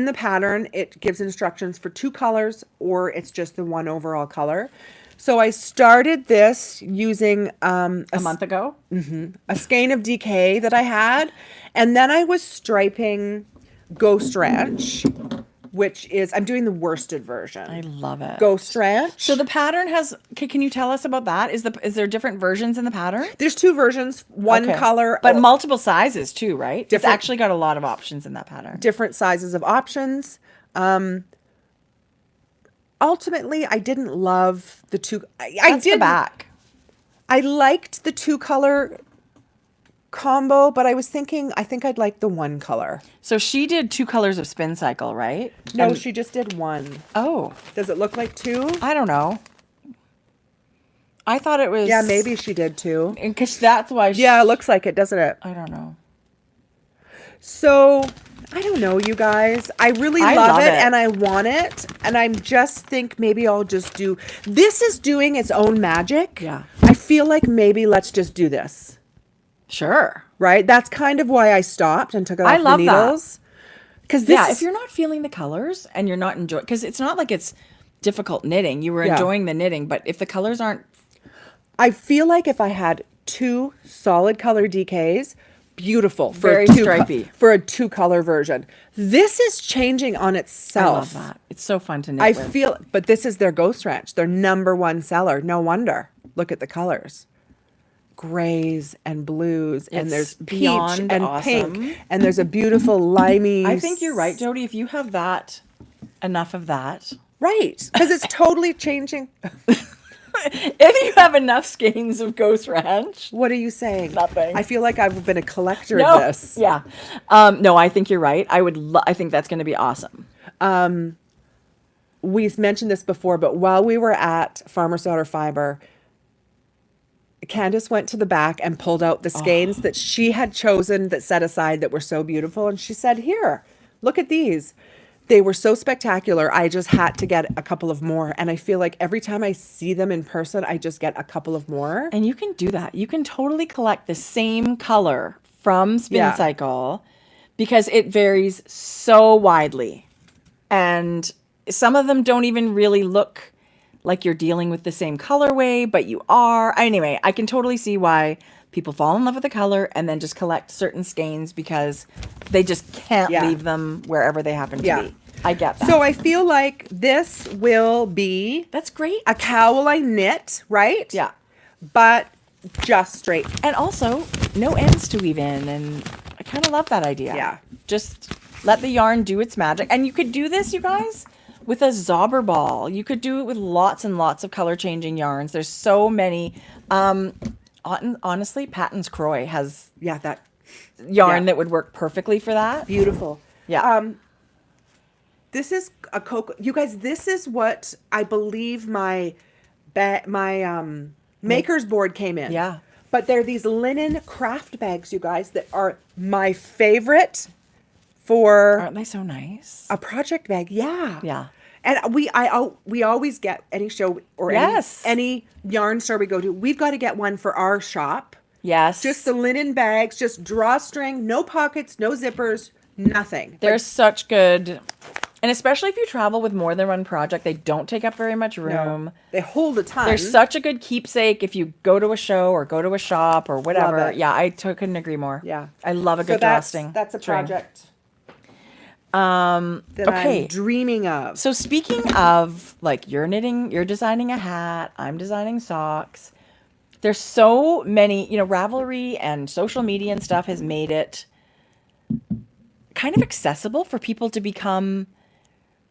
the pattern, it gives instructions for 2 colors, or it's just the one overall color. So I started this using a month ago, a skein of DK that I had, and then I was striping Ghost Ranch, which is, I'm doing the worsted version. I love it. Ghost Ranch. So the pattern has, can you tell us about that? Is there different versions in the pattern? There's 2 versions, one color. But multiple sizes too, right? It's Different- actually got a lot of options in that pattern. Different sizes of options. Ultimately, I didn't love the 2. I did. The back. I liked the 2 color combo, but I was thinking, I think I'd like the 1 color. So she did 2 colors of spin cycle, right? No, she just did 1. Oh. Does it look like 2? I don't know. I thought it was. Yeah, maybe she did 2. Because that's why Yeah, it looks like it, doesn't it? I don't know. So, I don't know, you guys. I really love it, and I want it. And I just think maybe I'll just do... This is doing its own magic. Yeah. I feel like maybe let's just do this. Sure. Right? That's kind of why I stopped and took it off the needles. Because yeah, if you're not feeling the colors and you're not enjoying... Because it's not like it's difficult knitting. You were enjoying the knitting, but if the colors aren't... I feel like if I had 2 solid color DKs... Beautiful for very stripey for a 2 color version. This is changing on itself. I love that. It's so fun to knit with. feel, but this is their Ghost Ranch, their #1 seller. No wonder. Look at the colors, grays and blues, and there's peach and pink, and there's a beautiful limey. I think you're right, Jodi. If you have that, enough of that, right? Because it's totally changing. If you have enough skeins of Ghost Ranch. What are you saying? Nothing. I feel like I've been a collector of this. Yeah. No, I think you're right. I think that's going to be awesome. We've mentioned this before, but while we were at Farmer's Daughter Fiber, Candace went to the back and pulled out the skeins that she had chosen that set aside that were so beautiful. And she said, here, look at these. They were so spectacular. I just had to get a couple of more. And I feel like every time I see them in person, I just get a couple of more. And you can do that. You can totally collect the same color from Spin Cycle because it varies so widely. And some of them don't even really look like you're dealing with the same colorway, but you are. Anyway, I can totally see why people fall in love with the color and then just collect certain skeins because they just can't leave them wherever they happen to be. I get that. So I feel like this will be... That's great. A cowl I knit, right? Yeah. But just straight. And also, no ends to weave in. And I kind of love that idea. Yeah. Just let the yarn do its magic. And you could do this, you guys, with a zobber ball. You could do it with lots and lots of color changing yarns. There's so many... honestly, Patton's Croy has that yarn that would work perfectly for that. Beautiful. Yeah. This is a cocoa. You guys, this is what I believe my maker's board came in. Yeah. But they're these linen craft bags, you guys, that are my favorite for... Aren't they so nice? A project bag. Yeah. Yeah. And we always get any show or any yarn store we go to. We've got to get one for our shop. Yes. Just the linen bags, just drawstring, no pockets, no zippers, nothing. They're such good. And especially if you travel with more than one project, they don't take up very much room. No, they hold a ton. They're such a good keepsake if you go to a show or go to a shop or whatever. Yeah, I couldn't agree more. Yeah. I love a good drawstring. That's a project. That I'm dreaming of. So speaking of, like, you're knitting, you're designing a hat, I'm designing socks. There's so many, Ravelry and social media and stuff has made it kind of accessible for people to become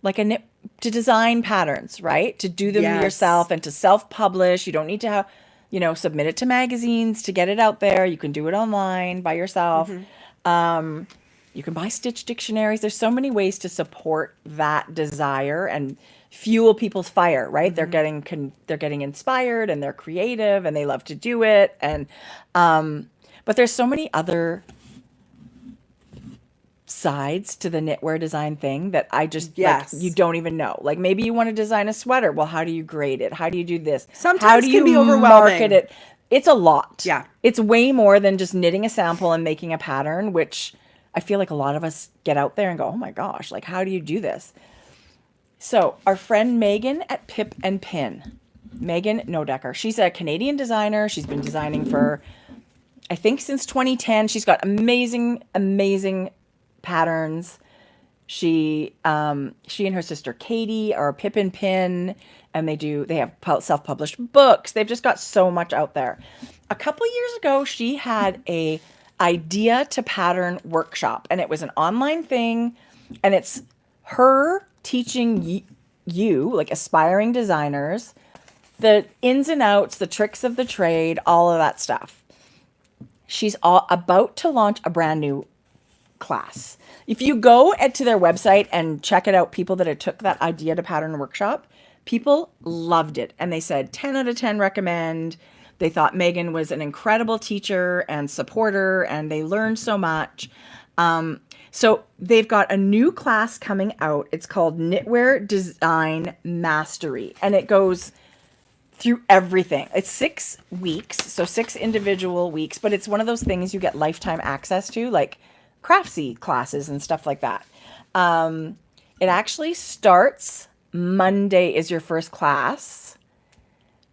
like to design patterns, right? To do them yourself and to self-publish. You don't need to have, submit it to magazines to get it out there. You can do it online by yourself. You can buy stitch dictionaries. There's so many ways to support that desire and fuel people's fire, right? They're getting inspired and they're creative and they love to do it. And but there's so many other sides to the knitwear design thing that I just Yes. like, you don't even know. Like maybe you want to design a sweater. Well, how do you grade it? How do you do this? Sometimes how do can you be overwhelming. market it? It's a lot. Yeah. It's way more than just knitting a sample and making a pattern, which I feel like a lot of us get out there and go, oh my gosh, like how do you do this? So our friend Megan at Pip and Pin, Megan Nodecker, she's a Canadian designer. She's been designing for, I think, since 2010. She's got amazing patterns. She and her sister Katie are Pip and Pin, and they have self-published books. They've just got so much out there. A couple years ago, she had a idea to pattern workshop, and it was an online thing, and it's her teaching you, like aspiring designers, the ins and outs, the tricks of the trade, all of that stuff. She's about to launch a brand new class. If you go to their website and check it out, people that took that idea to pattern workshop, people loved it. And they said 10 out of 10 recommend. They thought Megan was an incredible teacher and supporter, and they learned so much. So they've got a new class coming out. It's called Knitwear Design Mastery, and it goes through everything. It's 6 weeks, so 6 individual weeks, but it's one of those things you get lifetime access to, like craftsy classes and stuff like that. It actually starts Monday is your first class,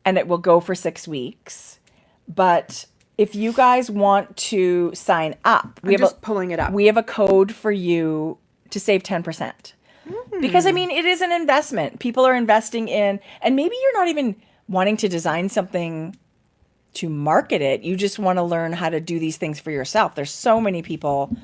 and it will go for 6 weeks. But if you guys want to sign up, pulling it up. We have a code for you to save 10%. Because I mean, it is an investment. People are investing in, and maybe you're not even wanting to design something to market it. You just want to learn how to do these things for yourself. There's so many people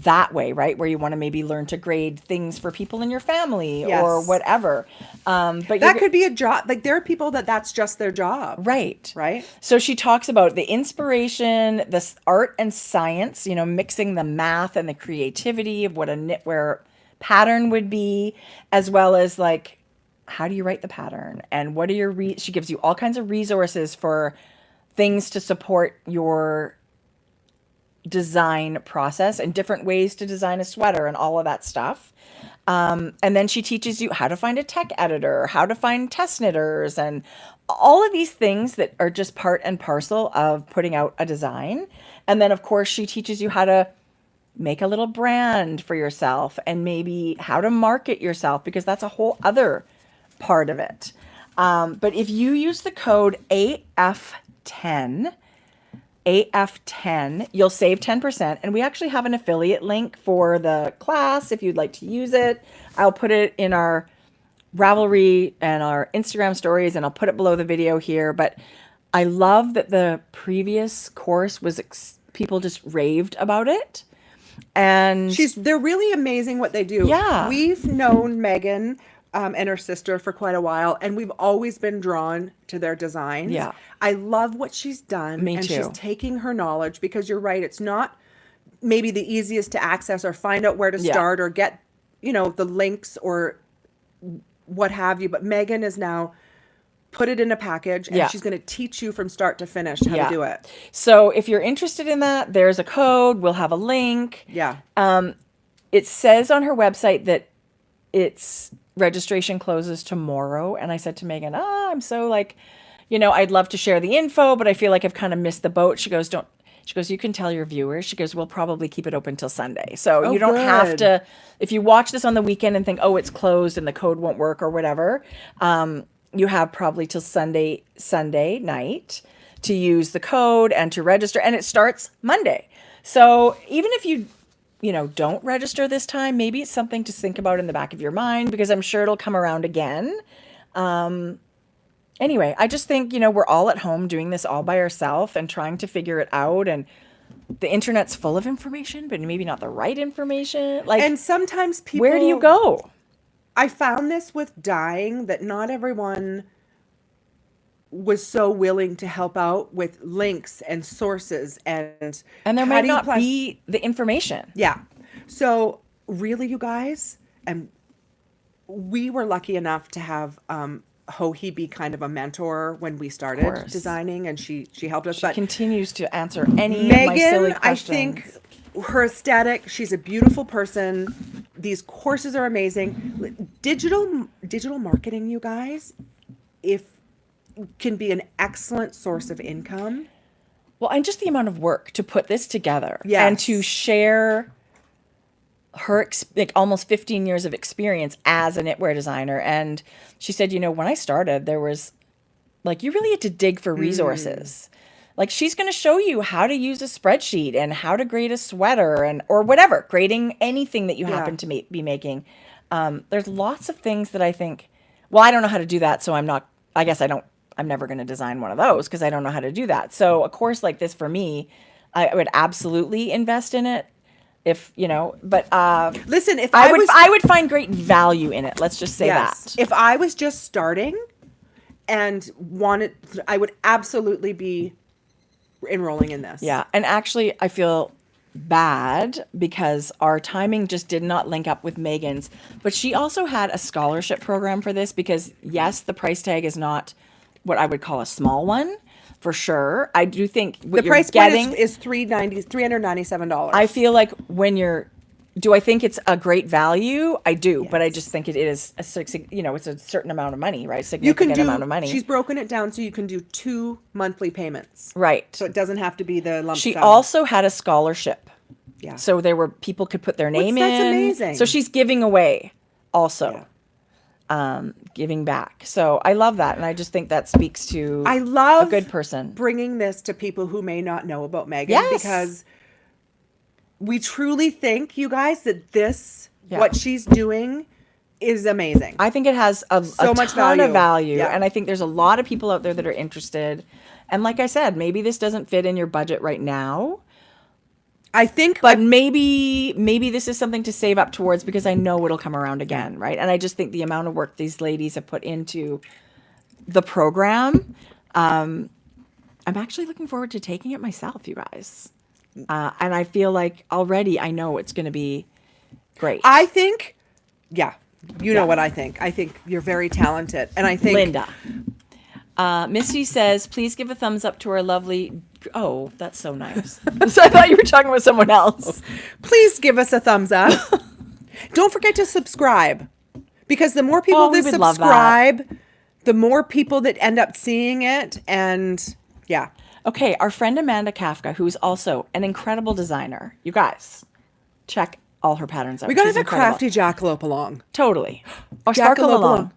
that way, right? Where you want to maybe learn to grade things for people in your family or whatever. But that could be a job. Like there are people that's just their job. Right. Right. So she talks about the inspiration, the art and science, mixing the math and the creativity of what a knitwear pattern would be, as well as like, how do you write the pattern? And what are she gives you all kinds of resources for things to support your design process and different ways to design a sweater and all of that stuff. And then she teaches you how to find a tech editor, how to find test knitters, and all of these things that are just part and parcel of putting out a design. And then, of course, she teaches you how to make a little brand for yourself and maybe how to market yourself, because that's a whole other part of it. But if you use the code AF10, you'll save 10%. And we actually have an affiliate link for the class if you'd like to use it. I'll put it in our Ravelry and our Instagram stories, and I'll put it below the video here. But I love that the previous course was people just raved about it. And they're really amazing what they do. Yeah. We've known Megan and her sister for quite a while, and we've always been drawn to their designs. Yeah. I love what she's done. Me and too. She's taking her knowledge, because you're right, it's not maybe the easiest to access or find out where to start or get, the links or what have you. But Megan is now put it in a package, and she's going to teach you from start to finish how to do it. So if you're interested in that, there's a code. We'll have a link. Yeah. It says on her website that its registration closes tomorrow. And I said to Megan, I'm so I'd love to share the info, but I feel like I've kind of missed the boat. She goes, you can tell your viewers. She goes, we'll probably keep it open till Sunday. So you don't have to, if you watch this on the weekend and think, it's closed and the code won't work or whatever, you have probably till Sunday night to use the code and to register. And it starts Monday. So even if you don't register this time, maybe it's something to think about in the back of your mind, because I'm sure it'll come around again. Anyway, I just think, we're all at home doing this all by ourselves and trying to figure it out. And the internet's full of information, but maybe not the right information. And sometimes people... Where do you go? I found this with dyeing, that not everyone was so willing to help out with links and sources, and there might not be the information. Yeah. So really, you guys, and we were lucky enough to have Hohi be kind of a mentor when we started course. designing, and she helped us. But Continues to answer any of my silly Megan, I questions. think her aesthetic, she's a beautiful person. These courses are amazing. Digital marketing, you guys, can be an excellent source of income. Well, and just the amount of work to put this together Yes. and to share her like almost 15 years of experience as a knitwear designer. And she said, you know, when I started, there was like, you really had to dig for resources. Like, she's going to show you how to use a spreadsheet and how to grade a sweater and or whatever, grading anything that you happen to be making. There's lots of things that I think, well, I don't know how to do that, so I'm never going to design one of those because I don't know how to do that. So a course like this for me, I would absolutely invest in it. If you know, but Listen, if I would find great value in it. Let's just say that. If I was just starting and I would absolutely be enrolling in this. Yeah, and actually, I feel bad because our timing just did not link up with Megan's. But she also had a scholarship program for this because yes, the price tag is not what I would call a small one. For sure. I do think what The you're price getting point is $397. I feel like do I think it's a great value? I do, but I just think it is it's a certain amount of money, right? Significant amount of money. She's broken it down so you can do 2 monthly payments. Right. So it doesn't have to be the lump She sum. also had a scholarship. Yeah. So people could put their name That's in. amazing. So she's giving away also. Giving back. So I love that. And I just think that speaks to I love a good person. bringing this to people who may not know about Megan Yes. because we truly think, you guys, that Yeah. what she's doing is amazing. I think it has a much ton of value. value. Yeah. And I think there's a lot of people out there that are interested. And like I said, maybe this doesn't fit in your budget right now. I think, But maybe this is something to save up towards because I know it'll come around again, right? And I just think the amount of work these ladies have put into the program, I'm actually looking forward to taking it myself, you guys. And I feel like already I know it's going to be great. I think, you know what I think. I think you're very talented. And I think Linda. Misty says, please give a thumbs up to our lovely... Oh, that's so nice. So I thought you were talking with someone else. please give us a thumbs up. Don't forget to subscribe because the more people we that would love that. subscribe, the more people that end up seeing it. And yeah. Okay, our friend Amanda Kafka, who's also an incredible designer. You guys, check all her patterns out. We got to She's have a incredible. crafty jackalope along. Totally. Or sparkle along.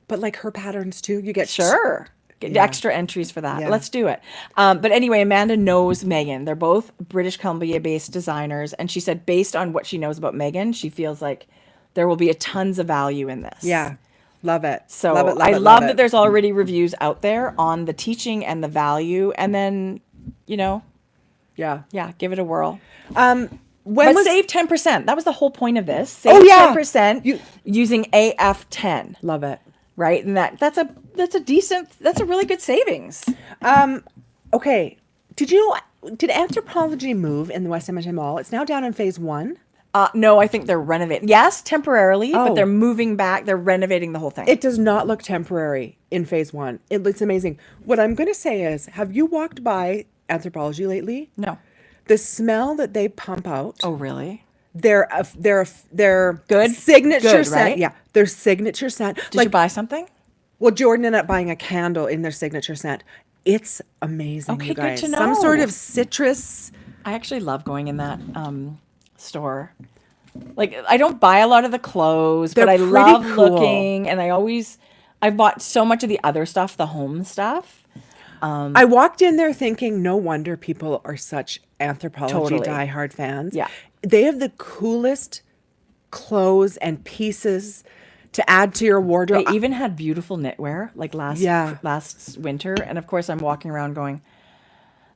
But like her patterns too. You get Sure. Get extra entries for that. Yeah. Let's do it. But anyway, Amanda knows Megan. They're both British Columbia-based designers. And she said based on what she knows about Megan, she feels like there will be a tons of value in this. Yeah. Love it. So love it, I it, love it. that there's already reviews out there on the teaching and the value. And then, Yeah. give it a whirl. When But was save 10%. That was the whole point of this. Save 10% using AF10. Love it. Right? And that's a really good savings. Okay. Did Anthropologie move in the West Edmonton Mall? It's now down in phase 1. No, I think they're renovating. Yes, temporarily, but Oh. they're moving back. They're renovating the whole thing. It does not look temporary in phase 1. It looks amazing. What I'm going to say is, have you walked by Anthropologie lately? No. The smell that they pump out. Oh, really? Their Good? signature Good, scent. right? Yeah, their signature scent. Did you buy something? Well, Jordan ended up buying a candle in their signature scent. It's amazing, Okay, you good guys. to Some sort know. of citrus. I actually love going in that store. Like, I don't buy a lot of the clothes, but They're I pretty love cool. looking, and I've bought so much of the other stuff, the home stuff. I walked in there thinking, no wonder people are such Anthropologie Totally. diehard fans. Yeah. They have the coolest clothes and pieces to add to your wardrobe. They even had beautiful knitwear, like last winter, and of course I'm walking around going,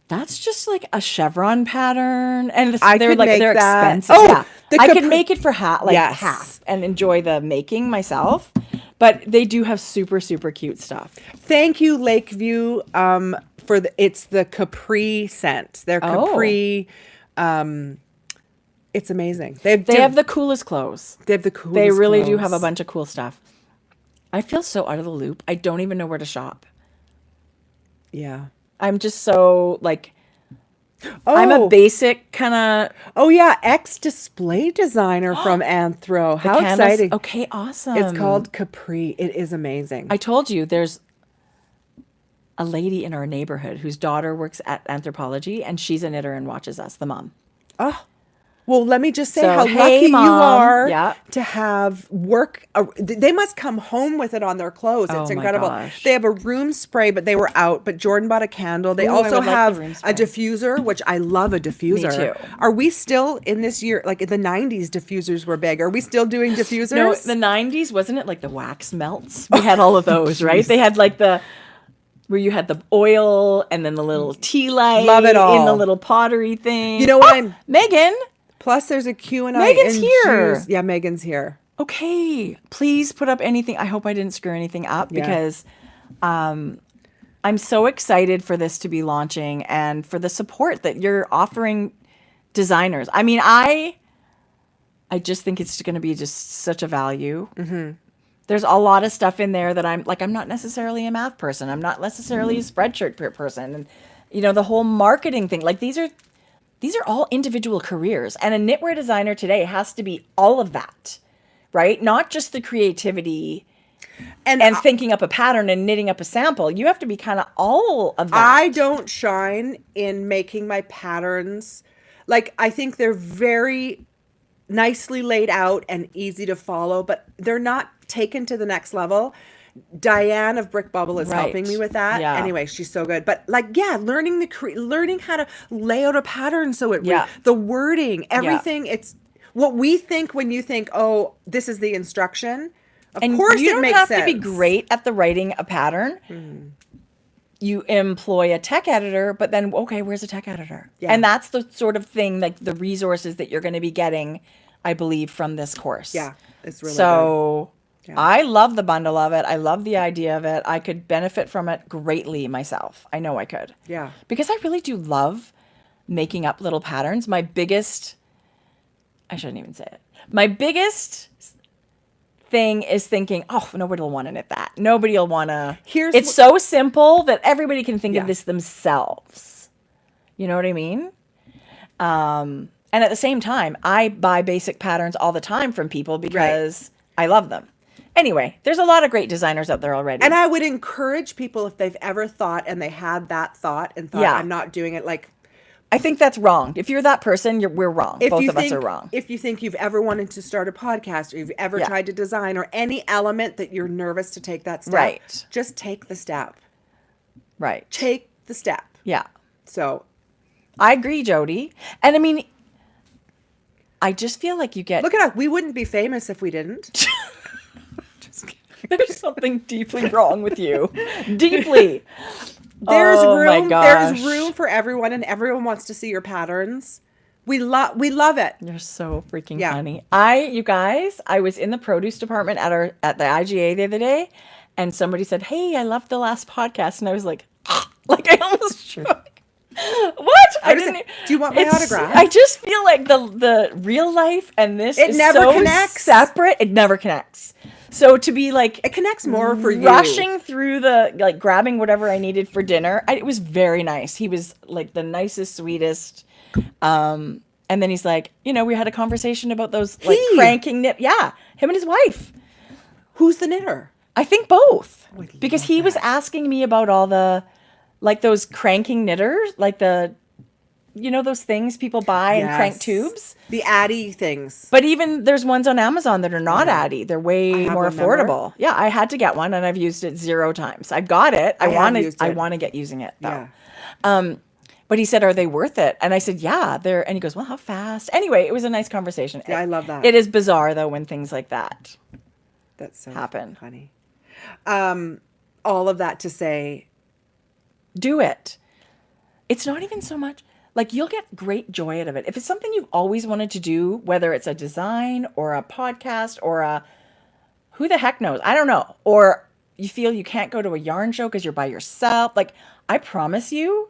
that's just like a chevron pattern, and I they're could like make they're that. expensive. Oh, Yeah, the I could capri- make it for half and enjoy the making myself. But they do have super cute stuff. Thank you, Lakeview, it's the Capri scent. Their Capri It's amazing. They have the coolest clothes. They have the coolest They really do clothes. have a bunch of cool stuff. I feel so out of the loop. I don't even know where to shop. Yeah. I'm just so like, Oh, I'm a basic kind of oh yeah, ex-display designer from Anthro. How exciting. Okay, awesome. It's called Capri. It is amazing. I told you there's a lady in our neighborhood whose daughter works at Anthropologie, and she's a knitter and watches us, the mom. Oh, well, let me just say So, how hey, lucky you Mom. are Yeah. to have work. They must come home with it on their clothes. Oh, It's my incredible. gosh. They have a room spray, but they were out. But Jordan bought a candle. They Ooh, I also would like the have room a spray. diffuser, which I love a diffuser. too. Are we still in this year? Like in the 90s, diffusers were big. Are we still doing diffusers? No, the 90s, wasn't it like the wax melts? We had all of those, right? They had like where you had the oil and then the little tea light. Love it all. In the little pottery thing. You know what? Megan. Plus, there's a Q&A. Megan's in here. Jew's- Yeah, Megan's here. Okay, please put up anything. I hope I didn't screw anything up Yeah. because I'm so excited for this to be launching and for the support that you're offering designers. I mean, I just think it's going to be just such a value. Mm-hmm. There's a lot of stuff in there that I'm not necessarily a math person. I'm not necessarily a spreadshirt person. And, the whole marketing thing, like these are all individual careers. And a knitwear designer today has to be all of that, right? Not just the creativity and thinking up a pattern and knitting up a sample. You have to be kind of all of that. I don't shine in making my patterns. Like, I think they're very nicely laid out and easy to follow, but they're not taken to the next level. Diane of Brick Bubble is Right. helping me with that. Yeah. Anyway, she's so good. But learning how to lay out a pattern so it Yeah. the wording, everything. It's what we think when you think, oh, this is the instruction. Of course, you it don't makes have sense. to be great at the writing a pattern. You employ a tech editor, but then, okay, where's a tech editor? Yeah. And that's the sort of thing, like the resources that you're going to be getting, I believe, from this course. Yeah, it's really so Yeah. I love the bundle of it. I love the idea of it. I could benefit from it greatly myself. I know I could. Yeah. Because I really do love making up little patterns. I shouldn't even say it. My biggest thing is thinking, oh, nobody will want to knit that. Nobody will want to. It's so simple that everybody can think of this themselves. You know what I mean? And at the same time, I buy basic patterns all the time from people because I love them. Anyway, there's a lot of great designers out there already. And I would encourage people, if they've ever thought and they had that thought and thought, I'm not doing it, like, I think that's wrong. If you're that person, we're wrong. Both of us are wrong. If you think you've ever wanted to start a podcast or you've ever tried to design or any element that you're nervous to take that step, Right. just take the step. Right. Take the step. Yeah. So I agree, Jodi. And I mean, I just feel like you get... look at us. We wouldn't be famous if we didn't. There's something deeply wrong with you. Deeply. There's my gosh. There's room for everyone, and everyone wants to see your patterns. We love it. You're so freaking funny. You guys, I was in the produce department at the IGA the other day, and somebody said, "Hey, I loved the last podcast," and I was like I almost shook. What? Do you want my autograph? I just feel like the real life and this It is never so connects. separate. It never connects. So to be like, It connects more for you. rushing through grabbing whatever I needed for dinner. It was very nice. He was like the nicest, sweetest. And then he's like, we had a conversation about those cranking knit. Yeah. Him and his wife. Who's the knitter? I think both. I Because love he was asking me about all the, those cranking knitters, those things people buy in crank tubes. The Addy things. But even there's ones on Amazon that are not Addy. They're way have more one, remember? affordable. Yeah, I had to get one and I've used it 0 times. I've got it. I want to get using it though. Yeah. But he said, "Are they worth it?" And I said, "Yeah, they're." And he goes, "Well, how fast?" Anyway, it was a nice conversation. Yeah, I love that. It is bizarre though when things like that That's so happen. funny. All of that to say, Do it. It's not even so much you'll get great joy out of it. If it's something you've always wanted to do, whether it's a design or a podcast or who the heck knows? I don't know. Or you feel you can't go to a yarn show because you're by yourself. I promise you,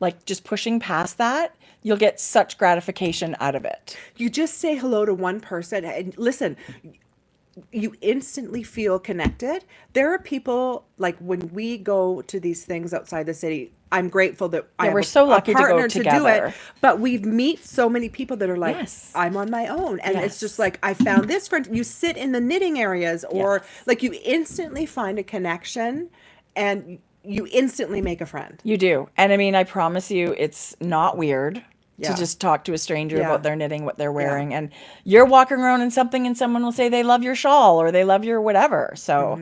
like just pushing past that, you'll get such gratification out of it. You just say hello to one person and listen, you instantly feel connected. There are people, like when we go to these things outside the city, I'm grateful that I have we're so lucky to go partner together. do it. But we've meet so many people that are like, Yes. I'm on my own. And it's Yes. just like, I found this friend. You sit in the knitting areas or Yes. like you instantly find a connection and you instantly make a friend. You do. And I mean, I promise you, it's not weird Yeah. to just talk to a stranger Yeah. about their knitting, what they're wearing. And you're walking around in something and someone will say they love your shawl or they love your whatever. So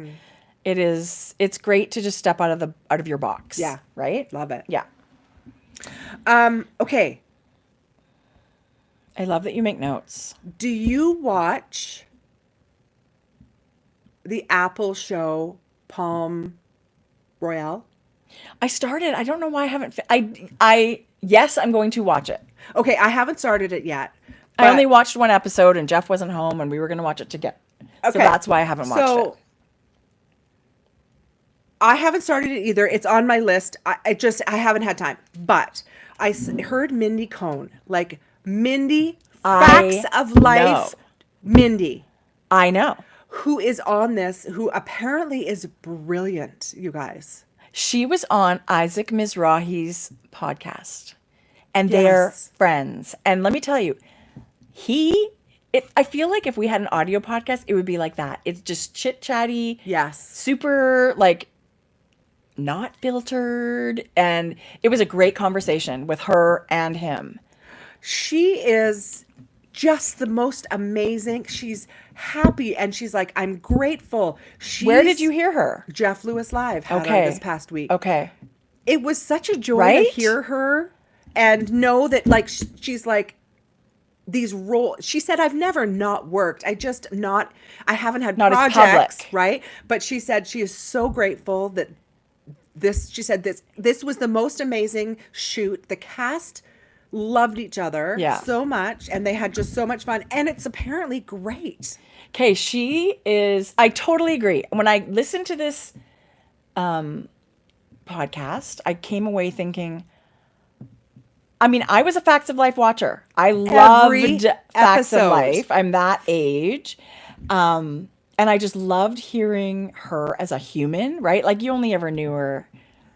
it's great to just step out of your box. Yeah. Right? Love it. Yeah. Okay. I love that you make notes. Do you watch the Apple show Palm Royale? I started. I don't know why I haven't. I yes, I'm going to watch it. Okay, I haven't started it yet. I but- only watched one episode and Jeff wasn't home and we were going to watch it together. So Okay. that's why I haven't watched it. I haven't started it either. It's on my list. I haven't had time. But I heard Mindy Cohn, like Mindy, Facts of Life, know. Mindy, I know. who is on this, who apparently is brilliant, you guys. She was on Isaac Mizrahi's podcast and they're Yes. friends. And let me tell you, I feel like if we had an audio podcast, it would be like that. It's just chit chatty. Yes. Super like not filtered. And it was a great conversation with her and him. She is just the most amazing. She's happy and she's like, I'm grateful. Where did you hear her? Jeff Lewis Live had her Okay. this past week. Okay. It was such a joy Right? to hear her and know that like she's like these roles. She said, I've never not worked. I haven't had Not as projects, public. right? But she said she is so grateful that this was the most amazing shoot. The cast loved each other so much and they had just so much fun and it's apparently great. Okay, I totally agree. When I listened to this podcast, I came away thinking, I mean, I was a Facts of Life watcher. I loved Facts of episode. Life. I'm that age. And I just loved hearing her as a human, right? Like you only ever knew her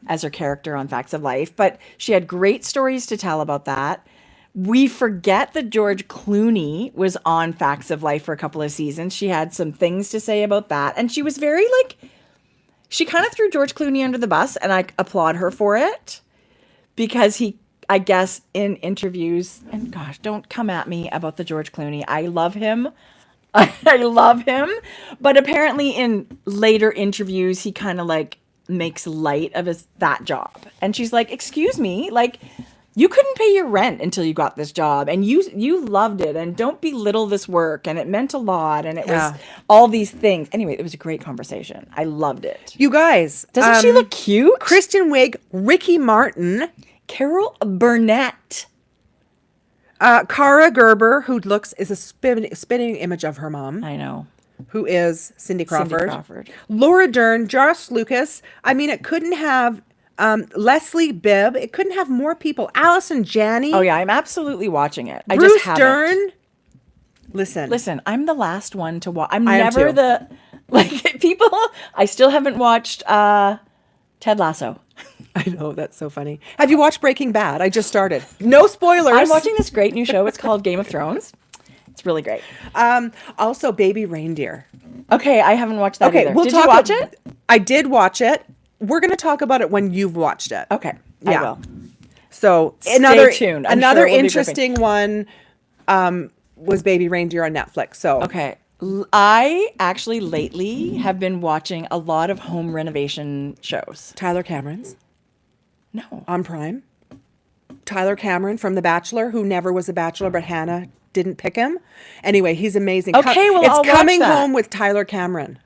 as her character on Facts of Life, but she had great stories to tell about that. We forget that George Clooney was on Facts of Life for a couple of seasons. She had some things to say about that. And she was very she kind of threw George Clooney under the bus and I applaud her for it because I guess in interviews, and gosh, don't come at me about the George Clooney. I love him. I love him. But apparently in later interviews, he kind of makes light of that job. And she's like, excuse me, you couldn't pay your rent until you got this job and you loved it and don't belittle this work and it meant a lot and it was all these things. Anyway, it was a great conversation. I loved it. You guys. Doesn't she look cute? Kristen Wiig, Ricky Martin, Carol Burnett. Cara Gerber, is a spitting image of her mom, I know. who is Cindy Crawford. Crawford. Laura Dern, Josh Lucas. I mean, it couldn't have Leslie Bibb. It couldn't have more people. Allison Janney. Oh yeah, I'm absolutely watching it. I Bruce just haven't. Dern. Listen. I'm the last one to watch. I'm I am never too. people. I still haven't watched Ted Lasso. I know, that's so funny. Have you watched Breaking Bad? I just started. No spoilers. I'm watching this great new show. It's called Game of Thrones. It's really great. Also, Baby Reindeer. Okay, I haven't watched that either. We'll Did talk you watch it? I did watch it. We're going to talk about it when you've watched it. Okay, Yeah. I will. So Stay another tuned. I'm another sure it will be interesting one was Baby Reindeer on Netflix. So Okay. I actually lately have been watching a lot of home renovation shows. Tyler Cameron's No. on Prime. Tyler Cameron from The Bachelor, who never was a bachelor, but Hannah didn't pick him. Anyway, he's amazing. Okay, well, it's I'll watch Coming that. Home with Tyler Cameron.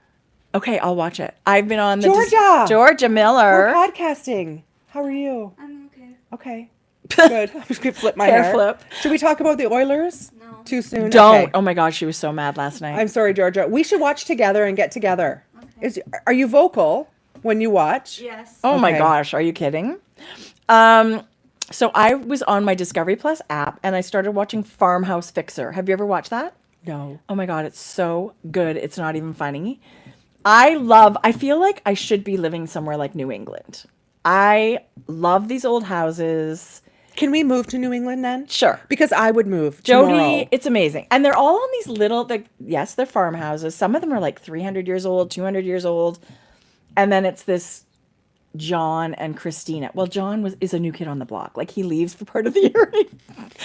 Okay, I'll watch it. I've been on the We're Georgia Miller. podcasting. How are you? I'm okay. Okay. Good. I'm just gonna flip my Hair hair. flip. Should we talk about the Oilers? No. Too soon? Don't. Okay. Oh my gosh, she was so mad last night. I'm sorry, Georgia. We should watch together and get together. Are you vocal when you watch? Yes. Oh my Okay. gosh, are you kidding? So I was on my Discovery Plus app and I started watching Farmhouse Fixer. Have you ever watched that? No. Oh my God, it's so good. It's not even funny. I feel like I should be living somewhere like New England. I love these old houses. Can we move to New England then? Sure. Because I would move Jodi, tomorrow. it's amazing. And they're all on these little, yes, they're farmhouses. Some of them are like 300 years old, 200 years old. And then it's this John and Christina. Well, John is a new kid on the block. Like he leaves for part of the year.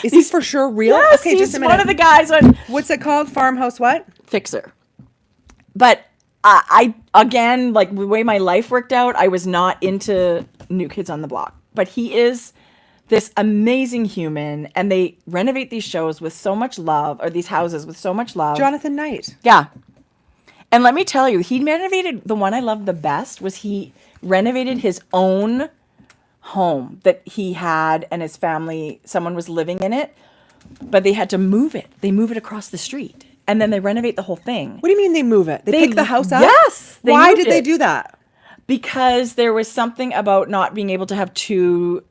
Is he for sure real? Yes, Okay, he's just a minute. one of the guys on What's it called? Farmhouse what? Fixer. But I again, like the way my life worked out, I was not into New Kids on the Block. But he is this amazing human, and they renovate these shows with so much love, or these houses with so much love. Jonathan Knight. Yeah. And let me tell you, he renovated, the one I loved the best was he renovated his own home that he had and his family, someone was living in it, but they had to move it. They move it across the street and then they renovate the whole thing. What do you mean they move it? They pick the house up? Yes. Why did they do that? Because there was something about not being able to have two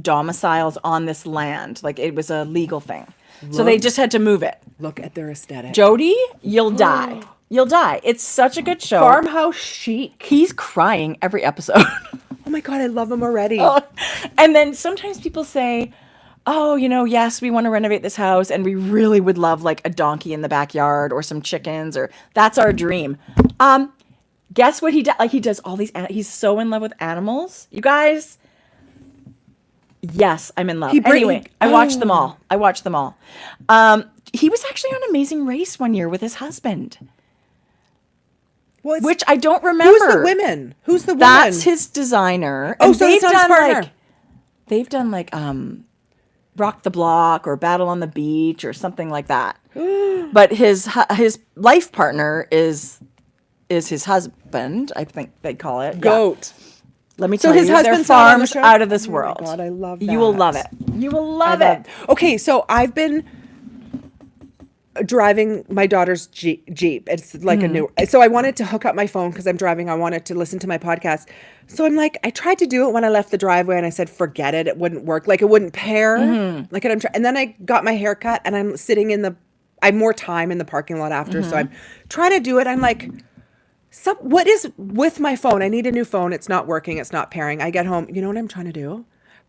domiciles on this land. Like it was a legal thing. So they just had to move it. Look at their aesthetic. Jodi, you'll die. You'll die. It's such a good show. Farmhouse chic. He's crying every episode. Oh my God, I love him already. And then sometimes people say, oh, yes, we want to renovate this house and we really would love like a donkey in the backyard or some chickens, or that's our dream. Guess what he does? Like he does all these, he's so in love with animals. You guys, yes, I'm in love. Anyway, I watched them all. He was actually on Amazing Race one year with his husband. Well, which I don't remember. Who's the woman? That's his designer. Oh, so it's not his partner. They've done like Rock the Block or Battle on the Beach or something like that. But his life partner is his husband. I think they call it Goat. Yeah. Let me tell you, their farms out of this world. Oh my God, I love that. You will love it. You will love it. Okay, so I've been driving my daughter's Jeep. It's like a new, so I wanted to hook up my phone because I'm driving. I wanted to listen to my podcast. So I'm like, I tried to do it when I left the driveway and I said, forget it. It wouldn't work. Like it wouldn't pair. Like and then I got my hair cut and I'm sitting I have more time in the parking lot after. So I'm trying to do it. I'm like, what is with my phone? I need a new phone. It's not working. It's not pairing. I get home. You know what I'm trying to do?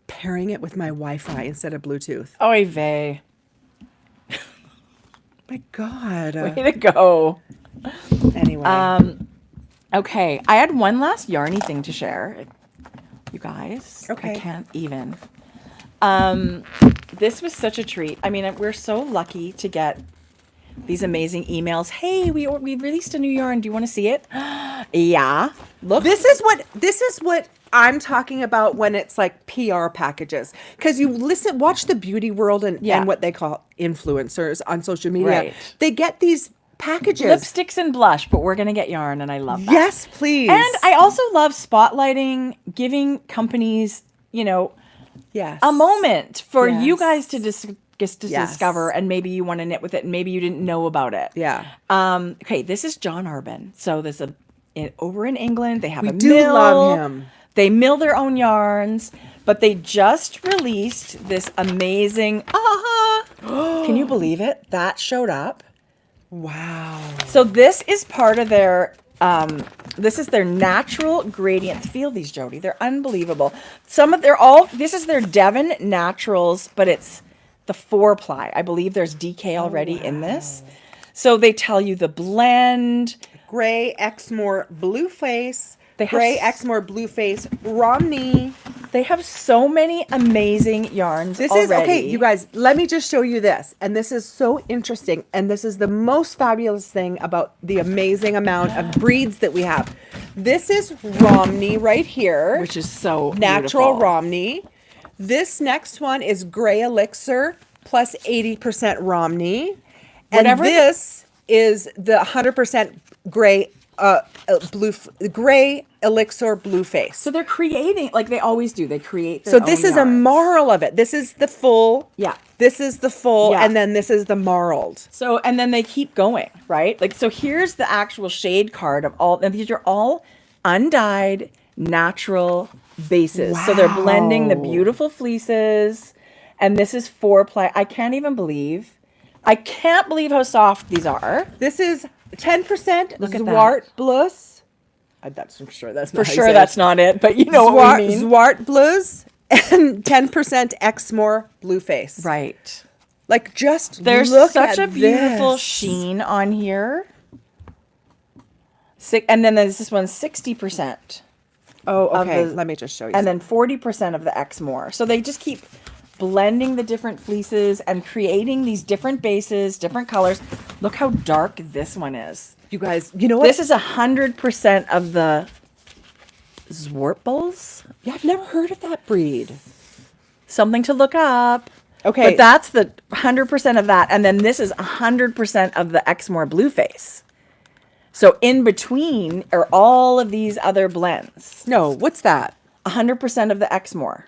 Pairing it with my Wi-Fi instead of Bluetooth. Oy vey. My God. Way to go. Anyway. Okay. I had one last yarny thing to share. You guys. Okay. I can't even. This was such a treat. I mean, we're so lucky to get these amazing emails. Hey, we released a new yarn. Do you want to see it? Yeah. Look. This is what I'm talking about when it's like PR packages. Because you watch the beauty world and what they call influencers on social media. Right. They get these packages. Lipsticks and blush, but we're going to get yarn, and I love that. Yes, please. And I also love spotlighting, giving companies, yes, a moment for Yes. you guys to discover, and maybe you want to knit with it, and maybe you didn't know about it. Yeah. Okay, this is John Arbin. So there's over in England, they have a do mill. love him. They mill their own yarns, but they just released this amazing. Can you believe it? That showed up. Wow. So this is part of their. This is their natural gradients. Feel these, Jodi. They're unbelievable. This is their Devon Naturals, but it's the 4-ply. I believe there's DK already in this. So they tell you the blend. Gray Exmoor Blue Face. They have Gray Exmoor Blue Face Romney. They have so many amazing yarns This already. is, okay, you guys, let me just show you this. And this is so interesting. And this is the most fabulous thing about the amazing amount of breeds that we have. This is Romney right here. Which is so Natural beautiful. Romney. This next one is Gray Elixir plus 80% Romney. And this is the 100% gray Gray Elixir Blue Face. So they're creating, like they always do. They create their So this own is yarns. a marl of it. This is the full. Yeah. This is the full, Yeah. and then this is the marled. So, and then they keep going, right? Like, so here's the actual shade card of all, and these are all undyed, natural bases. So they're blending the Wow. beautiful fleeces, and this is 4-ply. I can't believe how soft these are. This is 10% Look at Zwart that. Blues. I'm sure that's For not how you sure say it. that's not it, but you know what we mean. Zwart Blues and 10% Exmoor Blueface. Right. Like, just There's look such at a beautiful this. sheen on here. And then there's this one's 60%. Oh, okay. the- Let me just show you. And then 40% of the Exmoor. So they just keep blending the different fleeces and creating these different bases, different colors. Look how dark this one is. you guys, you know what? This is 100% of the Zwartbles. Yeah, I've never heard of that breed. Something to look up. Okay. But that's the 100% of that. And then this is 100% of the Exmoor Blueface. So in between are all of these other blends. No, what's that? 100% of the Exmoor.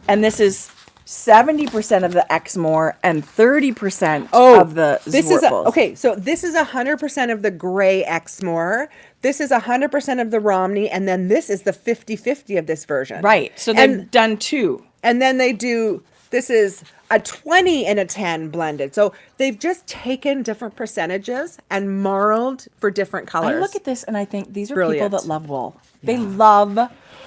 And this is 70% of the Exmoor and 30% of the this is Zwartbles. okay. So this is 100% of the gray Exmoor. This is 100% of the Romney, and then this is the 50-50 of this version. Right. So they've done two. And then they do. This is a 20 and a 10 blended. So they've just taken different percentages and marled for different colors. I look at this and I think these are Brilliant. people that love wool. They love,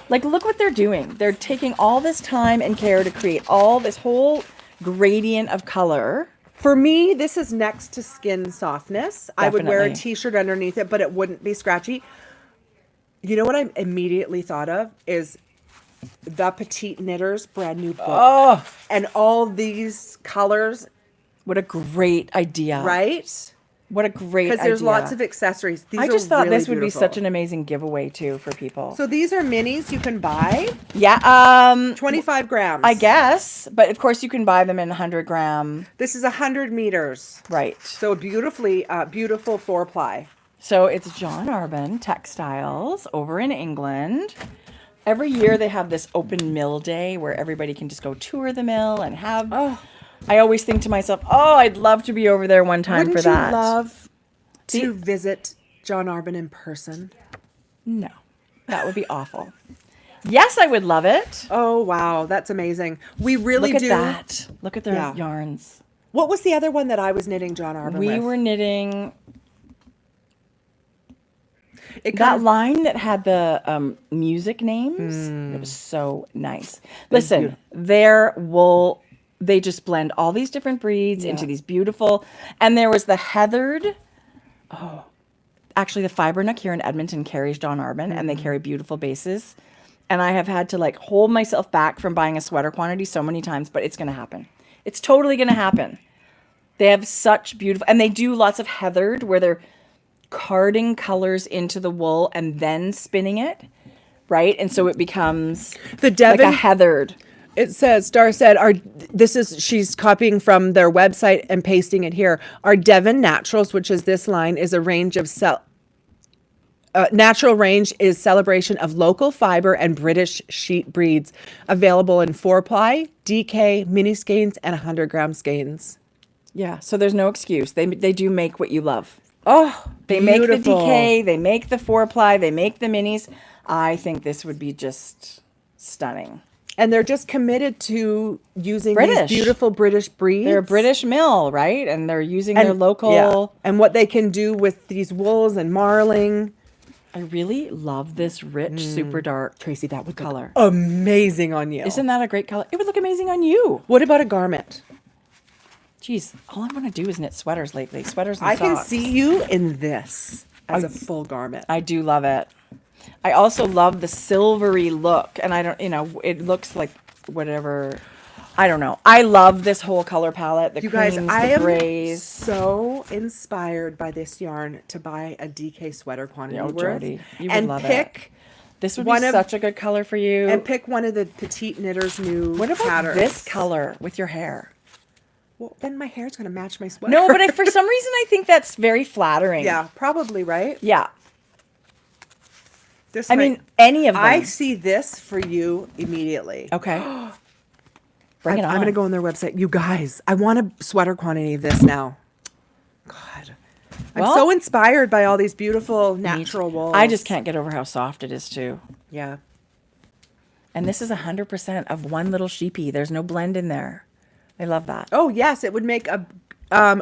like, look what they're doing. They're taking all this time and care to create all this whole gradient of color. For me, this is next to skin softness. I would wear a Definitely. t-shirt underneath it, but it wouldn't be scratchy. You know what I immediately thought of is the Petite Knitter's brand new book. Oh, And all these colors, what a great idea. right? What a great idea. Because there's lots of accessories. These I just thought really this would be beautiful. such an amazing giveaway too for people. So these are minis you can buy. Yeah, 25 grams. I guess, but of course you can buy them in 100-gram. This is 100 meters. Right. So beautifully, beautiful 4-ply. So it's John Arbon Textiles over in England. Every year they have this open mill day where everybody can just go tour the mill and have. Oh. I always think to myself, oh, I'd love to be over there one time Wouldn't for that. you love to See- visit John Arbon in person? No, that would be awful. Yes, I would love it. Oh, wow. That's amazing. We really Look at do. that. Look at their Yeah. yarns. What was the other one that I was knitting John Arbon We with? were knitting It that comes- line that had the music names. It was so nice. Listen, their wool, they just blend all these different breeds into these beautiful. And there was the heathered. Oh, actually, the Fiber Nook here in Edmonton carries John Arbon, and they carry beautiful bases. And I have had to like hold myself back from buying a sweater quantity so many times, but it's going to happen. It's totally going to happen. They have such beautiful, and they do lots of heathered where they're carding colors into the wool and then spinning it, right? And so it becomes The like Devon, a heathered. it says, Star said, she's copying from their website and pasting it here. Our Devon Naturals, which is this line, is a range of natural range is celebration of local fiber and British sheet breeds, available in 4-ply, DK, mini skeins, and 100-gram skeins. Yeah, so there's no excuse. They do make what you love. Oh, They make the beautiful. DK, they make the 4-ply, they make the minis. I think this would be just stunning. And they're just committed to using British. these beautiful British breeds. They're a British mill, right? And they're using their local. yeah, and what they can do with these wools and marling. I really love this rich, super dark Tracie, that would color. look amazing on you. Isn't that a great color? It would look amazing on you. What about a garment? Jeez, all I want to do is knit sweaters lately. Sweaters and I socks. can see you in this as a full garment. I do love it. I also love the silvery look. And I don't, it looks like whatever. I don't know. I love this whole color palette. The You guys, creams, I the am grays. so inspired by this yarn to buy a DK sweater quantity Oh, worth Jodi, you would and love pick This would one be of- such a good color for you. and pick one of the Petite Knitter's new What about patterns. this color with your hair? Well, then my hair's gonna match my sweater. No, but for some reason I think that's very flattering. yeah, probably right. Yeah. This I might- mean, any of them. I see this for you immediately. Okay. Bring it on. I'm gonna go on their website. You guys, I want a sweater quantity of this now. God, I'm Well- so inspired by all these beautiful natural wools. I just can't get over how soft it is too. Yeah. And this is 100% of one little sheepy. There's no blend in there. I love that. Oh yes, it would make a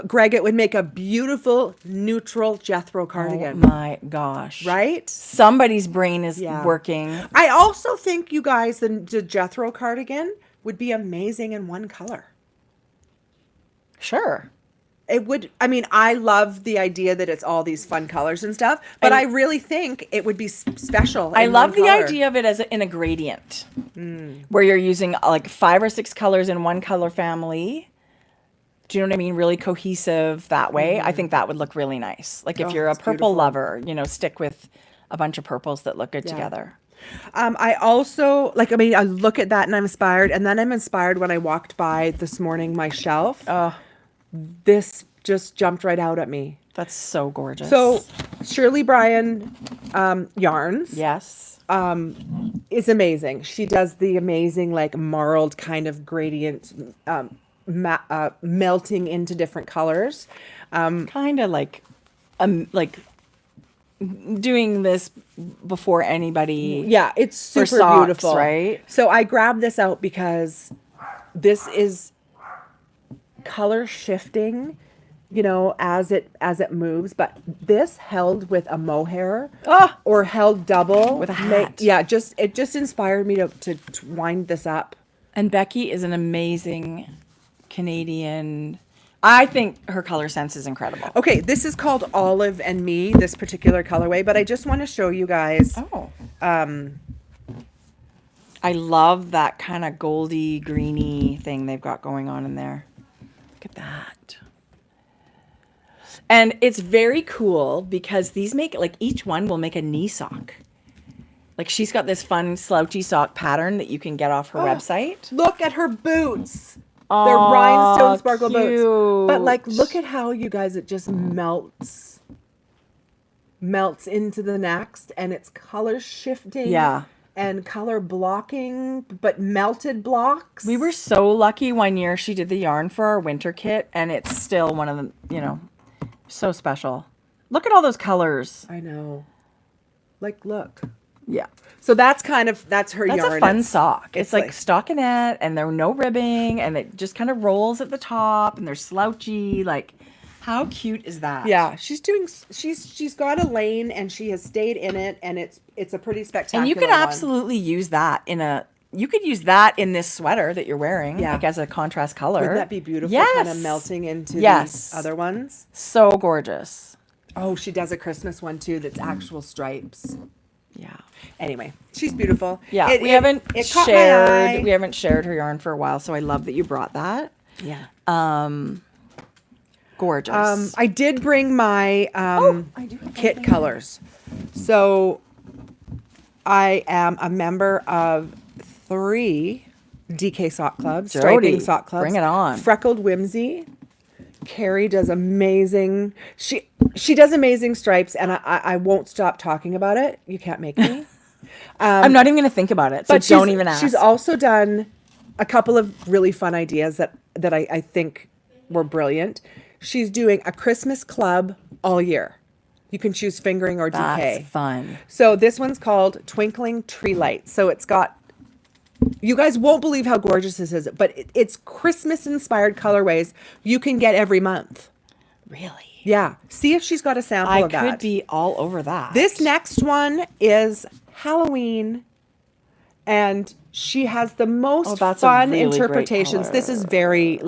Greg, it would make a beautiful neutral Jethro cardigan. Oh my gosh. Right? Somebody's brain is working. I also think, you guys, the Jethro cardigan would be amazing in one color. Sure. It would. I mean, I love the idea that it's all these fun colors and stuff, but I really think it would be special. I love the color. idea of it as in a gradient, where you're using like 5 or 6 colors in one color family. Do you know what I mean? Really cohesive that way. I think that would look really nice. Like if you're a purple lover, you know, stick with a bunch of purples that look good together. I also I look at that and I'm inspired, and then I'm inspired when I walked by this morning my shelf. Oh, this just jumped right out at me. That's so gorgeous. So Shirley Bryan yarns. Yes. Is amazing. She does the amazing like marled kind of gradient melting into different colors. Kind of like doing this before anybody. Yeah, it's super socks, beautiful. Right? So I grabbed this out because this is color shifting, you know, as it moves, but this held with a mohair or held double with a hat. It just inspired me to wind this up. And Becky is an amazing Canadian. I think her color sense is incredible. Okay, this is called Olive and Me, this particular colorway, but I just want to show you guys. I love that kind of goldy, greeny thing they've got going on in there. Look at that. And it's very cool because these make, like, each one will make a knee sock. Like, she's got this fun slouchy sock pattern that you can get off her website. Look at her boots. They're rhinestone sparkle boots. But like, look at how, you guys, it just melts into the next, and it's color shifting. Yeah. And color blocking, but melted blocks. We were so lucky one year she did the yarn for our winter kit, and it's still one of the, you know, so special. Look at all those colors. I know. Like, look. Yeah. So that's her yarn. That's a fun sock. It's like stockinette, and there's no ribbing, and it just kind of rolls at the top, and they're slouchy. Like, how cute is that? Yeah, she's got a lane, and she has stayed in it, and it's a pretty spectacular. And you could absolutely use that you could use that in this sweater that you're wearing, like as a contrast color. Wouldn't that be beautiful? Yes. Kind of melting into the other ones. So gorgeous. Oh, she does a Christmas one too that's actual stripes. Yeah. Anyway, she's beautiful. Yeah. We haven't shared her yarn for a while, so I love that you brought that. Yeah. Gorgeous. I did bring my kit colors. So I am a member of 3 DK sock clubs, striping sock clubs. Bring it on. Freckled Whimsy. Carrie does amazing. She does amazing stripes, and I won't stop talking about it. You can't make me. I'm not even going to think about it, so don't even ask. She's also done a couple of really fun ideas that I think were brilliant. She's doing a Christmas club all year. You can choose fingering or DK. That's fun. So this one's called Twinkling Tree Lights. So it's got, you guys won't believe how gorgeous this is, but it's Christmas-inspired colorways you can get every month. Really? Yeah. See if she's got a sample of that. I could be all over that. This next one is Halloween, and she has the most fun really interpretations. This is very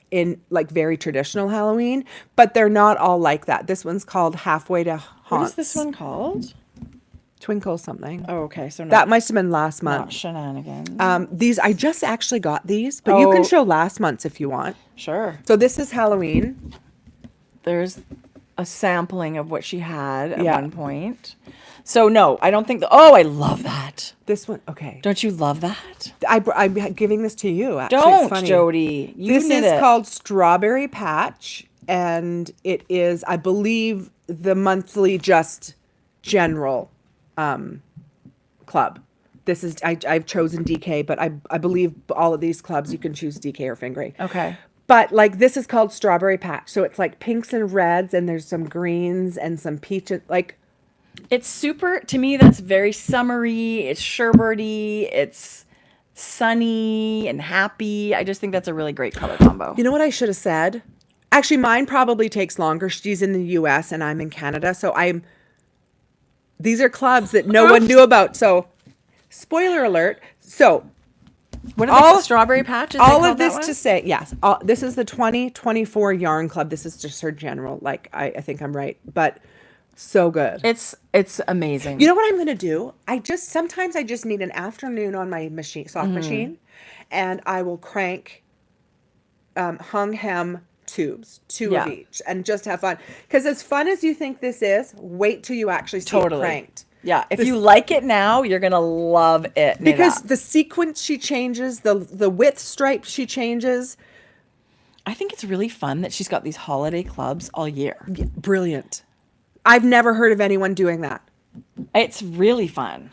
very traditional Halloween, but they're not all like that. This one's called Halfway to Haunts. What is this one called? Twinkle something. Oh, okay. So that must have been last month. Not shenanigans. These, I just actually got these, but you can show last month's if you want. Sure. So this is Halloween. There's a sampling of what she had at one point. So no, I don't think. I love that. This one, okay. Don't you love that? I'm giving this to you. Actually, Don't, it's funny. Jodi. This is called Strawberry Patch, and it is, I believe, the monthly Just General club. This is I've chosen DK, but I believe all of these clubs you can choose DK or fingering. Okay. But like this is called Strawberry Patch, so it's like pinks and reds, and there's some greens and some peaches. Like, It's super, to me, that's very summery. It's sherbety. It's sunny and happy. I just think that's a really great color combo. You know what I should have said? Actually, mine probably takes longer. She's in the US and I'm in Canada. So these are clubs that no one knew about. So spoiler alert. So What are the strawberry patches? all of this to say, yes, this is the 2024 yarn club. This is just her general, like, I think I'm right, but so good. It's amazing. You know what I'm going to do? Sometimes I just need an afternoon on my sock machine, and I will crank hung hem tubes, two of each, and just have fun. Because as fun as you think this is, wait till you actually see it cranked. Yeah, if you like it now, you're gonna love it. Because the sequence she changes, the width stripe she changes. I think it's really fun that she's got these holiday clubs all year. Yeah, brilliant. I've never heard of anyone doing that. It's really fun.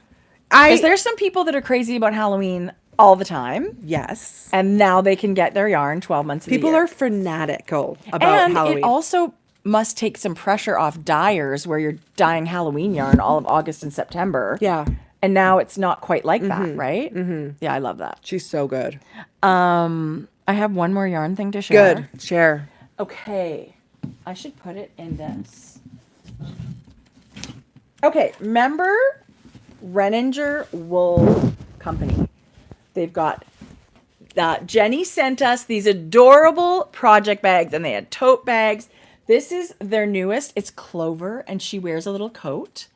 Because there's some people that are crazy about Halloween all the time. Yes. And now they can get their yarn 12 months of the year. People are fanatical about Halloween. It also must take some pressure off dyers where you're dyeing Halloween yarn all of August and September. Yeah. And now it's not quite like that, right? Mm-hmm. Yeah, I love that. She's so good. I have one more yarn thing to share. Good. Share. Okay. I should put it in this. Okay. Remember Renninger Wool Company? They've got... Jenny sent us these adorable project bags, and they had tote bags. This is their newest. It's Clover, and she wears a little coat.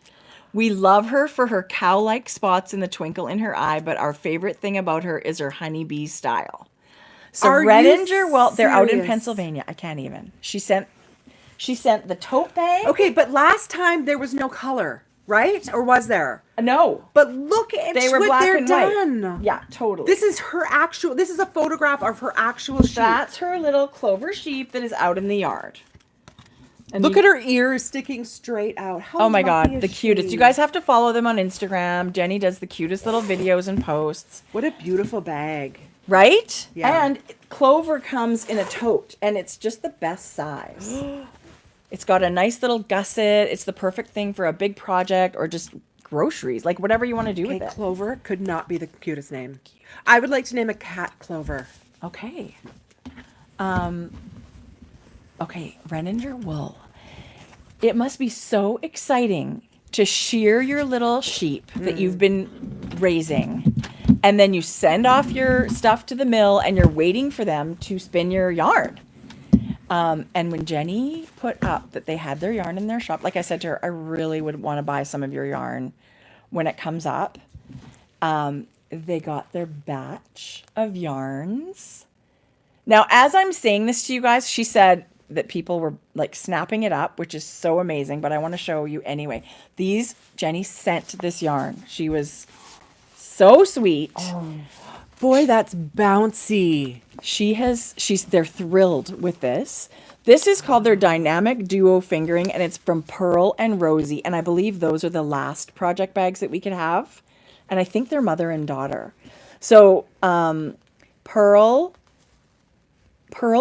We love her for her cow-like spots and the twinkle in her eye, but our favorite thing about her is her honeybee style. So Renninger, well, they're out in Pennsylvania. I can't even. She sent the tote bag. Okay, but last time there was no color, right? Or was there? No. But look at were black they're and done. white. Yeah, totally. This is a photograph of her actual sheep. That's her little Clover sheep that is out in the yard. And look at her ears sticking straight out. Oh my God, the cutest. You guys have to follow them on Instagram. Jenny does the cutest little videos and posts. What a beautiful bag. Right? Yeah. And Clover comes in a tote, and it's just the best size. It's got a nice little gusset. It's the perfect thing for a big project or just groceries, like whatever you want to do with it. Clover could not be the cutest name. I would like to name a cat Clover. Okay. Okay, Renninger Wool. It must be so exciting to shear your little sheep that you've been raising, and then you send off your stuff to the mill, and you're waiting for them to spin your yarn. And when Jenny put up that they had their yarn in their shop, like I said to her, I really would want to buy some of your yarn when it comes up. They got their batch of yarns. Now, as I'm saying this to you guys, she said that people were like snapping it up, which is so amazing, but I want to show you anyway. Jenny sent this yarn. She was so sweet. Oh, boy, that's bouncy. They're thrilled with this. This is called their Dynamic Duo Fingering, and it's from Pearl and Rosie. And I believe those are the last project bags that we could have. And I think they're mother and daughter. So Pearl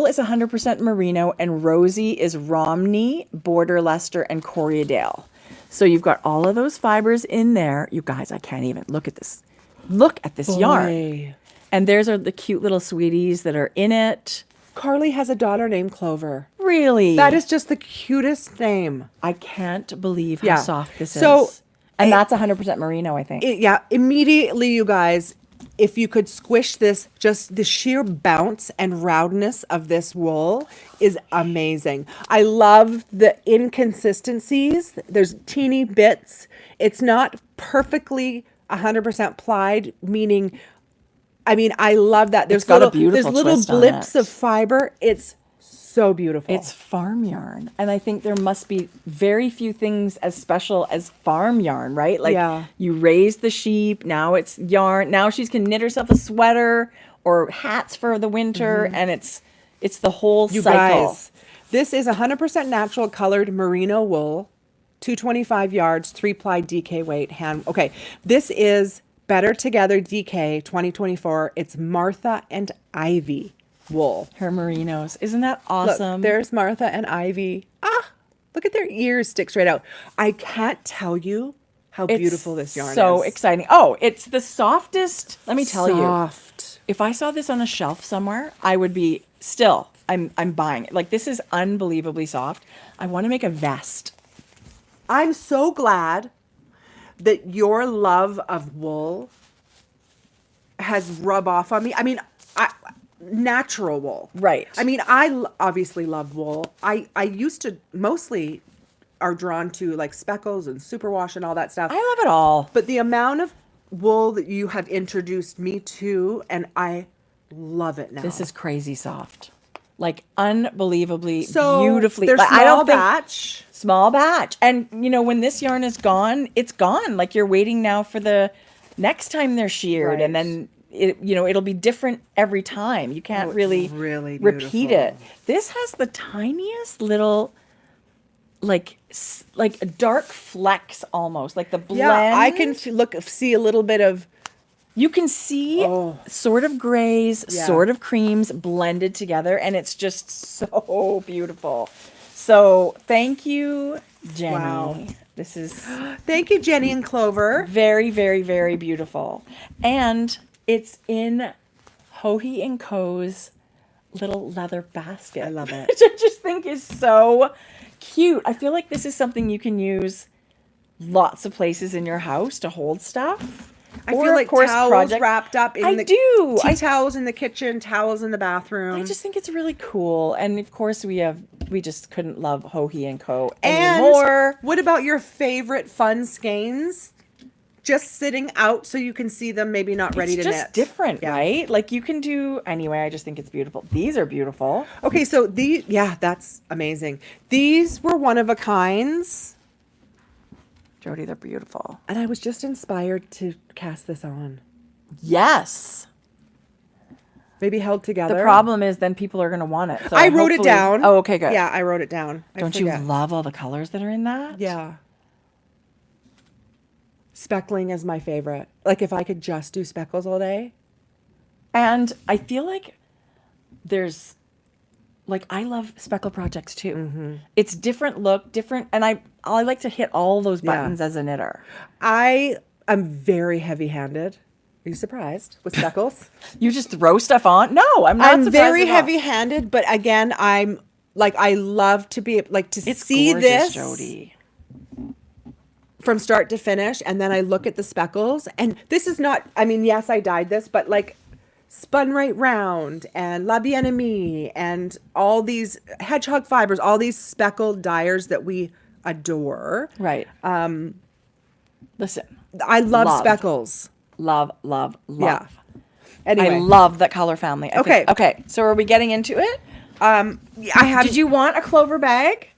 is 100% merino, and Rosie is Romney, Border Leicester, and Corriedale. So you've got all of those fibers in there. You guys, I can't even look at this. Look at this yarn. And there's the cute little sweeties that are in it. Carly has a daughter named Clover. Really? That is just the cutest name. I can't believe how soft this is. And that's 100% merino, I think. Immediately, you guys, if you could squish this, just the sheer bounce and roundness of this wool is amazing. I love the inconsistencies. There's teeny bits. It's not perfectly 100% plied, meaning... I love that. There's little blips of fiber. It's so beautiful. It's farm yarn. And I think there must be very few things as special as farm yarn, right? Like you raise the sheep, now it's yarn. Now she can knit herself a sweater or hats for the winter, and it's the whole cycle. Guys, this is 100% natural colored merino wool, 225 yards, 3-ply DK weight, Okay, this is Better Together DK 2024. It's Martha and Ivy wool. Her merinos. Isn't that awesome? Look, there's Martha and Ivy. Look at their ears stick straight out. I can't tell you how beautiful this yarn is. So exciting. Oh, it's the softest. Let me tell you. Soft. If I saw this on a shelf somewhere, I would be still. I'm buying it. Like, this is unbelievably soft. I want to make a vest. I'm so glad that your love of wool has rubbed off on me. I mean, natural wool. Right. I mean, obviously love wool. I used to mostly are drawn to like speckles and superwash and all that stuff. I love it all. But the amount of wool that you have introduced me to, and I love it now. This is crazy soft. Like, unbelievably so beautifully. They're like, small I don't batch. Small batch. And, you know, when this yarn is gone, it's gone. Like, you're waiting now for the next time they're sheared. Right. And then, it'll be different every time. You can't really repeat it. This has the tiniest little, like dark flecks almost. Like the blend. Yeah, I can see a little bit of... You can see sort of grays, sort of creams blended together, and it's just so beautiful. So thank you, Jenny. Wow. This is Thank you, Jenny and Clover. very, very, very beautiful. And it's in Hohi & Co.'s little leather basket. I love it. Which I just think is so cute. I feel like this is something you can use lots of places in your house to hold stuff. I feel like towels wrapped up in tea towels in the kitchen, towels in the bathroom. I just think it's really cool. And of course we just couldn't love Hohi & Co. anymore. And what about your favorite fun skeins? Just sitting out so you can see them, maybe not ready to knit. It's just different, right? Like, you can do, anyway, I just think it's beautiful. These are beautiful. Okay, so that's amazing. These were one of a kinds. Jodi, they're beautiful. And I was just inspired to cast this on. Yes. Maybe held together. The problem is then people are going to want it. So I wrote it down. Oh, okay, good. Yeah, I wrote it down. Don't you love all the colors that are in that? Yeah. Speckling is my favorite. Like, if I could just do speckles all day. And I feel like there's, like, I love speckle projects too. Mm-hmm. It's different look, different, and I like to hit all those buttons as a knitter. I am very heavy-handed. Are you surprised with speckles? You just throw stuff on? No, I'm not. I'm very heavy-handed, but again, I'm like, I love to be like to see gorgeous, this, Jodi, from start to finish, and then I look at the speckles, and this is not. I mean, yes, I dyed this, but like spun right round and La Bien-Aimée and all these hedgehog fibers, all these speckled dyers that we adore. Right. Listen, I love speckles. Love. Yeah. Anyway. I love that color family. Okay. So are we getting into it? Did you want a clover bag?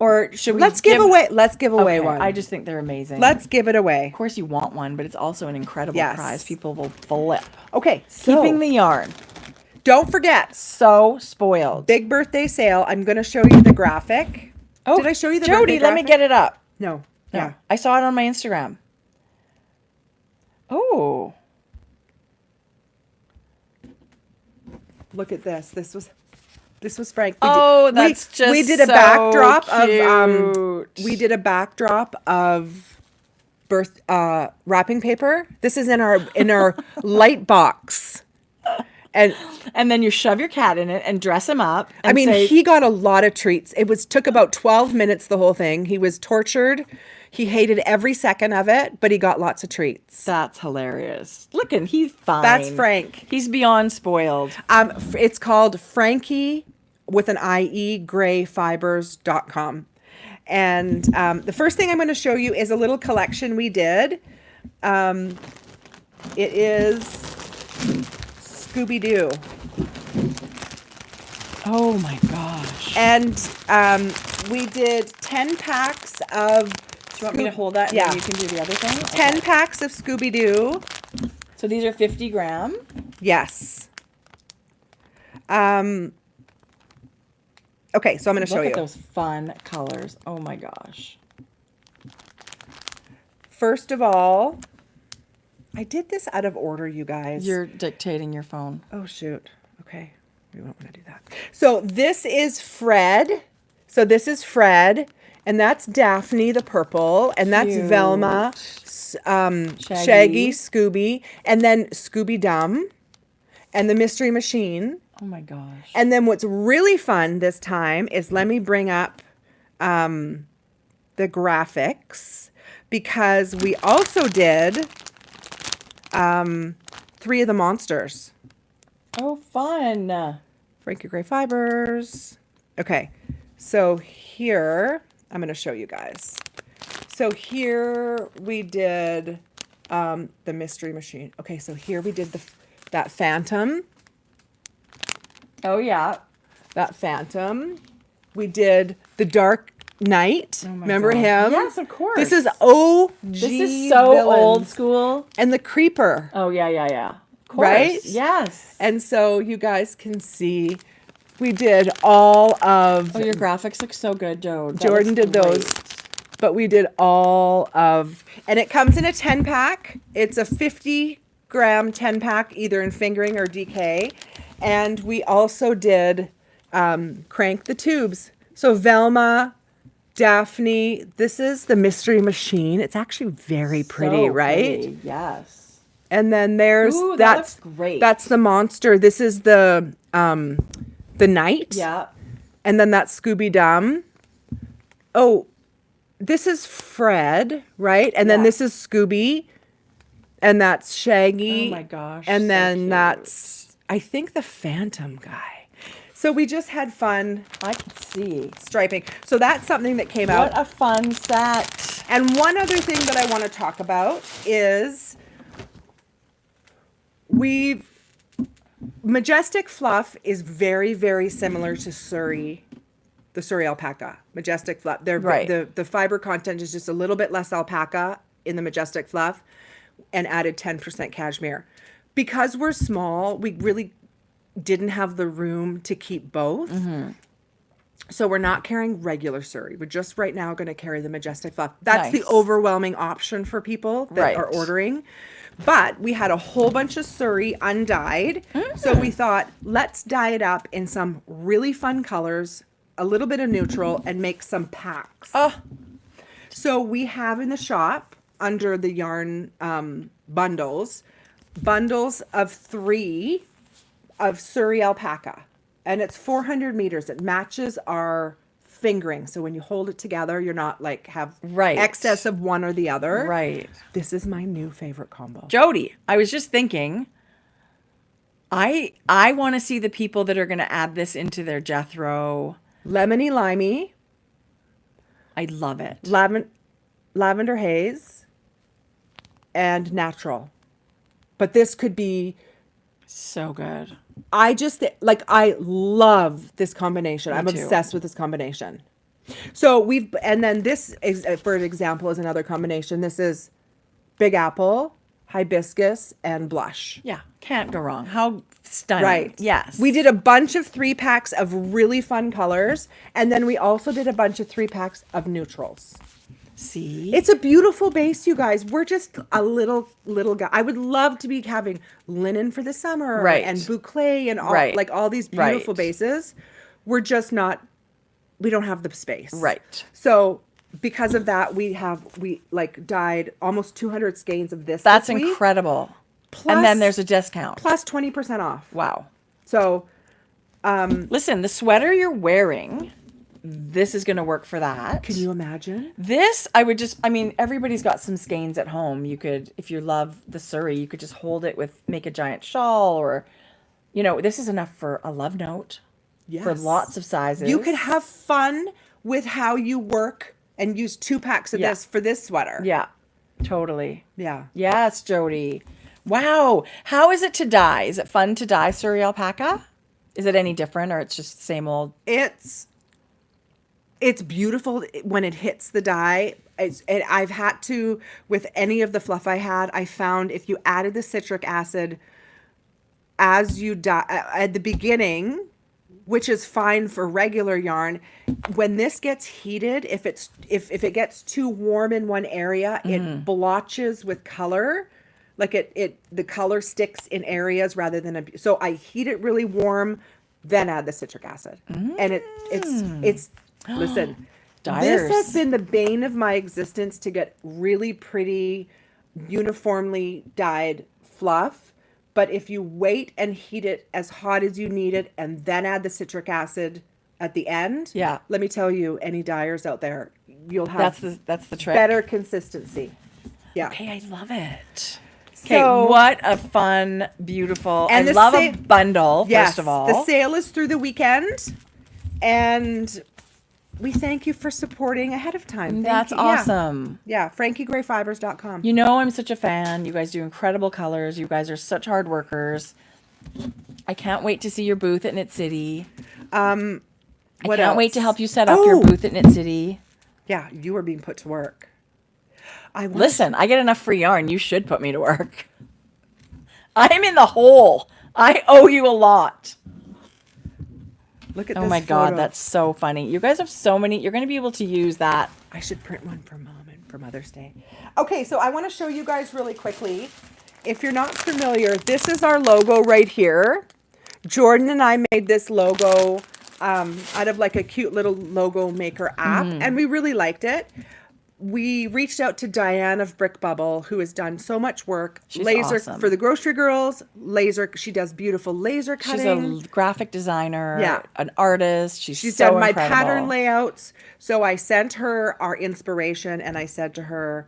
Or should we Let's give away one. I just think they're amazing. Let's give it away. Of course you want one, but it's also an incredible prize. People will flip. Okay. So keeping the yarn. Don't forget. So spoiled. Big birthday sale. I'm going to show you the graphic. Oh, did I show you the Jodi, let me get it up. No. Yeah. I saw it on my Instagram. Oh. Look at this. This was Frank. We did a backdrop of we did a backdrop of wrapping paper. This is in our light box. And then you shove your cat in it and dress him up. I mean, he got a lot of treats. Took about 12 minutes, the whole thing. He was tortured. He hated every second of it, but he got lots of treats. That's hilarious. Look, and he's fine. That's Frank. He's beyond spoiled. It's called Frankie with an IE grayfibres.com. And the first thing I'm going to show you is a little collection we did. It is Scooby-Doo. Oh my gosh. And we did 10 packs of... Do you want me to hold that and then you can do the other thing? 10 packs of Scooby-Doo. So these are 50 gram? Yes. Okay, so I'm going to show you. Look at those fun colors. Oh my gosh. First of all, I did this out of order, you guys. You're dictating your phone. Oh, shoot. Okay. We won't want to do that. So this is Fred. So this is Fred, and that's Daphne, the purple, and that's Cute. Velma, Shaggy, Scooby, and then Scooby-Dum, and the Mystery Machine. Oh my gosh. And then what's really fun this time is, let me bring up the graphics, because we also did 3 of the monsters. Oh, fun. Frankie Gray Fibres. Okay, so here, I'm going to show you guys. So here we did the Mystery Machine. Okay, so here we did that Phantom. Oh, yeah. That Phantom. We did the Dark Knight. Oh my Remember gosh. him? Yes, of course. This is OG This is so villains. old school. And the Creeper. Oh, yeah. Of course. Right? Yes. And so you guys can see we did all of... Oh, your graphics look so good, Jode. Jordan did those. But we did all of... And it comes in a 10-pack. It's a 50-gram 10-pack, either in fingering or DK. And we also did Crank the Tubes. So Velma, Daphne, this is the Mystery Machine. It's actually very pretty, So right? pretty. Yes. And then there's... Ooh, that's looks great. That's the monster. This is the Knight. Yeah. And then that's Scooby-Dum. Oh, this is Fred, right? And then Yeah. this is Scooby. And that's Shaggy. Oh my gosh, And so then cute. that's, I think, the Phantom guy. So we just had fun I can see. striping. So that's something that came out. What a fun set. And one other thing that I want to talk about is Majestic Fluff is very, very similar to Surrey, the Surrey alpaca. Majestic Fluff. Right. The fiber content is just a little bit less alpaca in the Majestic Fluff, and added 10% cashmere. Because we're small, we really didn't have the room to keep both. So we're not carrying regular Surrey. We're just right now going to carry the Majestic Fluff. That's the Nice. overwhelming option for people that Right. are ordering. But we had a whole bunch of Surrey undyed. So we thought, let's dye it up in some really fun colors, a little bit of neutral, and make some packs. Oh, So we have in the shop, under the yarn bundles of 3 of Surrey alpaca. And it's 400 meters. It matches our fingering. So when you hold it together, you're not like have Right. excess of one or the other. right. This is my new favorite combo. Jody, I was just thinking, I want to see the people that are going to add this into their Jethro. Lemony limey, I love it. lavender haze, and natural. But this could be... So good. I love this combination. I'm too. obsessed with this combination. So and then this is, for example, is another combination. This is Big Apple, hibiscus, and blush. Yeah, can't go wrong. How stunning. Right. Yes. We did a bunch of 3-packs of really fun colors. And then we also did a bunch of 3-packs of neutrals. See? It's a beautiful base, you guys. We're just a little guy. I would love to be having linen for the summer, Right. and boucle and all, Right. like all these beautiful Right. bases. We're just not. We don't have the space. Right. So because of that, we dyed almost 200 skeins of this. That's this week, incredible. Plus- and then there's a discount. plus 20% off. Wow. So Listen, the sweater you're wearing, this is going to work for that. can you imagine? This, everybody's got some skeins at home. You could, if you love the Surrey, you could just hold it make a giant shawl, or, this is enough for a love note for Yes. lots of sizes. You could have fun with how you work and use 2 packs of Yeah. this for this sweater. Yeah, totally. Yeah. Yes, Jody. Wow. How is it to dye? Is it fun to dye Surrey alpaca? Is it any different, or it's just the same old? It's beautiful when it hits the dye. I've had to, with any of the fluff I had, I found if you added the citric acid as you dye at the beginning, which is fine for regular yarn, when this gets heated, if it gets too warm in one area, it blotches with color. Like the color sticks in areas rather than so I heat it really warm, then add the citric acid, and it's Listen, Dyers. this has been the bane of my existence to get really pretty, uniformly dyed fluff. But if you wait and heat it as hot as you need it and then add the citric acid at the end, Yeah. let me tell you, any dyers out there, you'll have That's the trick. better consistency. Yeah. Okay, I love it. Okay, So, what a fun, beautiful. And I the love a bundle, yes, first of all. the sale is through the weekend. And we thank you for supporting ahead of time. That's Thank you. Yeah. awesome. Yeah, FrankieGrayFibres.com. You know I'm such a fan. You guys do incredible colors. You guys are such hard workers. I can't wait to see your booth at Knit City. I what can't wait else? to help you set up your booth at Knit City. Yeah, you are being put to work. Listen, I get enough free yarn. You should put me to work. I'm in the hole. I owe you a lot. Look at Oh this my God, photo. that's so funny. You guys have so many. You're going to be able to use that. I should print one for Mom and for Mother's Day. Okay, so I want to show you guys really quickly. If you're not familiar, this is our logo right here. Jordan and I made this logo out of like a cute little logo maker app, and we really liked it. We reached out to Diane of Brick Bubble, who has done so much work. She's laser awesome. for the grocery girls. Laser. She does beautiful laser cutting. She's a graphic designer, Yeah. an artist. She's She's so done my incredible. pattern layouts. So I sent her our inspiration, and I said to her,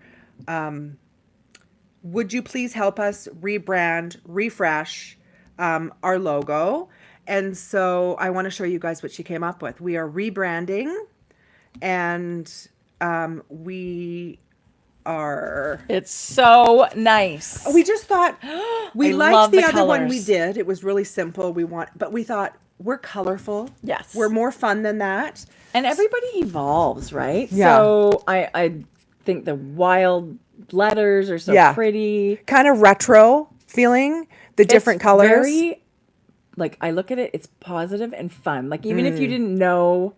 would you please help us rebrand, refresh our logo? And so I want to show you guys what she came up with. We are rebranding, and we are... It's so nice. We just thought we I liked love the the other one we colors. did. It was really simple. But we thought we're colorful. Yes. We're more fun than that. And everybody evolves, right? Yeah. So I think the wild letters are so Yeah. pretty. Kind of retro feeling, the different It's colors. Very, like, I look at it, it's positive and fun. Like, even if you didn't know,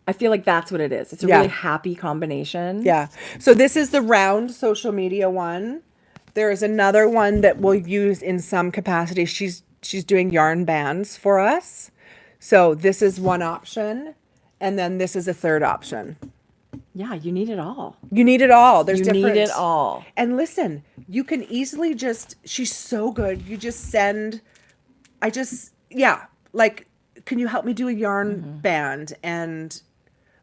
I feel like that's what it is. It's a Yeah. really happy combination. Yeah. So this is the round social media one. There is another one that we'll use in some capacity. She's doing yarn bands for us. So this is one option, and then this is a third option. Yeah, you need it all. You need it all. There's You different. need it all. And listen, you can easily just, she's so good. You just send, like, can you help me do a yarn band and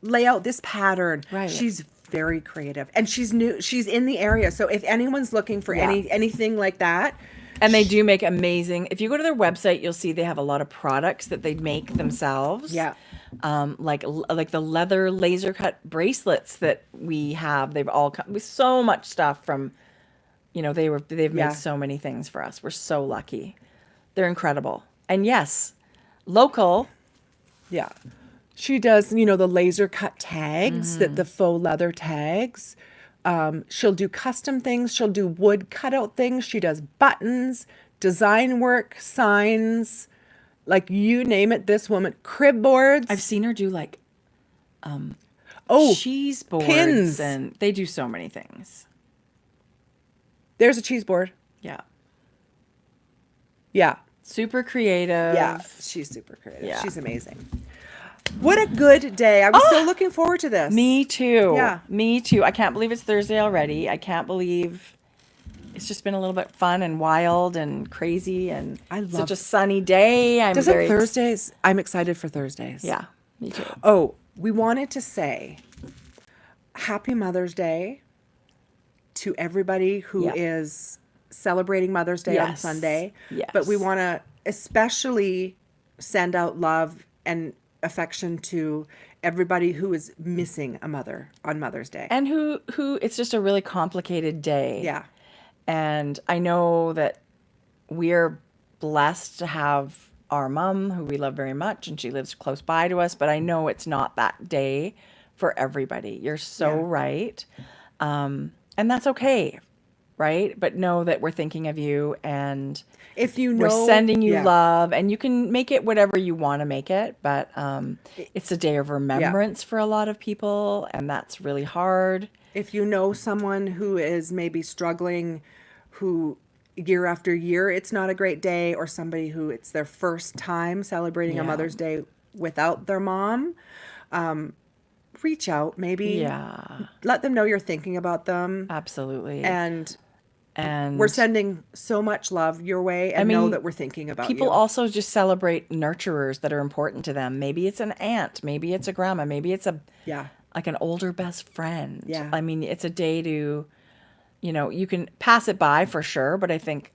lay out this pattern? Right. She's very creative, and she's new. She's in the area. So if anyone's looking for Yeah. anything like that, And they do make amazing. If you go to their website, you'll see they have a lot of products that they make themselves. Yeah. Like the leather laser cut bracelets that we have. They've all come with so much stuff from, they've Yeah. made so many things for us. We're so lucky. They're incredible. And yes, local. yeah, she does, the laser cut tags, the faux leather tags. She'll do custom things. She'll do wood cutout things. She does buttons, design work, signs, like you name it. This woman, crib boards. I've seen her do like oh, cheese boards, pins. and they do so many things. There's a cheese board. Yeah. Yeah. Super creative. Yeah. She's super creative. Yeah. She's amazing. What a good day. I was so looking forward to this. Me too. Yeah. Me too. I can't believe it's Thursday already. I can't believe it's just been a little bit fun and wild and crazy, and I love such a sunny day. I'm Doesn't very Thursdays? I'm excited for Thursdays. Yeah, me too. Oh, we wanted to say Happy Mother's Day to everybody who is Yeah. celebrating Mother's Day on Yes. Sunday. Yes. But we want to especially send out love and affection to everybody who is missing a mother on Mother's Day. And who it's just a really complicated day. Yeah. And I know that we're blessed to have our mom, who we love very much, and she lives close by to us, but I know it's not that day for everybody. You're so Yeah. right. And that's okay, right? But know that we're thinking of you, and If you know, we're sending you yeah. love, and you can make it whatever you want to make it, but it's a day of remembrance for a lot of people, and that's really hard. If you know someone who is maybe struggling, who year after year it's not a great day, or somebody who it's their first time celebrating a Yeah. Mother's Day without their mom, reach out, maybe. Yeah. Let them know you're thinking about them. Absolutely. And And we're sending so much love your way, and know that we're thinking about people you. also just celebrate nurturers that are important to them. Maybe it's an aunt, maybe it's a grandma, maybe it's like an older best friend. Yeah. I mean, it's a day to, you can pass it by for sure, but I think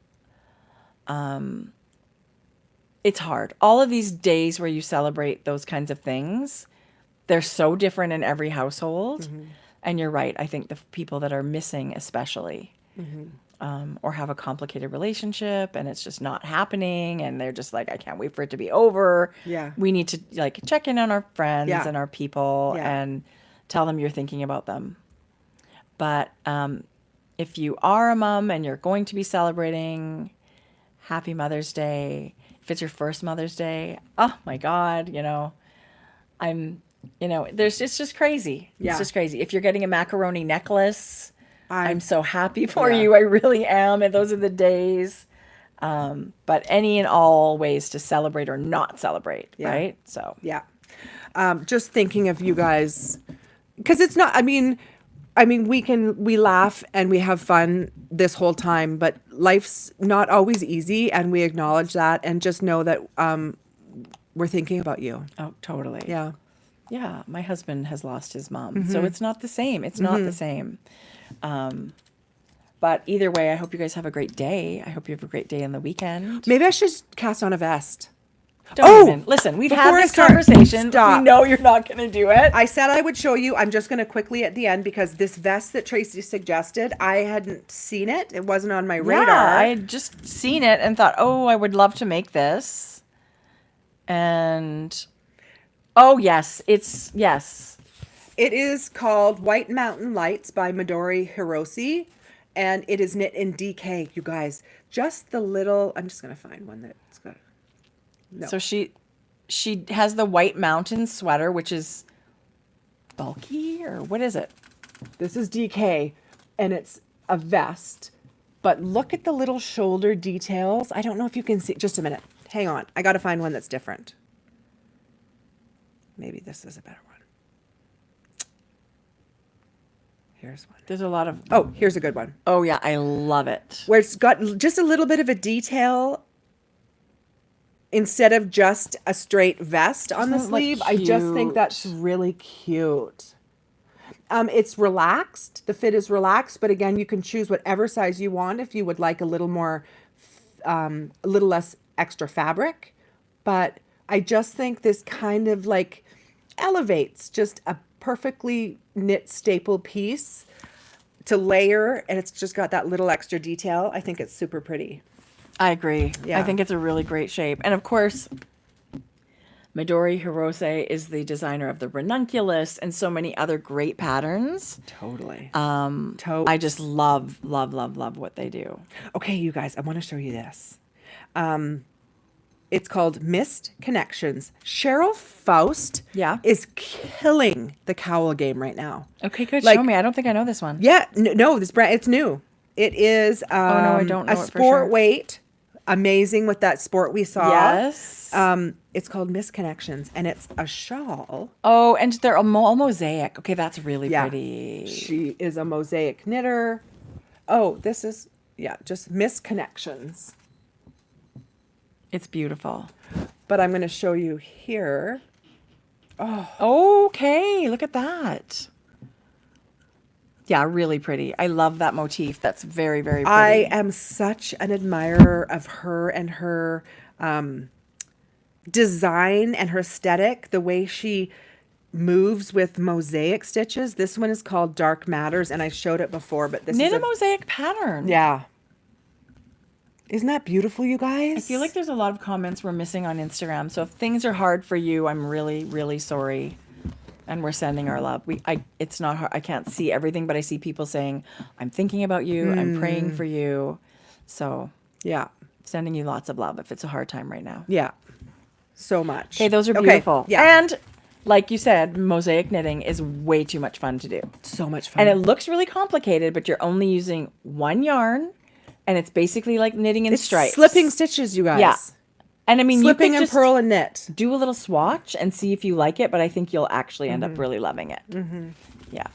it's hard. All of these days where you celebrate those kinds of things, they're so different in every household. And you're right. I think the people that are missing especially, or have a complicated relationship and it's just not happening and they're just like, I can't wait for it to be over. Yeah. We need to like check in on our friends and our people Yeah. and tell them you're thinking about them. But if you are a mom and you're going to be celebrating, happy Mother's Day. If it's your first Mother's Day, oh my God, it's just crazy. Yeah. It's just crazy. If you're getting a macaroni necklace, I'm so happy for Yeah. you. I really am. And those are the days. But any and all ways to celebrate or not celebrate, right? So Yeah. Just thinking of you guys, because it's not, I mean, we laugh and we have fun this whole time, but life's not always easy, and we acknowledge that, and just know that we're thinking about you. Oh, totally. Yeah. Yeah. My husband has lost his mom. So it's not the same. It's not the same. But either way, I hope you guys have a great day. I hope you have a great day on the weekend. Maybe I should cast on a vest. Don't even. Listen, we've before had I this start, conversation. stop. We know you're not going to do it. I said I would show you. I'm just going to quickly at the end, because this vest that Tracie suggested, I hadn't seen it. It wasn't on my radar. Yeah, I had just seen it and thought, oh, I would love to make this. And, oh, yes. Yes. It is called White Mountain Lights by Midori Hirose, and it is knit in DK, you guys. Just the little, I'm just going to find one that's got, no. So she has the White Mountain sweater, which is bulky, or what is it? This is DK, and it's a vest, but look at the little shoulder details. I don't know if you can see, just a minute. Hang on. I got to find one that's different. Maybe this is a better one. Here's one. There's a lot of... Oh, here's a good one. Oh, yeah, I love it. Where it's got just a little bit of a detail instead of just a straight vest on the Doesn't it look sleeve. I just think cute? that's really cute. It's relaxed. The fit is relaxed, but again, you can choose whatever size you want if you would like a little more, a little less extra fabric. But I just think this kind of like elevates just a perfectly knit staple piece to layer, and it's just got that little extra detail. I think it's super pretty. I agree. Yeah. I think it's a really great shape. And of course, Midori Hirose is the designer of the ranunculus and so many other great patterns. Totally. I just love what they do. Okay, you guys, I want to show you this. It's called Missed Connections. Cheryl Faust is killing the Cowl game right now. Okay, good. Like- Show me. I don't think I know this one. Yeah, no, this brand, it's new. It is I don't know a it for sport sure. weight. Amazing with that sport we saw. Yes. It's called Missed Connections, and it's a shawl. Oh, and they're all mosaic. Okay, that's really Yeah. pretty. She is a mosaic knitter. Oh, this is, just Missed Connections. It's beautiful. But I'm going to show you here. Okay, look at that. Yeah, really pretty. I love that motif. That's very, very pretty. I am such an admirer of her and her design and her aesthetic, the way she moves with mosaic stitches. This one is called Dark Matters, and I showed it before, but this Knit is a mosaic pattern. Yeah. Isn't that beautiful, you guys? I feel like there's a lot of comments we're missing on Instagram. So if things are hard for you, I'm really, really sorry. And we're sending our love. It's not hard. I can't see everything, but I see people saying, I'm thinking about you. I'm praying for you. So Yeah. sending you lots of love if it's a hard time right now. Yeah. So much. Okay, those are beautiful. Yeah. And like you said, mosaic knitting is way too much fun to do. So much fun. And it looks really complicated, but you're only using one yarn, and it's basically like knitting in it's stripes. slipping stitches, you guys. Yeah. And I mean, Slipping you could and just purl and knit. do a little swatch and see if you like it, but I think you'll actually end up really loving it. Yeah.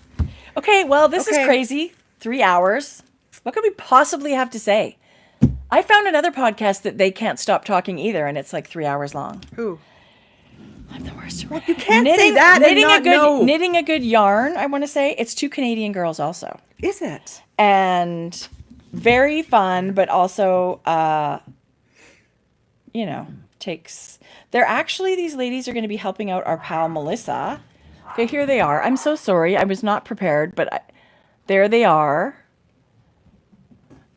Okay, well, this is Okay. crazy. 3 hours. What could we possibly have to say? I found another podcast that they can't stop talking either, and it's like 3 hours long. Who? I'm the worst. You can't say that and not know. Knitting a good yarn, I want to say. It's 2 Canadian girls also. Is it? And very fun, but also, you know, they're actually, these ladies are going to be helping out our pal Melissa. Okay, here they are. I'm so sorry. I was not prepared, but there they are.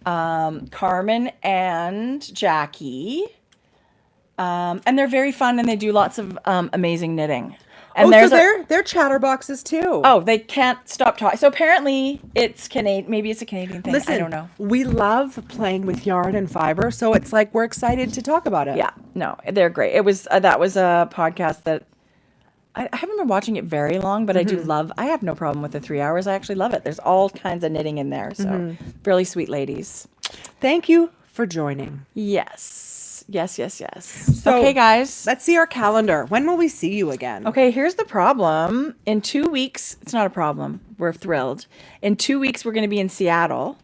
Carmen and Jackie. And they're very fun, and they do lots of amazing knitting. And so they're chatterboxes too. Oh, they can't stop talking. So apparently it's Canadian. Maybe it's a Canadian thing. Listen, I don't know. we love playing with yarn and fiber, so it's like we're excited to talk about it. Yeah, no, they're great. It was that was a podcast that I haven't been watching it very long, but I do love. I have no problem with the 3 hours. I actually love it. There's all kinds of knitting in there, so really sweet ladies. Thank you for joining. Yes. So, okay, guys. Let's see our calendar. When will we see you again? Okay, here's the problem. In 2 weeks, it's not a problem. We're thrilled. In 2 weeks, we're going to be in Seattle.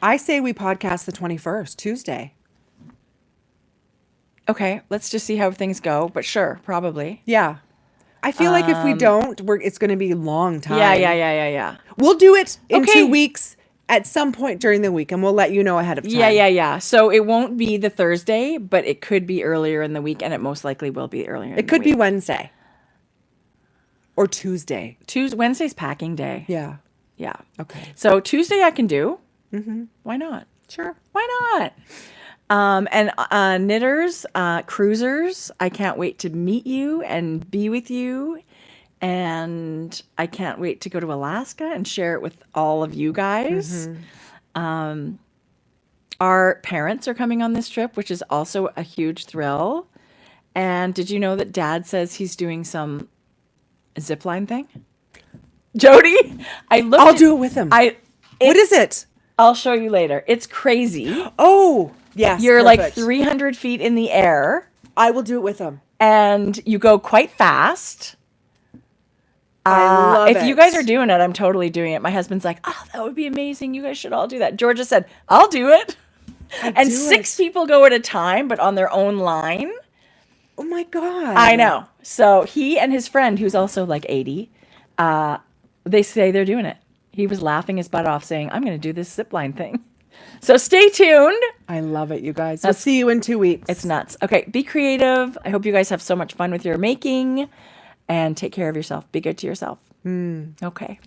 I say we podcast the 21st, Tuesday. Okay, let's just see how things go. But sure, probably. Yeah. I feel like if we don't, it's going to be a long time. Yeah. We'll do it in Okay. 2 weeks at some point during the week, and we'll let you know ahead of time. Yeah. So it won't be the Thursday, but it could be earlier in the week, and it most likely will be earlier in the week. It could be Wednesday or Tuesday. Wednesday's packing day. Yeah. Yeah. Okay. So Tuesday I can do. Why not? Sure. Why not? And knitters, cruisers, I can't wait to meet you and be with you. And I can't wait to go to Alaska and share it with all of you guys. Our parents are coming on this trip, which is also a huge thrill. And did you know that Dad says he's doing some zipline thing? Jodi, I'll do it with him. What is it? I'll show you later. It's crazy. Oh, yes. You're like perfect. 300 feet in the air. I will do it with him. And you go quite fast. I love it. If you guys are doing it, I'm totally doing it. My husband's like, oh, that would be amazing. You guys should all do that. Georgia said, I'll do it. And 6 people go at a time, but on their own line. Oh my God. I know. So he and his friend, who's also like 80, they say they're doing it. He was laughing his butt off saying, I'm going to do this zipline thing. So stay tuned. I love it, you guys. We'll see you in 2 weeks. It's nuts. Okay, be creative. I hope you guys have so much fun with your making. And take care of yourself. Be good to yourself. Okay.